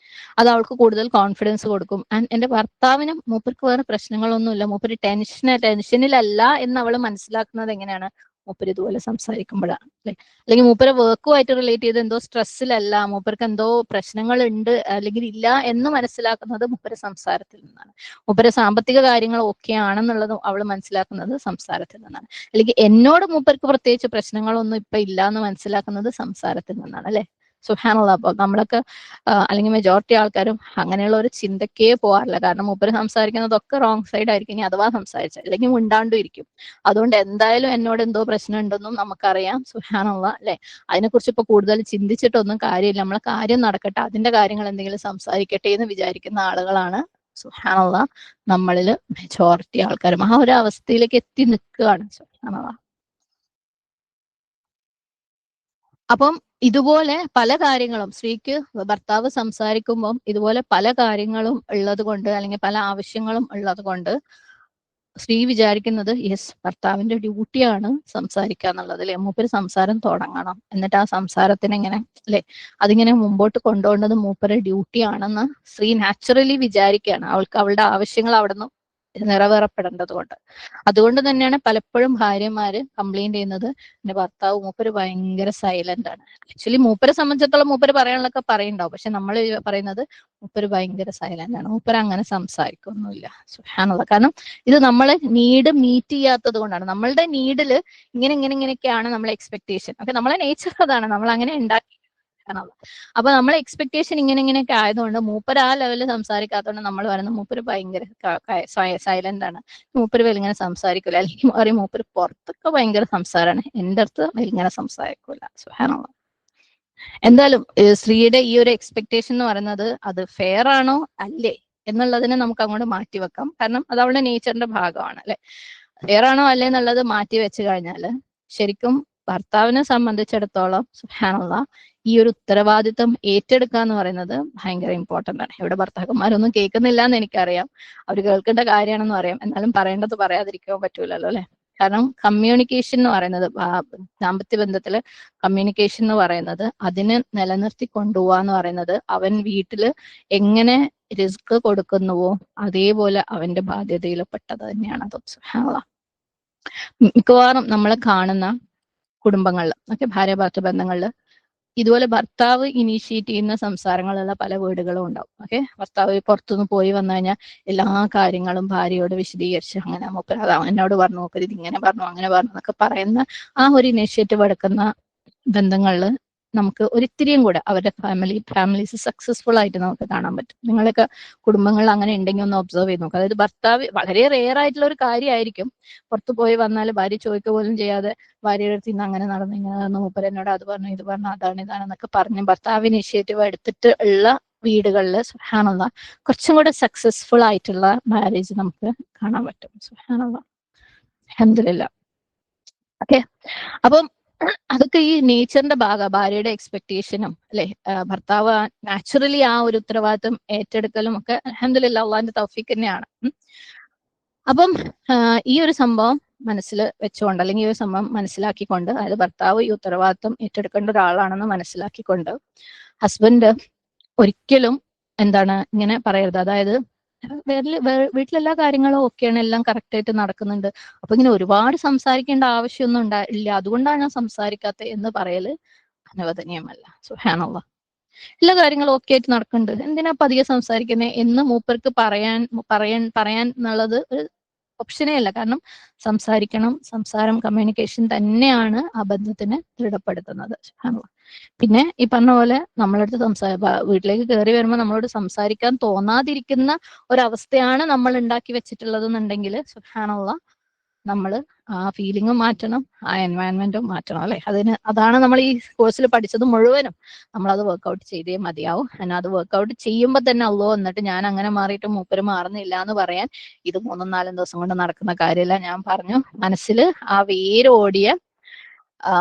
അത് അവൾക്ക് കൂടുതൽ കോൺഫിഡൻസ് കൊടുക്കും. ആൻഡ് എന്റെ ഭർത്താവിനും മൂപ്പർക്ക് വേറെ പ്രശ്നങ്ങളൊന്നുമില്ല, മൂപ്പര് ടെൻഷനിലല്ല എന്ന് അവൾ മനസ്സിലാക്കുന്നത് എങ്ങനെയാണ്, മൂപ്പര് ഇതുപോലെ സംസാരിക്കുമ്പോഴാണ് അല്ലെ. അല്ലെങ്കിൽ മൂപ്പരെ വർക്കുമായിട്ട് റിലേറ്റ് ചെയ്ത് എന്തോ സ്ട്രെസ്സിലല്ല, മൂപ്പർക്ക് എന്തോ പ്രശ്നങ്ങൾ ഉണ്ട് അല്ലെങ്കിൽ ഇല്ല എന്ന് മനസ്സിലാക്കുന്നത് മൂപ്പരെ സംസാരത്തിൽ നിന്നാണ്. മൂപ്പരെ സാമ്പത്തിക കാര്യങ്ങൾ ഓക്കെ ആണെന്നുള്ളത് അവൾ മനസ്സിലാക്കുന്നത് സംസാരത്തിൽ നിന്നാണ്. അല്ലെങ്കിൽ എന്നോട് മൂപ്പർക്ക് പ്രത്യേകിച്ച് പ്രശ്നങ്ങളൊന്നും ഇപ്പൊ ഇല്ല എന്ന് മനസ്സിലാക്കുന്നത് സംസാരത്തിൽ നിന്നാണ് അല്ലെ. സുബ്ഹാനല്ലാഹ്. അപ്പൊ നമ്മളൊക്കെ അല്ലെങ്കിൽ മെജോറിറ്റി ആൾക്കാരും അങ്ങനെയുള്ള ഒരു ചിന്തക്കേ പോകാറില്ല. കാരണം മൂപ്പര് സംസാരിക്കുന്നതൊക്കെ റോങ് സൈഡ് ആയിരിക്കും. ഇനി അഥവാ സംസാരിച്ചാൽ അല്ലെങ്കിൽ മിണ്ടാണ്ടും ഇരിക്കും. അതുകൊണ്ട് എന്തായാലും എന്നോട് എന്തോ പ്രശ്നം ഉണ്ടെന്നും നമുക്കറിയാം. സുബ്ഹാനല്ലാഹ് അല്ലെ. അതിനെക്കുറിച്ച് ഇപ്പൊ കൂടുതൽ ചിന്തിച്ചിട്ടൊന്നും കാര്യമില്ല. നമ്മളെ കാര്യം നടക്കട്ടെ, അതിന്റെ കാര്യങ്ങൾ എന്തെങ്കിലും സംസാരിക്കട്ടെ എന്ന് വിചാരിക്കുന്ന ആളുകളാണ് സുബ്ഹാനല്ലാഹ് നമ്മളില് മെജോറിറ്റി ആൾക്കാരും. ആ ഒരു അവസ്ഥയിലേക്ക് എത്തി നിൽക്കുകയാണ്. സുബ്ഹാനല്ലാഹ്. അപ്പം ഇതുപോലെ പല കാര്യങ്ങളും സ്ത്രീക്ക് ഭർത്താവ് സംസാരിക്കുമ്പം ഇതുപോലെ പല കാര്യങ്ങളും ഉള്ളത് കൊണ്ട് അല്ലെങ്കിൽ പല ആവശ്യങ്ങളും ഉള്ളത് കൊണ്ട് സ്ത്രീ വിചാരിക്കുന്നത് യെസ് ഭർത്താവിന്റെ ഡ്യൂട്ടിയാണ് സംസാരിക്കുക എന്നുള്ളത് അല്ലെ. മൂപ്പര് സംസാരം തുടങ്ങണം, എന്നിട്ട് ആ സംസാരത്തിന് ഇങ്ങനെ അല്ലെ അതിങ്ങനെ മുമ്പോട്ട് കൊണ്ടുപോകേണ്ടത് മൂപ്പര് ഡ്യൂട്ടി ആണെന്ന് സ്ത്രീ നാച്ചുറലി വിചാരിക്കുകയാണ്. അവൾക്ക് അവളുടെ ആവശ്യങ്ങൾ അവിടെ നിന്ന് നിറവേറപ്പെടേണ്ടത് കൊണ്ട്. അതുകൊണ്ട് തന്നെയാണ് പലപ്പോഴും ഭാര്യമാര് കംപ്ലൈന്റ് ചെയ്യുന്നത് എന്റെ ഭർത്താവ് മൂപ്പര് ഭയങ്കര സൈലന്റ് ആണ്. ആക്ച്വലി മൂപ്പരെ സംബന്ധിച്ചിടത്തോളം മൂപ്പര് പറയാനുള്ളതൊക്കെ പറയുണ്ടാവും. പക്ഷെ നമ്മൾ പറയുന്നത് മൂപ്പര് ഭയങ്കര സൈലന്റ് ആണ്, മൂപ്പര് അങ്ങനെ സംസാരിക്കൊന്നുമില്ല. സുബ്ഹാനല്ലാഹ്. കാരണം ഇത് നമ്മള് നീഡ് മീറ്റ് ചെയ്യാത്തത് കൊണ്ടാണ്. നമ്മളുടെ നീഡില് ഇങ്ങനെയൊക്കെയാണ് നമ്മളെ എക്സ്പെക്ടേഷൻ. ഓക്കെ, നമ്മളെ നേച്ചർ അതാണ്, നമ്മൾ അങ്ങനെ ഉണ്ടാക്കി. അപ്പൊ നമ്മളെ എക്സ്പെക്ടേഷൻ ഇങ്ങനെയൊക്കെ ആയതുകൊണ്ട് മൂപ്പര് ആ ലെവലിൽ സംസാരിക്കാത്തതുകൊണ്ട് നമ്മൾ പറയുന്നത് മൂപ്പര് ഭയങ്കര സൈലന്റ് ആണ്, മൂപ്പര് വലിങ്ങനെ സംസാരിക്കൂല. അല്ലെങ്കിൽ പറയും മൂപ്പര് പുറത്തൊക്കെ ഭയങ്കര സംസാരമാണ്, എന്റെ അടുത്ത് വലിങ്ങനെ സംസാരിക്കൂല. സുബ്ഹാനല്ലാഹ്. എന്തായാലും സ്ത്രീയുടെ ഈ ഒരു എക്സ്പെക്ടേഷൻ എന്ന് പറയുന്നത് അത് ഫെയർ ആണോ അല്ലേ എന്നുള്ളതിനെ നമുക്ക് അങ്ങോട്ട് മാറ്റിവെക്കാം. കാരണം അത് അവളുടെ നേച്ചറിന്റെ ഭാഗമാണ് അല്ലെ. ഫെയർ ആണോ അല്ലേ എന്നുള്ളത് മാറ്റി വെച്ച് കഴിഞ്ഞാല് ശരിക്കും ഭർത്താവിനെ സംബന്ധിച്ചിടത്തോളം സുബ്ഹാനല്ലാഹ് ഈ ഒരു ഉത്തരവാദിത്വം ഏറ്റെടുക്കുക എന്ന് പറയുന്നത് ഭയങ്കര ഇമ്പോർട്ടന്റ് ആണ്. ഇവിടെ ഭർത്താക്കന്മാരൊന്നും കേൾക്കുന്നില്ല എന്ന് എനിക്കറിയാം, അവർ കേൾക്കേണ്ട കാര്യമാണെന്ന് അറിയാം. എന്നാലും പറയേണ്ടത് പറയാതിരിക്കാൻ പറ്റൂലല്ലോ അല്ലെ. കാരണം കമ്മ്യൂണിക്കേഷൻ എന്ന് പറയുന്നത് ദാമ്പത്യ ബന്ധത്തില് കമ്മ്യൂണിക്കേഷൻ എന്ന് പറയുന്നത് അതിനെ നിലനിർത്തി കൊണ്ടുപോവുക എന്ന് പറയുന്നത് അവൻ വീട്ടില് എങ്ങനെ റിസ്ക് കൊടുക്കുന്നുവോ അതേപോലെ അവന്റെ ബാധ്യതയിൽ പെട്ടത് തന്നെയാണ് അത്. സുബ്ഹാനല്ലാഹ്. മിക്കവാറും നമ്മൾ കാണുന്ന കുടുംബങ്ങളിൽ ഒക്കെ ഭാര്യ ഭർത്തൃ ബന്ധങ്ങളിൽ ഇതുപോലെ ഭർത്താവ് ഇനീഷ്യേറ്റ് ചെയ്യുന്ന സംസാരങ്ങളുള്ള പല വീടുകളും ഉണ്ടാവും. ഓക്കെ, ഭർത്താവ് പുറത്തുനിന്ന് പോയി വന്നു കഴിഞ്ഞാൽ എല്ലാ കാര്യങ്ങളും ഭാര്യയോട് വിശദീകരിച്ച് അങ്ങനെ മൂപ്പര് അതാ എന്നോട് പറഞ്ഞു, മൂപ്പര് ഇത് ഇങ്ങനെ പറഞ്ഞു അങ്ങനെ പറഞ്ഞു എന്നൊക്കെ പറയുന്ന ആ ഒരു ഇനീഷ്യേറ്റീവ് എടുക്കുന്ന ബന്ധങ്ങളിൽ നമുക്ക് ഒരിത്തിരിയും കൂടെ അവരുടെ ഫാമിലീസ് സക്സസ്ഫുൾ ആയിട്ട് നമുക്ക് കാണാൻ പറ്റും. നിങ്ങളൊക്കെ കുടുംബങ്ങളിൽ അങ്ങനെ ഉണ്ടെങ്കിൽ ഒന്ന് ഒബ്സർവ് ചെയ്ത് നോക്കുക. അതായത് ഭർത്താവ് വളരെ റെയർ ആയിട്ടുള്ള ഒരു കാര്യമായിരിക്കും പുറത്തു പോയി വന്നാൽ ഭാര്യ ചോദിക്കുക പോലും ചെയ്യാതെ ഭാര്യയുടെ അടുത്ത് ഇന്ന് അങ്ങനെ നടന്നു ഇങ്ങനെ നടന്നു, മൂപ്പര് എന്നോട് അത് പറഞ്ഞു ഇത് പറഞ്ഞു അതാണ് ഇതാണെന്നൊക്കെ പറഞ്ഞ് ഭർത്താവ് ഇനീഷ്യേറ്റീവ് എടുത്തിട്ട് ഉള്ള വീടുകളിൽ സുബ്ഹാനല്ലാഹ് കുറച്ചും കൂടെ സക്സസ്ഫുൾ ആയിട്ടുള്ള മാരേജ് നമുക്ക് കാണാൻ പറ്റും. സുബ്ഹാനല്ലാഹ്. അൽഹംദുലില്ലാഹ്. ഓക്കെ, അപ്പം അതൊക്കെ ഈ നേച്ചറിന്റെ ഭാഗം, ഭാര്യയുടെ എക്സ്പെക്ടേഷനും അല്ലെ, ഭർത്താവ് നാച്ചുറലി ആ ഒരു ഉത്തരവാദിത്വം ഏറ്റെടുക്കലും ഒക്കെ അൽഹംദുലില്ലാഹ് അള്ളാഹിന്റെ തൗഫീഖ് തന്നെയാണ്. അപ്പം ഈ ഒരു സംഭവം മനസ്സിൽ വെച്ചുകൊണ്ട് അല്ലെങ്കിൽ ഈ ഒരു സംഭവം മനസ്സിലാക്കിക്കൊണ്ട്, അതായത് ഭർത്താവ് ഈ ഉത്തരവാദിത്വം ഏറ്റെടുക്കേണ്ട ഒരാളാണെന്ന് മനസ്സിലാക്കിക്കൊണ്ട് ഹസ്ബൻഡ് ഒരിക്കലും എന്താണ് ഇങ്ങനെ പറയരുത്. അതായത് വീട്ടിലെല്ലാ കാര്യങ്ങളും ഓക്കെയാണ്, എല്ലാം കറക്റ്റ് ആയിട്ട് നടക്കുന്നുണ്ട്, അപ്പൊ ഇങ്ങനെ ഒരുപാട് സംസാരിക്കേണ്ട ആവശ്യമൊന്നും ഇല്ല, അതുകൊണ്ടാണ് ഞാൻ സംസാരിക്കാത്തത് എന്ന് പറയല് അനുവദനീയമല്ല. സുബ്ഹാനല്ലാഹ്. എല്ലാ കാര്യങ്ങളും ഓക്കെ ആയിട്ട് നടക്കുന്നുണ്ട്, എന്തിനാ അധികം സംസാരിക്കുന്നത് എന്ന് മൂപ്പർക്ക് പറയാൻ എന്നുള്ളത് ഒരു ഓപ്ഷനേ അല്ല. കാരണം സംസാരിക്കണം, സംസാരം കമ്മ്യൂണിക്കേഷൻ തന്നെയാണ് ആ ബന്ധത്തിനെ ദൃഢപ്പെടുത്തുന്നത്. സുബ്ഹാനല്ലാഹ്. പിന്നെ ഈ പറഞ്ഞ പോലെ നമ്മളടുത്ത് വീട്ടിലേക്ക് കയറി വരുമ്പോൾ നമ്മളോട് സംസാരിക്കാൻ തോന്നാതിരിക്കുന്ന ഒരവസ്ഥയാണ് നമ്മൾ ഉണ്ടാക്കി വെച്ചിട്ടുള്ളത് എന്നുണ്ടെങ്കിൽ സുബ്ഹാനല്ലാഹ് നമ്മൾ ആ ഫീലിംഗും മാറ്റണം, ആ എൻവയൺമെന്റും മാറ്റണം അല്ലെ. അതാണ് നമ്മൾ ഈ കോഴ്സിൽ പഠിച്ചത് മുഴുവനും. നമ്മളത് വർക്ക്ഔട്ട് ചെയ്തേ മതിയാവും. എന്നാൽ അത് വർക്ക്ഔട്ട് ചെയ്യുമ്പോൾ തന്നെ അല്ലോ എന്നിട്ട് ഞാൻ അങ്ങനെ മാറിയിട്ട് മൂപ്പര് മാറുന്നില്ല എന്ന് പറയാൻ ഇത് 3-4 ദിവസം കൊണ്ട് നടക്കുന്ന കാര്യമല്ല. ഞാൻ പറഞ്ഞു, മനസ്സിൽ ആ വേരോടിയ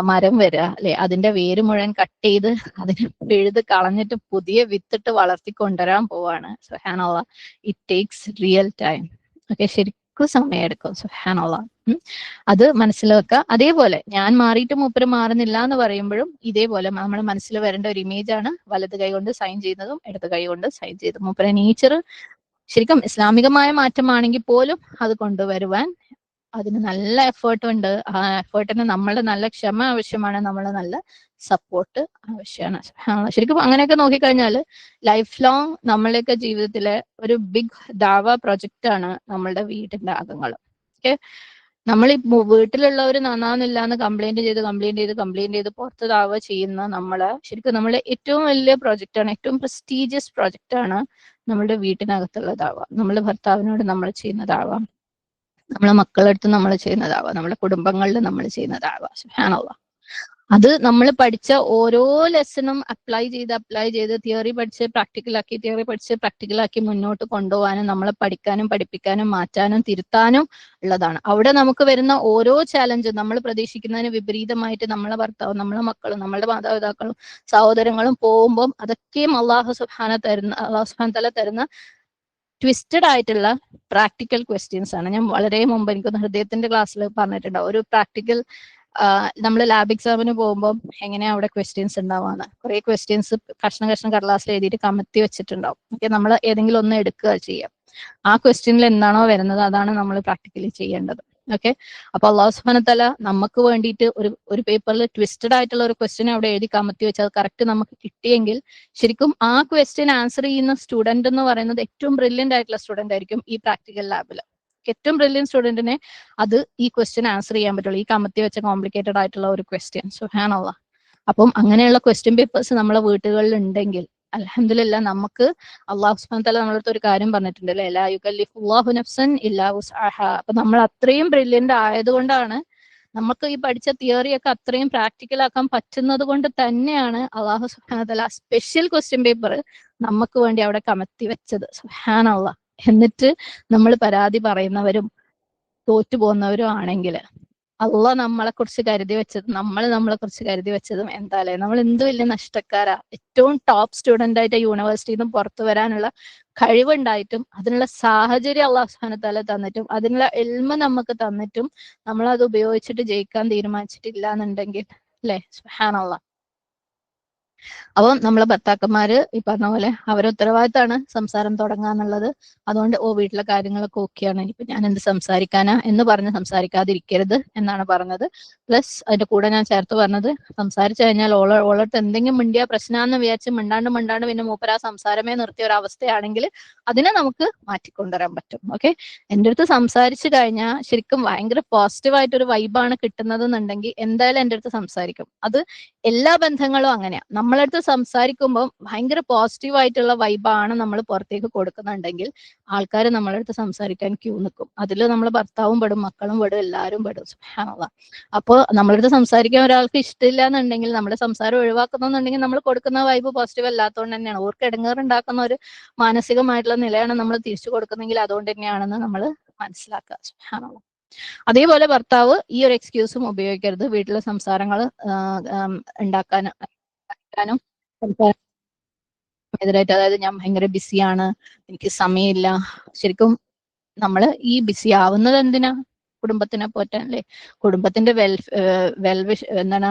മരം വരിക അല്ലെ, അതിന്റെ വേര് മുഴുവൻ കട്ട് ചെയ്ത് അതിനെ പിഴുത് കളഞ്ഞിട്ട് പുതിയ വിത്തിട്ട് വളർത്തി കൊണ്ടുവരാൻ പോവാണ്. സുബ്ഹാനല്ലാഹ്. It takes real time. Okay, ശരിക്കും സമയമെടുക്കും. സുബ്ഹാനല്ലാഹ്. അത് മനസ്സിൽ വെക്കുക. അതേപോലെ ഞാൻ മാറിയിട്ട് മൂപ്പര് മാറുന്നില്ല എന്ന് പറയുമ്പോഴും ഇതേപോലെ നമ്മുടെ മനസ്സിൽ വരേണ്ട ഒരു ഇമേജ് ആണ് വലത് കൈ കൊണ്ട് സൈൻ ചെയ്യുന്നതും ഇടത് കൈ കൊണ്ട് സൈൻ ചെയ്തതും. മൂപ്പരെ നേച്ചർ ശരിക്കും ഇസ്ലാമികമായ മാറ്റമാണെങ്കിൽ പോലും അത് കൊണ്ടുവരുവാൻ അതിന് നല്ല എഫേർട്ട് ഉണ്ട്. ആ എഫേർട്ടിന് നമ്മളുടെ നല്ല ക്ഷമ ആവശ്യമാണ്, നമ്മളെ നല്ല സപ്പോർട്ട് ആവശ്യമാണ്. ശരിക്കും അങ്ങനെയൊക്കെ നോക്കിക്കഴിഞ്ഞാൽ ലൈഫ് ലോങ് നമ്മളുടെയൊക്കെ ജീവിതത്തിലെ ഒരു ബിഗ് ദാവ പ്രൊജക്റ്റ് ആണ് നമ്മളുടെ വീടിന്റെ അകങ്ങൾ. ഓക്കെ, നമ്മൾ ഈ വീട്ടിലുള്ളവർ നന്നാവുന്നില്ല എന്ന് കംപ്ലൈന്റ് ചെയ്ത് പുറത്ത് ദാവ ചെയ്യുന്ന നമ്മളെ ശരിക്കും നമ്മളെ ഏറ്റവും വലിയ പ്രൊജക്റ്റ് ആണ്, ഏറ്റവും പ്രസ്റ്റീജിയസ് പ്രൊജക്റ്റ് ആണ് നമ്മളുടെ വീട്ടിനകത്തുള്ള ദാവ. നമ്മുടെ ഭർത്താവിനോട് നമ്മൾ ചെയ്യുന്നതാവാം, നമ്മളെ മക്കളടുത്ത് നമ്മൾ ചെയ്യുന്നതാവാം, നമ്മുടെ കുടുംബങ്ങളിൽ നമ്മൾ ചെയ്യുന്നതാവാം. സുബ്ഹാനല്ലാഹ്. അത് നമ്മൾ പഠിച്ച ഓരോ ലെസണും അപ്ലൈ ചെയ്ത് തിയറി പഠിച്ച് പ്രാക്ടിക്കലാക്കി മുന്നോട്ട് കൊണ്ടുപോകാനും നമ്മളെ പഠിക്കാനും പഠിപ്പിക്കാനും മാറ്റാനും തിരുത്താനും ഉള്ളതാണ്. അവിടെ നമുക്ക് വരുന്ന ഓരോ ചാലഞ്ചും നമ്മൾ പ്രതീക്ഷിക്കുന്നതിന് വിപരീതമായിട്ട് നമ്മളെ ഭർത്താവും നമ്മളെ മക്കളും നമ്മളുടെ മാതാപിതാക്കളും സഹോദരങ്ങളും പോകുമ്പോൾ അതൊക്കെയും അള്ളാഹു സുബ്ഹാന തആല തരുന്ന ട്വിസ്റ്റഡ് ആയിട്ടുള്ള പ്രാക്ടിക്കൽ ക്വസ്റ്റ്യൻസ് ആണ്. ഞാൻ വളരെ മുമ്പ് എനിക്കൊന്ന് ഹൃദയത്തിന്റെ ക്ലാസ്സിൽ പറഞ്ഞിട്ടുണ്ടാവും, ഒരു പ്രാക്ടിക്കൽ നമ്മൾ ലാബ് എക്സാമിന് പോകുമ്പോൾ എങ്ങനെയാ അവിടെ ക്വസ്റ്റ്യൻസ് ഉണ്ടാവാന്ന്. കുറെ ക്വസ്റ്റ്യൻസ് കഷ്ണം കടലാസിൽ എഴുതിയിട്ട് കമത്തി വെച്ചിട്ടുണ്ടാവും. ഓക്കെ, നമ്മൾ ഏതെങ്കിലും ഒന്ന് എടുക്കുക ചെയ്യാം. ആ ക്വസ്റ്റ്യനിൽ എന്താണോ വരുന്നത് അതാണ് നമ്മൾ പ്രാക്ടിക്കലി ചെയ്യേണ്ടത്. ഓക്കെ, അപ്പൊ അള്ളാഹു സുബ്ഹാനഹു വതആല നമുക്ക് വേണ്ടിയിട്ട് ഒരു പേപ്പറിൽ ട്വിസ്റ്റഡ് ആയിട്ടുള്ള ഒരു ക്വസ്റ്റ്യൻ അവിടെ എഴുതി കമത്തി വെച്ച് അത് കറക്റ്റ് നമുക്ക് കിട്ടിയെങ്കിൽ ശരിക്കും ആ ക്വസ്റ്റ്യൻ ആൻസർ ചെയ്യുന്ന സ്റ്റുഡന്റ് എന്ന് പറയുന്നത് ഏറ്റവും ബ്രില്യന്റ് ആയിട്ടുള്ള സ്റ്റുഡന്റ് ആയിരിക്കും ഈ പ്രാക്ടിക്കൽ ലാബിൽ. ഏറ്റവും ബ്രില്യന്റ് സ്റ്റുഡന്റിനെ അത് ഈ ക്വസ്റ്റ്യൻ ആൻസർ ചെയ്യാൻ പറ്റുള്ളൂ, ഈ കമത്തി വെച്ച കോംപ്ലിക്കേറ്റഡ് ആയിട്ടുള്ള ഒരു ക്വസ്റ്റ്യൻ. സുബ്ഹാനല്ലാഹ്. അപ്പം അങ്ങനെയുള്ള ക്വസ്റ്റ്യൻ പേപ്പേഴ്സ് നമ്മളെ വീട്ടുകളിൽ ഉണ്ടെങ്കിൽ അൽഹംദുലില്ലാഹ്, നമുക്ക് അള്ളാഹു സുബ്ഹാനഹു വതആല നമ്മളെ അടുത്ത് ഒരു കാര്യം പറഞ്ഞിട്ടുണ്ട് അല്ലേ, ലാ യുകല്ലിഫുല്ലാഹു നഫ്സൻ ഇല്ലാ വുസ്അഹാ. അപ്പൊ നമ്മൾ അത്രയും ബ്രില്യന്റ് ആയതുകൊണ്ടാണ്, നമുക്ക് ഈ പഠിച്ച തിയറി ഒക്കെ അത്രയും പ്രാക്ടിക്കൽ ആക്കാൻ പറ്റുന്നത് കൊണ്ട് തന്നെയാണ് അള്ളാഹു സുബ്ഹാനഹു വതആല സ്പെഷ്യൽ ക്വസ്റ്റ്യൻ പേപ്പർ നമുക്ക് വേണ്ടി അവിടെ കമത്തി വെച്ചത്. സുബ്ഹാനല്ലാഹ്. എന്നിട്ട് നമ്മൾ പരാതി പറയുന്നവരും തോറ്റു പോകുന്നവരും ആണെങ്കിൽ അള്ളാഹ് നമ്മളെ കുറിച്ച് കരുതി വെച്ചതും നമ്മളെ കുറിച്ച് കരുതി വെച്ചതും എന്തായാലേ, നമ്മൾ എന്ത് വലിയ നഷ്ടക്കാരാ. ഏറ്റവും ടോപ്പ് സ്റ്റുഡന്റ് ആയിട്ട് യൂണിവേഴ്സിറ്റിയിൽ നിന്നും പുറത്തു വരാനുള്ള കഴിവുണ്ടായിട്ടും അതിനുള്ള സാഹചര്യം അള്ളാഹു സുബ്ഹാനഹു വതആല തന്നിട്ടും അതിനുള്ള ഇൽമ നമുക്ക് തന്നിട്ടും നമ്മൾ അത് ഉപയോഗിച്ചിട്ട് ജയിക്കാൻ തീരുമാനിച്ചിട്ടില്ല എന്നുണ്ടെങ്കിൽ അല്ലെ, സുബ്ഹാനല്ലാഹ്. അപ്പം നമ്മളെ ഭർത്താക്കന്മാര് ഈ പറഞ്ഞ പോലെ അവരെ ഉത്തരവാദിത്തമാണ് സംസാരം തുടങ്ങാന്നുള്ളത്. അതുകൊണ്ട് വീട്ടിലെ കാര്യങ്ങളൊക്കെ ഓക്കെയാണ്, ഇപ്പൊ ഞാൻ എന്ത് സംസാരിക്കാനാ എന്ന് പറഞ്ഞ് സംസാരിക്കാതിരിക്കരുത് എന്നാണ് പറഞ്ഞത്. പ്ലസ് അതിന്റെ കൂടെ ഞാൻ ചേർത്ത് പറഞ്ഞത്, സംസാരിച്ചു കഴിഞ്ഞാൽ ഓളടുത്ത് എന്തെങ്കിലും മിണ്ടിയ പ്രശ്നമാണെന്ന് വിചാരിച്ച് മിണ്ടാണ്ട് പിന്നെ മൂപ്പര സംസാരമേ നിർത്തിയ ഒരു അവസ്ഥയാണെങ്കിൽ അതിനെ നമുക്ക് മാറ്റിക്കൊണ്ടുവരാൻ പറ്റും. ഓക്കെ, എൻ്റെ അടുത്ത് സംസാരിച്ചു കഴിഞ്ഞാൽ ശരിക്കും ഭയങ്കര പോസിറ്റീവായിട്ടൊരു വൈബാണ് കിട്ടുന്നത് എന്നുണ്ടെങ്കിൽ എന്തായാലും എൻ്റെ അടുത്ത് സംസാരിക്കും. അത് എല്ലാ ബന്ധങ്ങളും അങ്ങനെയാ. നമ്മളടുത്ത് സംസാരിക്കുമ്പോൾ ഭയങ്കര പോസിറ്റീവ് ആയിട്ടുള്ള വൈബാണ് നമ്മൾ പുറത്തേക്ക് കൊടുക്കുന്നുണ്ടെങ്കിൽ ആൾക്കാർ നമ്മളടുത്ത് സംസാരിക്കാൻ ക്യൂ നിൽക്കും. അതിൽ നമ്മൾ ഭർത്താവും പെടും, മക്കളും പെടും, എല്ലാവരും പെടും. സുബ്ഹാനല്ലാഹ്. അപ്പോൾ നമ്മളടുത്ത് സംസാരിക്കാൻ ഒരാൾക്ക് ഇഷ്ടമില്ല എന്നുണ്ടെങ്കിൽ, നമ്മുടെ സംസാരം ഒഴിവാക്കുന്നുണ്ടെങ്കിൽ നമ്മൾ കൊടുക്കുന്ന വൈബ് പോസിറ്റീവ് അല്ലാത്തതുകൊണ്ട് തന്നെയാണ്. ഓർക്ക് ഇടങ്ങേറുണ്ടാക്കുന്ന ഒരു മാനസികമായിട്ടുള്ള നിലയാണ് നമ്മൾ തിരിച്ചു കൊടുക്കുന്നെങ്കിൽ അതുകൊണ്ട് തന്നെയാണെന്ന് നമ്മൾ മനസ്സിലാക്കുക. സുബ്ഹാനല്ലാഹ്. അതേപോലെ ഭർത്താവ് ഈ ഒരു എക്സ്ക്യൂസും ഉപയോഗിക്കരുത് വീട്ടിലെ സംസാരങ്ങൾ ഉണ്ടാക്കാനും എതിരായിട്ട്. അതായത് ഞാൻ ഭയങ്കര ബിസിയാണ്, എനിക്ക് സമയമില്ല. ശരിക്കും നമ്മൾ ഈ ബിസി ആവുന്നത് എന്തിനാ? കുടുംബത്തിനെ പോറ്റാൻ അല്ലേ? കുടുംബത്തിന്റെ എന്താണ്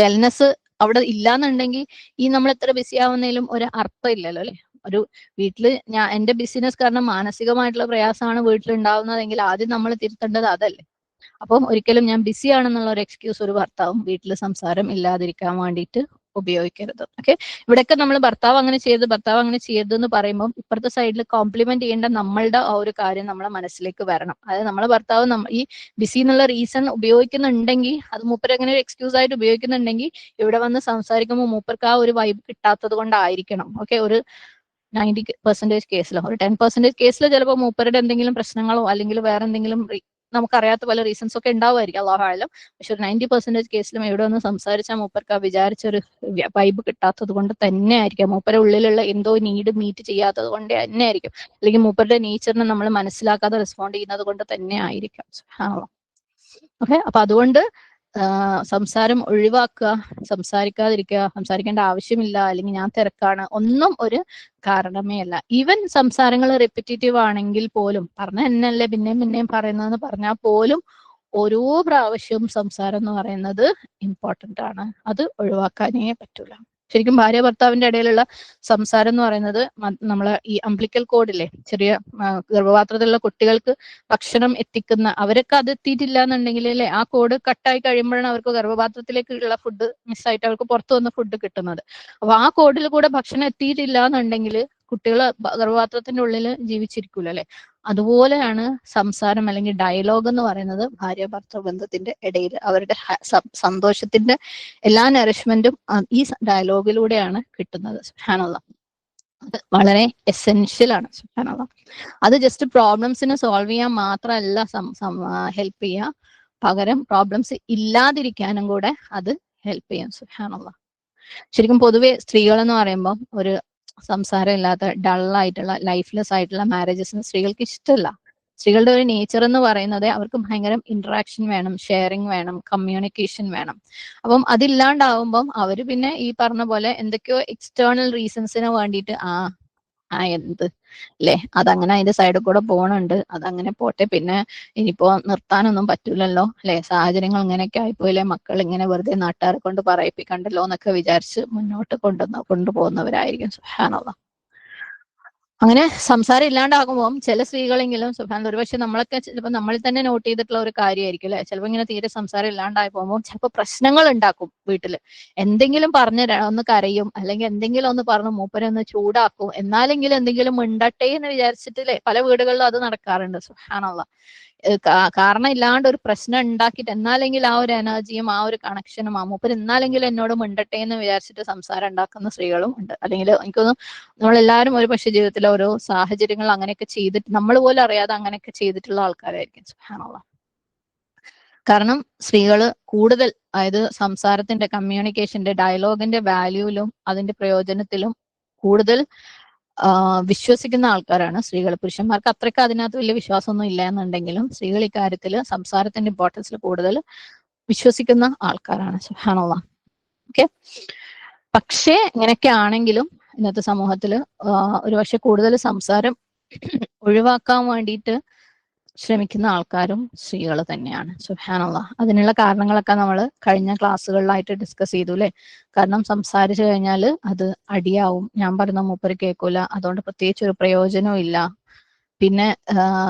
വെൽനെസ് അവിടെ ഇല്ലാന്നുണ്ടെങ്കിൽ ഈ നമ്മൾ എത്ര ബിസി ആവുന്നതിലും ഒരു അർത്ഥം ഇല്ലല്ലോ അല്ലെ. ഒരു വീട്ടില് എന്റെ ബിസിനസ് കാരണം മാനസികമായിട്ടുള്ള പ്രയാസമാണ് വീട്ടിൽ ഉണ്ടാവുന്നതെങ്കിൽ ആദ്യം നമ്മൾ തിരുത്തേണ്ടത് അതല്ലേ. അപ്പം ഒരിക്കലും ഞാൻ ബിസി ആണെന്നുള്ള ഒരു എക്സ്ക്യൂസ് ഒരു ഭർത്താവും വീട്ടിൽ സംസാരം ഇല്ലാതിരിക്കാൻ വേണ്ടിയിട്ട് ഉപയോഗിക്കരുത്. ഓക്കെ, ഇവിടെയൊക്കെ നമ്മൾ ഭർത്താവ് അങ്ങനെ ചെയ്യരുത് എന്ന് പറയുമ്പോൾ ഇപ്പുറത്തെ സൈഡിൽ കോംപ്ലിമെന്റ് ചെയ്യേണ്ട നമ്മളുടെ ആ ഒരു കാര്യം നമ്മളെ മനസ്സിലേക്ക് വരണം. അതായത് നമ്മളെ ഭർത്താവ് ഈ ബിസി എന്നുള്ള റീസൺ ഉപയോഗിക്കുന്നുണ്ടെങ്കിൽ, അത് മൂപ്പർ അങ്ങനെ ഒരു എക്സ്ക്യൂസ് ആയിട്ട് ഉപയോഗിക്കുന്നുണ്ടെങ്കിൽ ഇവിടെ വന്ന് സംസാരിക്കുമ്പോൾ മൂപ്പർക്ക് ആ ഒരു വൈബ് കിട്ടാത്തത് കൊണ്ടായിരിക്കണം. ഓക്കെ, ഒരു 90% കേസിലോ ഒരു 10% കേസിൽ ചിലപ്പോൾ മൂപ്പരുടെ എന്തെങ്കിലും പ്രശ്നങ്ങളോ അല്ലെങ്കിൽ വേറെ എന്തെങ്കിലും നമുക്കറിയാത്ത പല റീസൺസ് ഒക്കെ ഉണ്ടാവുമായിരിക്കും, അല്ലാഹു അഅലം. പക്ഷെ ഒരു 90% കേസിലും ഇവിടെ ഒന്ന് സംസാരിച്ചാൽ മൂപ്പർക്ക് ആ വിചാരിച്ചൊരു വൈബ് കിട്ടാത്തത് കൊണ്ട് തന്നെ ആയിരിക്കാം, മൂപ്പരുടെ ഉള്ളിലുള്ള എന്തോ നീഡ് മീറ്റ് ചെയ്യാത്തത് കൊണ്ട് തന്നെ ആയിരിക്കും, അല്ലെങ്കിൽ മൂപ്പരുടെ നേച്ചറിനെ നമ്മൾ മനസ്സിലാക്കാതെ റെസ്പോണ്ട് ചെയ്യുന്നത് കൊണ്ട് തന്നെ ആയിരിക്കാം. ഓക്കെ, അപ്പൊ അതുകൊണ്ട് സംസാരം ഒഴിവാക്കുക, സംസാരിക്കാതിരിക്കുക, സംസാരിക്കേണ്ട ആവശ്യമില്ല, അല്ലെങ്കിൽ ഞാൻ തിരക്കാണ്, ഒന്നും ഒരു കാരണമേ അല്ല. ഈവൻ സംസാരങ്ങൾ റെപ്പിറ്റേറ്റീവ് ആണെങ്കിൽ പോലും, പറഞ്ഞ എന്നല്ലേ പിന്നെയും പറയുന്നതെന്ന് പറഞ്ഞാൽ പോലും ഓരോ പ്രാവശ്യവും സംസാരം എന്ന് പറയുന്നത് ഇമ്പോർട്ടന്റ് ആണ്, അത് ഒഴിവാക്കാനേ പറ്റൂല. ശരിക്കും ഭാര്യ ഭർത്താവിന്റെ ഇടയിലുള്ള സംസാരം എന്ന് പറയുന്നത് നമ്മളെ ഈ അംബ്ലിക്കൽ കോഡില്ലേ, ചെറിയ ഗർഭപാത്രത്തിലുള്ള കുട്ടികൾക്ക് ഭക്ഷണം എത്തിക്കുന്ന, അവരൊക്കെ അത് എത്തിയിട്ടില്ല എന്നുണ്ടെങ്കിൽ അല്ലേ, ആ കോഡ് കട്ടായി കഴിയുമ്പോഴാണ് അവർക്ക് ഗർഭപാത്രത്തിലേക്കുള്ള ഫുഡ് മിസ്സായിട്ട് അവർക്ക് പുറത്തു വന്ന ഫുഡ് കിട്ടുന്നത്. അപ്പൊ ആ കോഡിൽ കൂടെ ഭക്ഷണം എത്തിയിട്ടില്ല എന്നുണ്ടെങ്കിൽ കുട്ടികൾ ഗർഭപാത്രത്തിന്റെ ഉള്ളിൽ ജീവിച്ചിരിക്കൂല അല്ലെ. അതുപോലെയാണ് സംസാരം അല്ലെങ്കിൽ ഡയലോഗ് എന്ന് പറയുന്നത് ഭാര്യ ഭർത്തൃ ബന്ധത്തിന്റെ ഇടയിൽ. അവരുടെ സന്തോഷത്തിന്റെ എല്ലാ നറിഷ്മെന്റും ഈ ഡയലോഗിലൂടെയാണ് കിട്ടുന്നത്. സുബ്ഹാനല്ലാഹ്, അത് വളരെ എസെൻഷ്യൽ ആണ്. സുബ്ഹാനല്ലാഹ്, അത് ജസ്റ്റ് പ്രോബ്ലംസിനെ സോൾവ് ചെയ്യാൻ മാത്രമല്ല ഹെൽപ്പ് ചെയ്യുക, പകരം പ്രോബ്ലംസ് ഇല്ലാതിരിക്കാനും കൂടെ അത് ഹെൽപ്പ് ചെയ്യും. സുബ്ഹാനല്ലാഹ്, ശരിക്കും പൊതുവെ സ്ത്രീകൾ എന്ന് പറയുമ്പോൾ ഒരു സംസാരം ഇല്ലാത്ത ഡള്ളായിട്ടുള്ള ലൈഫ്ലെസ് ആയിട്ടുള്ള മാരേജസിന് സ്ത്രീകൾക്ക് ഇഷ്ടമല്ല. സ്ത്രീകളുടെ ഒരു നേച്ചർ എന്ന് പറയുന്നത് അവർക്ക് ഭയങ്കര ഇന്ററാക്ഷൻ വേണം, ഷെയറിങ് വേണം, കമ്മ്യൂണിക്കേഷൻ വേണം. അപ്പം അതില്ലാണ്ടാവുമ്പം അവര് പിന്നെ ഈ പറഞ്ഞ പോലെ എന്തൊക്കെയോ എക്സ്റ്റേണൽ റീസൺസിന് വേണ്ടിയിട്ട് എന്ത് അല്ലേ, അതങ്ങനെ അതിന്റെ സൈഡിൽ കൂടെ പോണുണ്ട്, അതങ്ങനെ പോട്ടെ, പിന്നെ ഇനിയിപ്പോ നിർത്താനൊന്നും പറ്റൂലല്ലോ അല്ലെ, സാഹചര്യങ്ങൾ ഇങ്ങനെയൊക്കെ ആയിപ്പോയില്ലേ, മക്കൾ ഇങ്ങനെ വെറുതെ നാട്ടുകാരെ കൊണ്ട് പറയിപ്പിക്കണ്ടല്ലോ എന്നൊക്കെ വിചാരിച്ച് മുന്നോട്ട് കൊണ്ടുപോകുന്നവരായിരിക്കും. സുബ്ഹാനല്ലാഹ്, അങ്ങനെ സംസാരം ഇല്ലാണ്ടാകുമ്പോൾ ചില സ്ത്രീകളെങ്കിലും സുബ്ഹാനല്ലാഹ്, ഒരുപക്ഷെ നമ്മളൊക്കെ ചിലപ്പോൾ നമ്മളിൽ തന്നെ നോട്ട് ചെയ്തിട്ടുള്ള ഒരു കാര്യമായിരിക്കും അല്ലെ, ചിലപ്പോൾ ഇങ്ങനെ തീരെ സംസാരം ഇല്ലാണ്ടായി പോകുമ്പോൾ ചിലപ്പോൾ പ്രശ്നങ്ങൾ ഉണ്ടാക്കും വീട്ടില്. എന്തെങ്കിലും പറഞ്ഞ് ഒന്ന് കരയും, അല്ലെങ്കിൽ എന്തെങ്കിലും ഒന്ന് പറഞ്ഞ് മൂപ്പരെ ഒന്ന് ചൂടാക്കും, എന്നാലെങ്കിലും എന്തെങ്കിലും മിണ്ടട്ടെ എന്ന് വിചാരിച്ചിട്ടില്ലേ, പല വീടുകളിലും അത് നടക്കാറുണ്ട്. സുബ്ഹാനല്ലാഹ്, കാരണം ഇല്ലാണ്ട് ഒരു പ്രശ്നം ഉണ്ടാക്കിയിട്ട് എന്നാലെങ്കിൽ ആ ഒരു എനർജിയും ആ ഒരു കണക്ഷനും മൂപ്പർ എന്നാലെങ്കിലും എന്നോട് മിണ്ടട്ടെ എന്ന് വിചാരിച്ചിട്ട് സംസാരം ഉണ്ടാക്കുന്ന സ്ത്രീകളും ഉണ്ട്. അല്ലെങ്കിൽ എനിക്കൊന്നും നമ്മളെല്ലാവരും ഒരു പക്ഷേ ജീവിതത്തിലെ ഓരോ സാഹചര്യങ്ങൾ അങ്ങനെയൊക്കെ ചെയ്തിട്ട് നമ്മൾ പോലും അറിയാതെ അങ്ങനെയൊക്കെ ചെയ്തിട്ടുള്ള ആൾക്കാരായിരിക്കും. സുബ്ഹാനല്ലാഹ്, കാരണം സ്ത്രീകള് കൂടുതൽ, അതായത് സംസാരത്തിന്റെ, കമ്മ്യൂണിക്കേഷന്റെ, ഡയലോഗിന്റെ വാല്യൂലും അതിന്റെ പ്രയോജനത്തിലും കൂടുതൽ വിശ്വസിക്കുന്ന ആൾക്കാരാണ് സ്ത്രീകൾ. പുരുഷന്മാർക്ക് അത്രയ്ക്ക് അതിനകത്ത് വലിയ വിശ്വാസമൊന്നും ഇല്ല എന്നുണ്ടെങ്കിലും സ്ത്രീകൾ ഇക്കാര്യത്തിൽ സംസാരത്തിന്റെ ഇമ്പോർട്ടൻസിൽ കൂടുതൽ വിശ്വസിക്കുന്ന ആൾക്കാരാണ്. സുബ്ഹാനല്ലാഹ്, ഓക്കെ. പക്ഷേ ഇങ്ങനെയൊക്കെ ആണെങ്കിലും ഇന്നത്തെ സമൂഹത്തിൽ ഒരുപക്ഷെ കൂടുതൽ സംസാരം ഒഴിവാക്കാൻ വേണ്ടിയിട്ട് ശ്രമിക്കുന്ന ആൾക്കാരും സ്ത്രീകൾ തന്നെയാണ്. സുബ്ഹാനല്ലാഹ്, അതിനുള്ള കാരണങ്ങളൊക്കെ നമ്മൾ കഴിഞ്ഞ ക്ലാസ്സുകളിലായിട്ട് ഡിസ്കസ് ചെയ്തു അല്ലെ. കാരണം സംസാരിച്ചു കഴിഞ്ഞാൽ അത് അടിയാവും, ഞാൻ പറയുന്ന മൂപ്പര് കേൾക്കൂല, അതുകൊണ്ട് പ്രത്യേകിച്ച് ഒരു പ്രയോജനവും ഇല്ല. പിന്നെ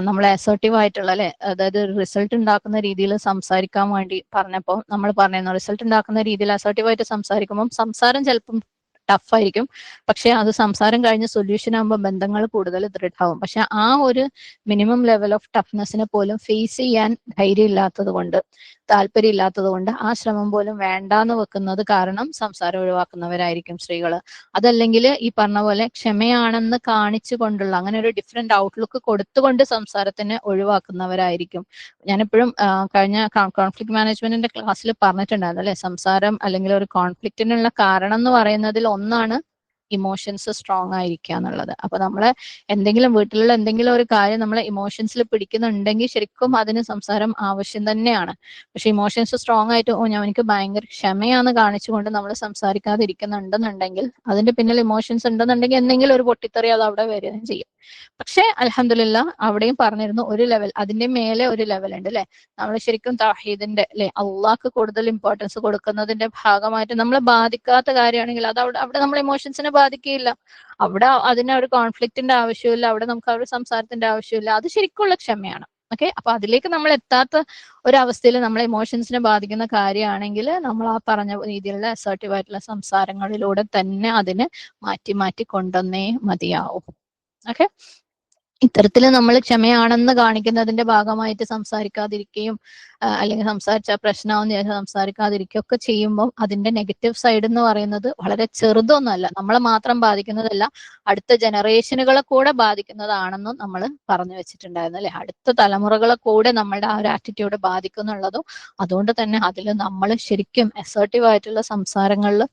നമ്മൾ അസർട്ടീവ് ആയിട്ടുള്ള അല്ലെ, അതായത് റിസൾട്ട് ഉണ്ടാക്കുന്ന രീതിയിൽ സംസാരിക്കാൻ വേണ്ടി പറഞ്ഞപ്പോൾ നമ്മൾ പറഞ്ഞിരുന്നു, റിസൾട്ട് ഉണ്ടാക്കുന്ന രീതിയിൽ അസർട്ടീവ് ആയിട്ട് സംസാരിക്കുമ്പോൾ സംസാരം ചിലപ്പം ടഫായിരിക്കും, പക്ഷെ അത് സംസാരം കഴിഞ്ഞ് സൊല്യൂഷൻ ആകുമ്പോൾ ബന്ധങ്ങൾ കൂടുതൽ ദൃഢമാവും. പക്ഷെ ആ ഒരു മിനിമം ലെവൽ ഓഫ് ടഫ്നെസ്സിനെ പോലും ഫേസ് ചെയ്യാൻ ധൈര്യം ഇല്ലാത്തത് കൊണ്ട്, താല്പര്യം ഇല്ലാത്തത് കൊണ്ട് ആ ശ്രമം പോലും വേണ്ടാന്ന് വെക്കുന്നത് കാരണം സംസാരം ഒഴിവാക്കുന്നവരായിരിക്കും സ്ത്രീകൾ. അതല്ലെങ്കിൽ ഈ പറഞ്ഞ പോലെ ക്ഷമയാണെന്ന് കാണിച്ചു കൊണ്ടുള്ള അങ്ങനെ ഒരു ഡിഫറെന്റ് ഔട്ട്ലുക്ക് കൊടുത്തുകൊണ്ട് സംസാരത്തിനെ ഒഴിവാക്കുന്നവരായിരിക്കും. ഞാനെപ്പോഴും കഴിഞ്ഞ കോൺഫ്ലിക്ട് മാനേജ്മെന്റിന്റെ ക്ലാസ്സിൽ പറഞ്ഞിട്ടുണ്ടായിരുന്നു അല്ലെ, സംസാരം അല്ലെങ്കിൽ ഒരു കോൺഫ്ലിക്റ്റിനുള്ള കാരണം എന്ന് പറയുന്നതിൽ ഒന്നാണ് ഇമോഷൻസ് സ്ട്രോങ് ആയിരിക്കുക എന്നുള്ളത്. അപ്പൊ നമ്മളെ എന്തെങ്കിലും വീട്ടിലുള്ള എന്തെങ്കിലും ഒരു കാര്യം നമ്മളെ ഇമോഷൻസിൽ പിടിക്കുന്നുണ്ടെങ്കിൽ ശരിക്കും അതിന് സംസാരം ആവശ്യം തന്നെയാണ്. പക്ഷെ ഇമോഷൻസ് സ്ട്രോങ് ആയിട്ട് എനിക്ക് ഭയങ്കര ക്ഷമയാന്ന് കാണിച്ചുകൊണ്ട് നമ്മൾ സംസാരിക്കാതിരിക്കുന്നുണ്ടെന്നുണ്ടെങ്കിൽ അതിന്റെ പിന്നിൽ ഇമോഷൻസ് ഉണ്ടെന്നുണ്ടെങ്കിൽ എന്തെങ്കിലും ഒരു പൊട്ടിത്തെറി അത് അവിടെ വരികയും ചെയ്യും. പക്ഷെ അൽഹംദുലില്ലാഹ് അവിടെയും പറഞ്ഞിരുന്നു ഒരു ലെവൽ, അതിന്റെ മേലെ ഒരു ലെവൽ ഉണ്ട് അല്ലെ. നമ്മൾ ശരിക്കും തൗഹീദിന്റെ അല്ലെ, അള്ളാഹ്ക്ക് കൂടുതൽ ഇമ്പോർട്ടൻസ് കൊടുക്കുന്നതിന്റെ ഭാഗമായിട്ട് നമ്മളെ ബാധിക്കാത്ത കാര്യമാണെങ്കിൽ അത് അവിടെ നമ്മളെ ഇമോഷൻസിനെ ബാധിക്കുകയില്ല. അവിടെ അതിന് ഒരു കോൺഫ്ലിക്റ്റിന്റെ ആവശ്യമില്ല, അവിടെ നമുക്ക് ആ ഒരു സംസാരത്തിന്റെ ആവശ്യമില്ല. അത് ശരിക്കുള്ള ക്ഷമയാണ്. ഓക്കെ, അപ്പൊ അതിലേക്ക് നമ്മൾ എത്താത്ത ഒരവസ്ഥയിൽ നമ്മളെ ഇമോഷൻസിനെ ബാധിക്കുന്ന കാര്യമാണെങ്കിൽ നമ്മൾ ആ പറഞ്ഞ രീതിയിലുള്ള അസർട്ടീവ് ആയിട്ടുള്ള സംസാരങ്ങളിലൂടെ തന്നെ അതിനെ മാറ്റി മാറ്റി കൊണ്ടുവന്നേ മതിയാവും. ഓക്കെ, ഇത്തരത്തിൽ നമ്മൾ ക്ഷമയാണെന്ന് കാണിക്കുന്നതിന്റെ ഭാഗമായിട്ട് സംസാരിക്കാതിരിക്കുകയും അല്ലെങ്കിൽ സംസാരിച്ച പ്രശ്നമാവുന്ന സംസാരിക്കാതിരിക്കുകയൊക്കെ ചെയ്യുമ്പോൾ അതിന്റെ നെഗറ്റീവ് സൈഡ് എന്ന് പറയുന്നത് വളരെ ചെറുതൊന്നുമല്ല, നമ്മളെ മാത്രം ബാധിക്കുന്നതല്ല, അടുത്ത ജനറേഷനുകളെ കൂടെ ബാധിക്കുന്നതാണെന്നും നമ്മൾ പറഞ്ഞു വെച്ചിട്ടുണ്ടായിരുന്നു അല്ലെ. അടുത്ത തലമുറകളെ കൂടെ നമ്മളുടെ ആ ഒരു ആറ്റിറ്റ്യൂഡ് ബാധിക്കുന്നുള്ളതും അതുകൊണ്ട് തന്നെ അതിൽ നമ്മൾ ശരിക്കും അസർട്ടീവ് ആയിട്ടുള്ള സംസാരങ്ങളിൽ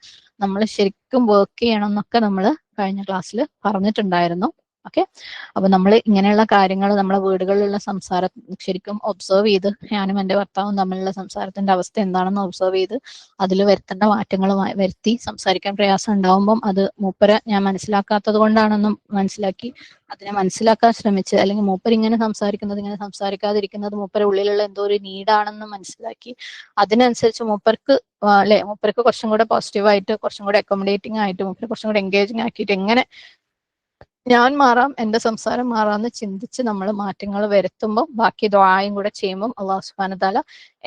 നമ്മൾ ശരിക്കും വർക്ക് ചെയ്യണം എന്നൊക്കെ നമ്മൾ കഴിഞ്ഞ ക്ലാസ്സിൽ പറഞ്ഞിട്ടുണ്ടായിരുന്നു. ഓക്കെ. അപ്പൊ നമ്മൾ ഇങ്ങനെയുള്ള കാര്യങ്ങൾ നമ്മളെ വീടുകളിലുള്ള സംസാരം ശരിക്കും ഒബ്സർവ് ചെയ്ത്, ഞാനും എൻ്റെ ഭർത്താവും തമ്മിലുള്ള സംസാരത്തിന്റെ അവസ്ഥ എന്താണെന്ന് ഒബ്സർവ് ചെയ്ത് അതിൽ വരുത്തേണ്ട മാറ്റങ്ങൾ വരുത്തി, സംസാരിക്കാൻ പ്രയാസം ഉണ്ടാവുമ്പം അത് മൂപ്പരെ ഞാൻ മനസ്സിലാക്കാത്തത് കൊണ്ടാണെന്നും മനസ്സിലാക്കി അതിനെ മനസ്സിലാക്കാൻ ശ്രമിച്ച്, അല്ലെങ്കിൽ മൂപ്പർ ഇങ്ങനെ സംസാരിക്കുന്നത്, ഇങ്ങനെ സംസാരിക്കാതിരിക്കുന്നത് മൂപ്പരെ ഉള്ളിലുള്ള എന്തോ ഒരു നീഡാണെന്ന് മനസ്സിലാക്കി അതിനനുസരിച്ച് മൂപ്പർക്ക് അല്ലെ, മൂപ്പർക്ക് കുറച്ചും കൂടെ പോസിറ്റീവായിട്ട്, കുറച്ചും കൂടെ അക്കോമഡേറ്റിംഗ് ആയിട്ട്, മൂപ്പര് കുറച്ചും കൂടെ എൻഗേജിങ് ആക്കിയിട്ട് എങ്ങനെ ഞാൻ മാറാം, എന്റെ സംസാരം മാറാമെന്ന് ചിന്തിച്ച് നമ്മൾ മാറ്റങ്ങൾ വരുത്തുമ്പോൾ, ബാക്കി ദുആയും കൂടെ ചെയ്യുമ്പോൾ അള്ളാഹു സുബ്ഹാനഹു വ തആല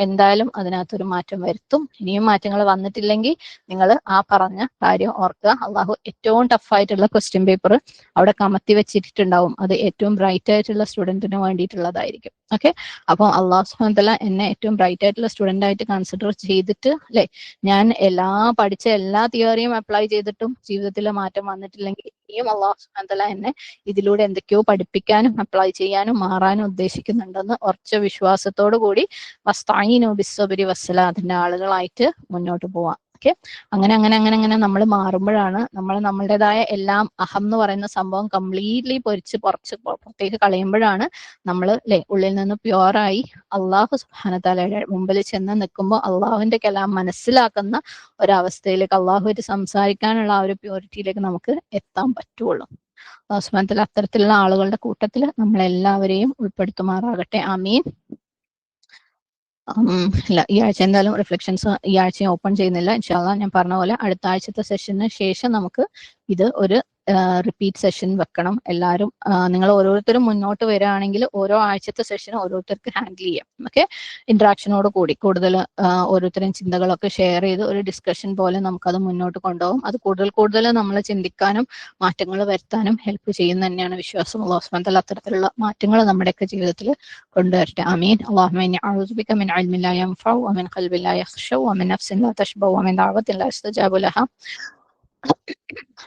എന്തായാലും അതിനകത്തൊരു മാറ്റം വരുത്തും. ഇനിയും മാറ്റങ്ങൾ വന്നിട്ടില്ലെങ്കിൽ നിങ്ങൾ ആ പറഞ്ഞ കാര്യം ഓർക്കുക. അള്ളാഹു ഏറ്റവും ടഫായിട്ടുള്ള ക്വസ്റ്റ്യൻ പേപ്പർ അവിടെ കമത്തി വെച്ചിട്ടുണ്ടാവും. അത് ഏറ്റവും ബ്രൈറ്റ് ആയിട്ടുള്ള സ്റ്റുഡന്റിന് വേണ്ടിയിട്ടുള്ളതായിരിക്കും. ഓക്കെ. അപ്പോൾ അള്ളാഹു സുബ്ഹാനഹു വ തആല എന്നെ ഏറ്റവും ബ്രൈറ്റ് ആയിട്ടുള്ള സ്റ്റുഡന്റ് ആയിട്ട് കൺസിഡർ ചെയ്തിട്ട്, അല്ലെ, ഞാൻ പഠിച്ച എല്ലാ തിയറിയും അപ്ലൈ ചെയ്തിട്ടും ജീവിതത്തിൽ മാറ്റം വന്നിട്ടില്ലെങ്കിൽ ഇനിയും അള്ളാഹു സുബ്ഹാനഹു വ തആല എന്നെ ഇതിലൂടെ എന്തൊക്കെയോ പഠിപ്പിക്കാനും അപ്ലൈ ചെയ്യാനും മാറാനും ഉദ്ദേശിക്കുന്നുണ്ടെന്ന് ഉറച്ച വിശ്വാസത്തോടു കൂടി വസ്തഈനു ബിസ്സബ്രി വസ്സലാ അതിന്റെ ആളുകളായിട്ട് മുന്നോട്ട് പോവാം. ഓക്കെ. അങ്ങനെ നമ്മൾ മാറുമ്പോഴാണ് നമ്മൾ നമ്മളുടേതായ എല്ലാം അഹം എന്ന് പറയുന്ന സംഭവം കംപ്ലീറ്റ്ലി പുറത്തേക്ക് കളയുമ്പോഴാണ് നമ്മൾ, അല്ലെ, ഉള്ളിൽ നിന്ന് പ്യുവറായി അള്ളാഹു സുബ്ഹാനഹു വ തആലയുടെ മുമ്പിൽ ചെന്ന് നിൽക്കുമ്പോൾ അള്ളാഹുവിന്റെ കലാം മനസ്സിലാക്കുന്ന ഒരവസ്ഥയിലേക്ക്, അള്ളാഹുവായിട്ട് സംസാരിക്കാനുള്ള ആ ഒരു പ്യൂരിറ്റിയിലേക്ക് നമുക്ക് എത്താൻ പറ്റുള്ളൂ. അല്ലാഹു സുബ്ഹാനഹു വ തആല അത്തരത്തിലുള്ള ആളുകളുടെ കൂട്ടത്തിൽ നമ്മളെല്ലാവരെയും ഉൾപ്പെടുത്തുമാറാകട്ടെ. ആമീൻ. ഇല്ല, ഈ ആഴ്ച എന്തായാലും റിഫ്ലക്ഷൻസ് ഈ ആഴ്ച ഓപ്പൺ ചെയ്യുന്നില്ല. ഇൻഷാ അല്ലാഹ് ഞാൻ പറഞ്ഞ പോലെ അടുത്ത ആഴ്ചത്തെ സെഷന് ശേഷം നമുക്ക് ഇത് ഒരു റിപ്പീറ്റ് സെഷൻ വെക്കണം. എല്ലാവരും നിങ്ങൾ ഓരോരുത്തരും മുന്നോട്ട് വരികയാണെങ്കിൽ ഓരോ ആഴ്ചത്തെ സെഷനും ഓരോരുത്തർക്ക് ഹാൻഡിൽ ചെയ്യാം. ഓക്കെ. ഇന്ററാക്ഷനോട് കൂടി കൂടുതൽ ഓരോരുത്തരും ചിന്തകളൊക്കെ ഷെയർ ചെയ്ത് ഒരു ഡിസ്കഷൻ പോലെ നമുക്കത് മുന്നോട്ട് കൊണ്ടുപോകും. അത് കൂടുതൽ നമ്മൾ ചിന്തിക്കാനും മാറ്റങ്ങൾ വരുത്താനും ഹെൽപ്പ് ചെയ്യുന്ന തന്നെയാണ് വിശ്വാസം. അല്ലാഹു സുബ്ഹാനഹു വ തആല അത്തരത്തിലുള്ള മാറ്റങ്ങൾ നമ്മുടെയൊക്കെ ജീവിതത്തിൽ കൊണ്ടുവരട്ടെ. ആമീൻ. അല്ലാഹുമ്മ ഇന്നി അഊദു ബിക മിൻ ഇൽമിൻ ലാ യൻഫഉ വമിൻ ഖൽബിൻ ലാ യഖ്ശഉ വമിൻ നഫ്സിൻ ലാ തശ്ബഉ വമിൻ ദഅവത്തിൻ ലാ യുസ്തജാബു ലഹാ.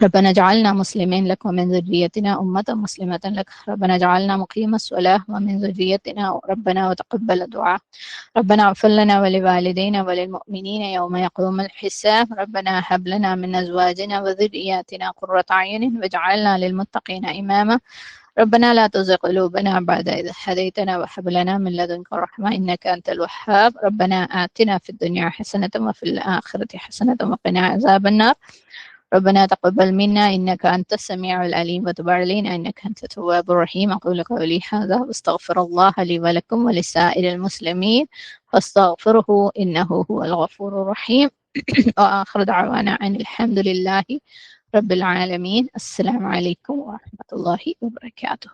ربنا اجعلنا مسلمين لك ومن ذريتنا أمة مسلمة لك. ربنا اجعلنا مقيم الصلاة ومن ذريتنا ربنا وتقبل دعاء. ربنا اغفر لنا ولوالدينا وللمؤمنين يوم يقوم الحساب. ربنا هب لنا من أزواجنا وذرياتنا قرة أعين واجعلنا للمتقين إماما. ربنا لا تزغ قلوبنا بعد إذ هديتنا وهب لنا من لدنك رحمة إنك أنت الوهاب. ربنا آتنا في الدنيا حسنة وفي الآخرة حسنة وقنا عذاب النار. ربنا تقبل منا إنك أنت السميع العليم وتب علينا إنك أنت التواب الرحيم. أقول قولي هذا واستغفر الله لي ولكم ولسائر المسلمين فاستغفره إنه هو الغفور الرحيم. وآخر دعوانا أن الحمد لله رب العالمين. السلام عليكم ورحمة الله وبركاته.